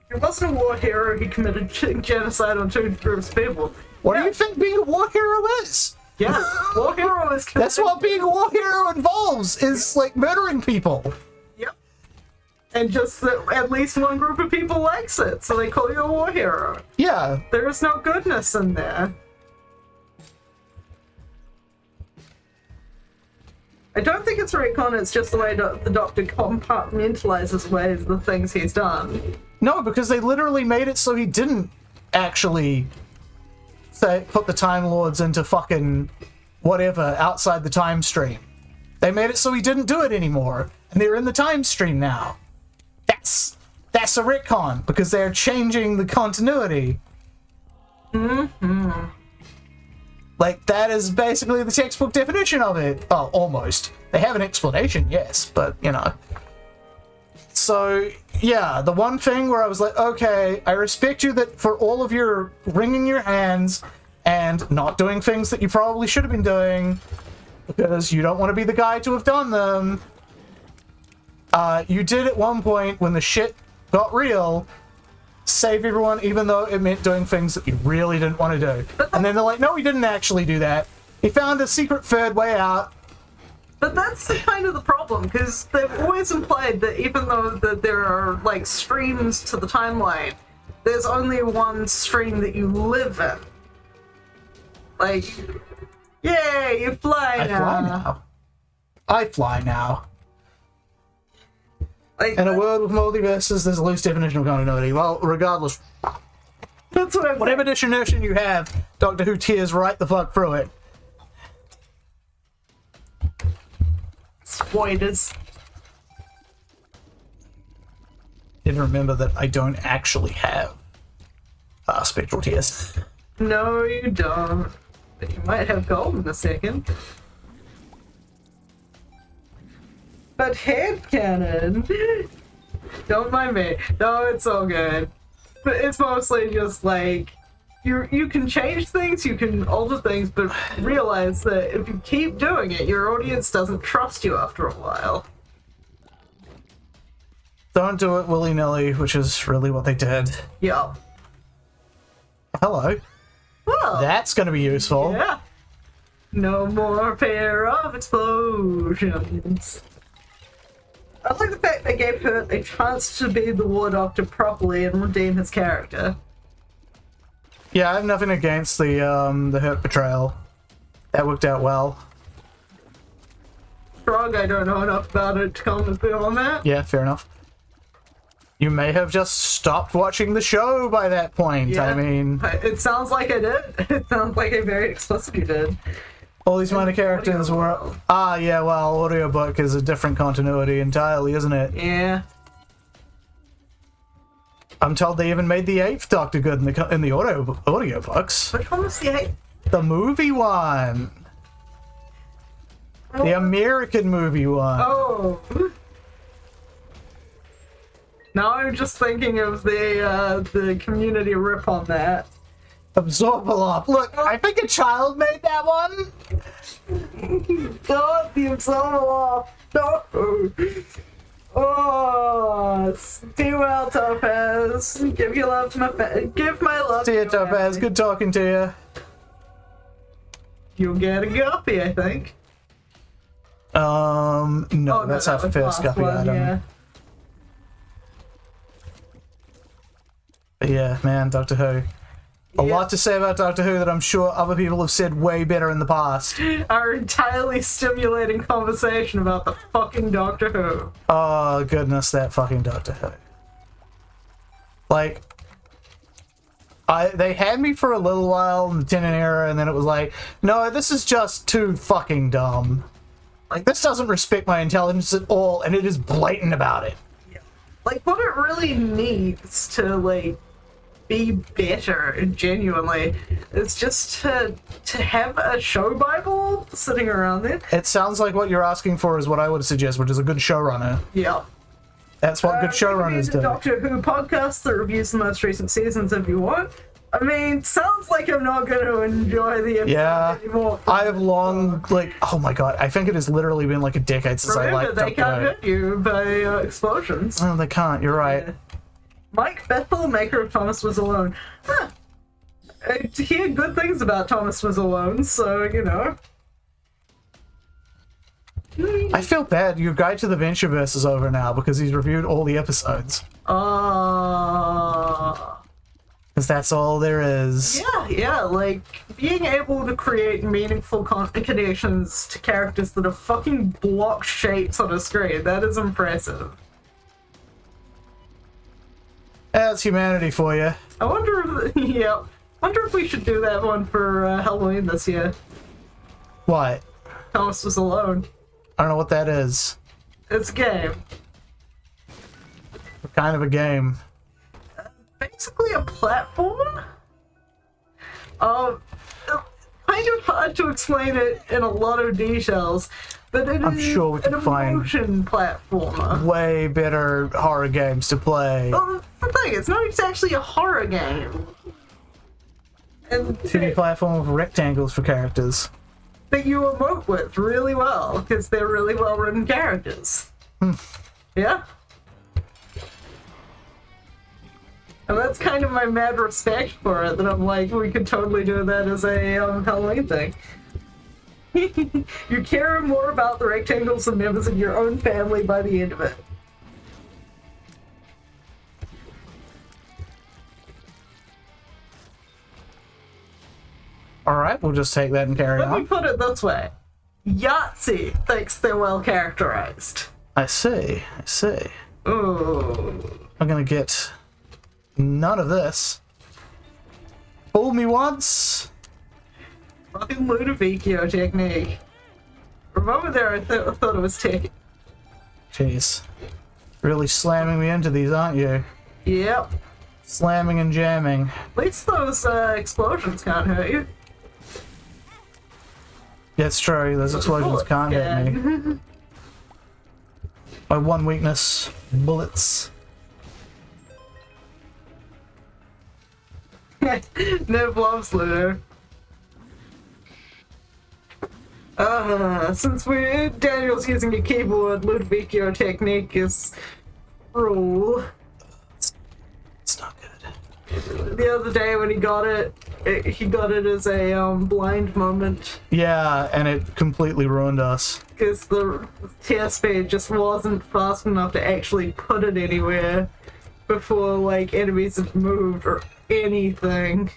he wasn't a war hero. He committed genocide on 2 groups of people.
What do you think being a war hero is?
Yeah, war hero is.
That's what being a war hero involves. Is like murdering people.
Yep. And just that at least one group of people likes it, so they call you a war hero.
Yeah.
There is no goodness in there. I don't think it's retcon, it's just the way the Doctor compartmentalizes away the things he's done.
No, because they literally made it so he didn't actually put the Time Lords into fucking whatever outside the time stream. They made it so he didn't do it anymore, and they're in the time stream now. That's a retcon, because they're changing the continuity.
Mm-hmm.
Like, that is basically the textbook definition of it. Oh, almost. They have an explanation, yes, but, you know. So, yeah, the one thing where I was like, okay, I respect you that for all of your wringing your hands and not doing things that you probably should have been doing because you don't want to be the guy to have done them. You did at one point when the shit got real, save everyone even though it meant doing things that you really didn't want to do. And then they're like, no, he didn't actually do that. He found a secret third way out.
But that's kind of the problem, because they've always implied that even though there are, like, streams to the timeline, there's only one stream that you live in. Like, yay, you fly now.
I fly now.
Like,
In a world with multiverses, there's a loose definition of continuity. Well, regardless,
that's what I'm
whatever definition you have, Doctor Who tears right the fuck through it.
Spoilers.
Didn't remember that I don't actually have spectral tears.
No, you don't. But you might have gold in a second. But headcanon! Don't mind me. No, it's all good. But it's mostly just like, you can change things, you can alter things, but realize that if you keep doing it, your audience doesn't trust you after a while.
Don't do it willy-nilly, which is really what they did.
Yeah.
Hello.
Well,
That's going to be useful.
yeah. No more fear of explosions. I like the fact they gave her a chance to be the War Doctor properly and redeem his character.
Yeah, I have nothing against the Hurt betrayal. That worked out well.
Frog, I don't know enough about it to comment on that.
Yeah, fair enough. You may have just stopped watching the show by that point.
Yeah.
I mean,
It sounds like I did. It sounds like I very explicitly did.
all these minor characters were... Ah, yeah, well, audiobook is a different continuity entirely, isn't it?
Yeah.
I'm told they even made the 8th Doctor good in the audiobooks.
Which one was the 8th?
The movie one. The American movie one.
Oh. Now I'm just thinking of the community rip on that.
Absorbaloff. Look, I think a child made that one.
God, the Absorbaloff. No. Oh, be well, Topaz. Give your love to give my love.
See
to
you,
your
Topaz.
family.
Good talking to you.
You'll get a guppy, I think.
No,
Oh,
that's
no,
our
that was
first
last
guppy
one,
item.
yeah.
But yeah, man, Doctor Who. A
Yeah.
lot to say about Doctor Who that I'm sure other people have said way better in the past.
Our entirely stimulating conversation about the fucking Doctor Who.
Oh, goodness, that fucking Doctor Who. Like, they had me for a little while in the Tennant era, and then it was like, no, this is just too fucking dumb. Like, this doesn't respect my intelligence at all, and it is blatant about it.
Like, what it really needs to, like, be better, genuinely, is just to have a show Bible sitting around there.
It sounds like what you're asking for is what I would suggest, which is a good showrunner.
Yeah.
That's what good showrunners do.
Doctor Who podcast that reviews the most recent seasons if you want. I mean, sounds like I'm not going to enjoy the episode
Yeah,
anymore.
I have long, like, oh my god, I think it has literally been like a decade since I
Remember,
liked
they
Doctor
can't
Who.
hurt you by explosions.
Oh, they can't, you're right.
Yeah. Mike Bethel, maker of Thomas Was Alone. Huh. I hear good things about Thomas Was Alone, so, you know.
I feel bad. Your Guide to the Ventureverse is over now because he's reviewed all the episodes.
Ah.
Because that's all there is.
Yeah, like, being able to create meaningful connections to characters that are fucking block shapes on a screen, that is impressive.
That's humanity for you.
I wonder if, yeah, wonder if we should do that one for Halloween this year.
What?
Thomas Was Alone.
I don't know what that is.
It's a game.
What kind of a game?
Basically a platformer? Kind of hard to explain it in a lot of details, but it
I'm
is
sure we
an
can find
emotion platformer.
way better horror games to play.
Well, the thing, it's not exactly a horror game. And
2D platform with rectangles for characters.
that you emote with really well, because they're really well written characters. Yeah? And that's kind of my mad respect for it, that I'm like, we could totally do that as a Halloween thing. You care more about the rectangles than members of your own family by the end of it.
Alright, we'll just take that and carry
Let me
on.
put it this way. Yahtzee thinks they're well characterized.
I see, I see.
Ooh.
I'm gonna get none of this. Fool me once.
Fucking Ludovico technique. For a moment there, I thought it was tech.
Jeez. Really slamming me into these, aren't you?
Yep.
Slamming and jamming.
At least those explosions can't hurt you.
Yeah, it's true. Those explosions can't hit me. My one weakness, bullets.
No loves Ludo. Since Daniel's using a keyboard, Ludovico technique is rule.
It's not good.
The other day when he got it as a blind moment,
Yeah, and it completely ruined us.
because the tear speed just wasn't fast enough to actually put it anywhere before like enemies had moved or anything.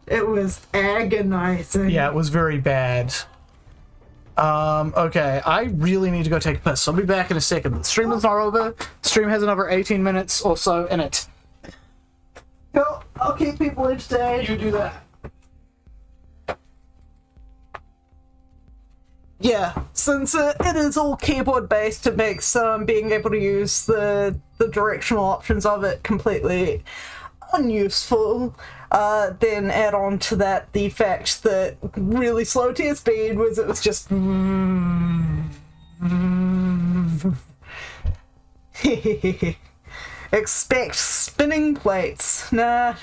It was agonizing.
Yeah, it was very bad. Okay, I really need to go take a piss. I'll be back in a second. The stream is not over. The stream has another 18 minutes or so in it.
Cool. I'll keep people entertained.
You do that.
Yeah, since it is all keyboard based, it makes being able to use the directional options of it completely unuseful. Then add on to that the fact that really slow tear speed was it was just expect spinning plates. Nah,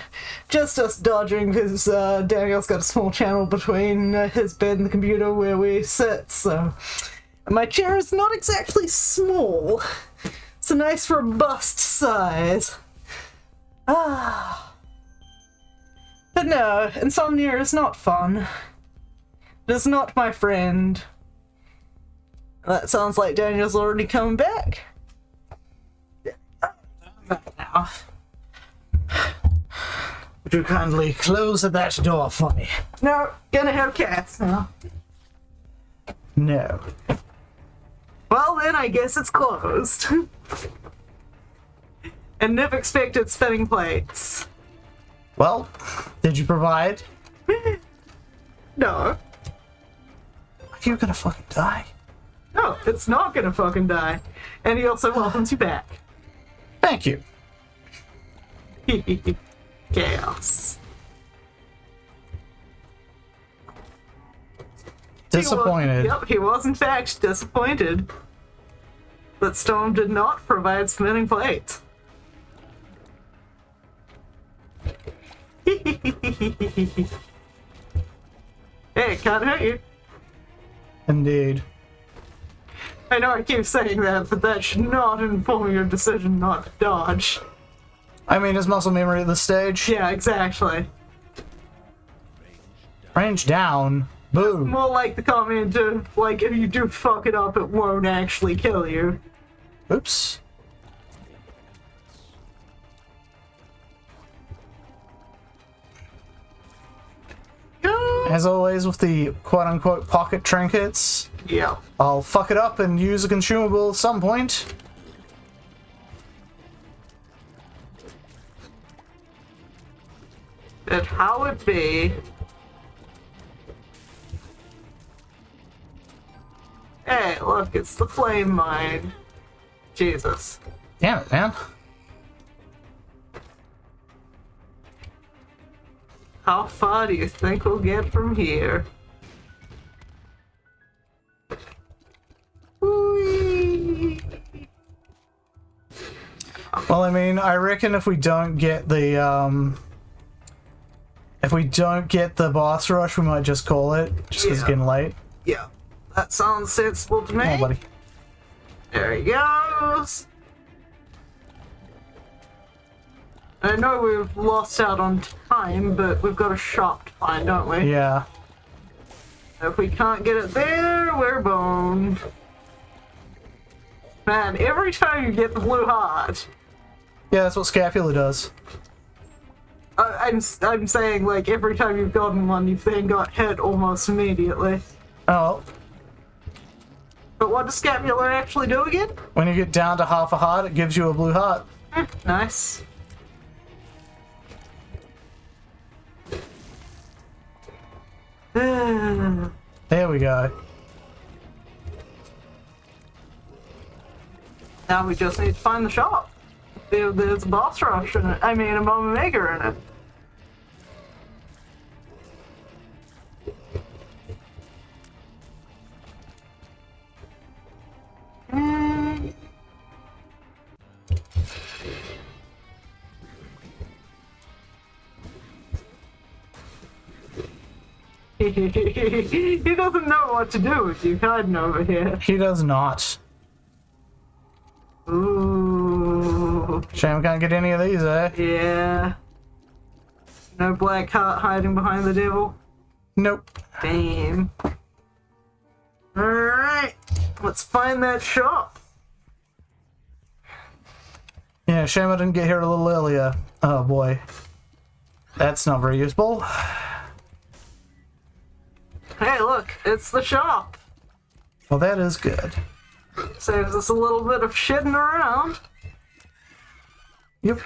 just us dodging because Daniel's got a small channel between his bed and the computer where we sit, so my chair is not exactly small. It's a nice robust size. But no, insomnia is not fun. It is not my friend. That sounds like Daniel's already coming back.
Now. Would you kindly close that door for me?
No, gonna have cats now.
No.
Well then, I guess it's closed. And never expected spinning plates.
Well, did you provide?
No.
Are you gonna fucking die?
No, it's not gonna fucking die. And he also welcomes you back.
Thank you.
Chaos.
Disappointed.
Yep, he was in fact disappointed that Storm did not provide spinning plates. Hey, it can't hurt you.
Indeed.
I know I keep saying that, but that should not inform your decision not to dodge.
I mean, his muscle memory at this stage.
Yeah, exactly.
Range down. Boom.
More like the comment of, like, if you do fuck it up, it won't actually kill you.
Oops. As always with the quote-unquote pocket trinkets,
Yeah.
I'll fuck it up and use a consumable at some point.
But how it be? Hey, look, it's the flame mine. Jesus.
Damn it, man.
How far do you think we'll get from here? Whee!
Well, I mean, I reckon if we don't get the boss rush, we might just call it, just 'cause it's
Yeah.
getting late.
Yeah, that sounds sensible to me.
Oh, buddy.
There he goes. I know we've lost out on time, but we've got a shop to find, don't we?
Yeah.
If we can't get it there, we're boned. Man, every time you get the blue heart,
Yeah, that's what Scapula does.
I'm saying, like, every time you've gotten one, you've then got hit almost immediately.
Oh,
But what does Scapular actually do again?
when you get down to half a heart, it gives you a blue heart.
Nice.
There we go.
Now we just need to find the shop. There's a boss rush in it. I mean, a Mama Maker in it. He doesn't know what to do with you hiding over here.
He does not.
Ooh.
Shame we can't get any of these, eh?
Yeah. No black heart hiding behind the devil.
Nope.
Damn. Alright. Let's find that shop.
Yeah, shame I didn't get here a little earlier. Oh boy. That's not very useful.
Hey, look, it's the shop.
Well, that is good.
Saves us a little bit of shitting around.
Yep.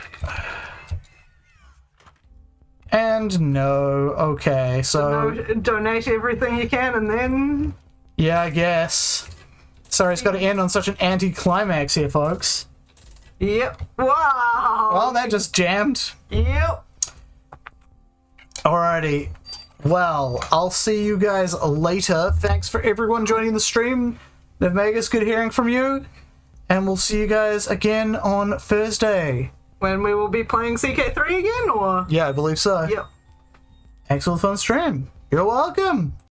And no. Okay, so...
Donate everything you can and then...
Yeah, I guess. Sorry, it's got to end on such an anti-climax here, folks.
Yep. Wow!
Well, that just jammed.
Yep.
Alrighty. Well, I'll see you guys later. Thanks for everyone joining the stream. Vegas, good hearing from you. And we'll see you guys again on Thursday.
When we will be playing CK3 again, or?
Yeah, I believe so.
Yep.
Thanks for the fun stream. You're welcome.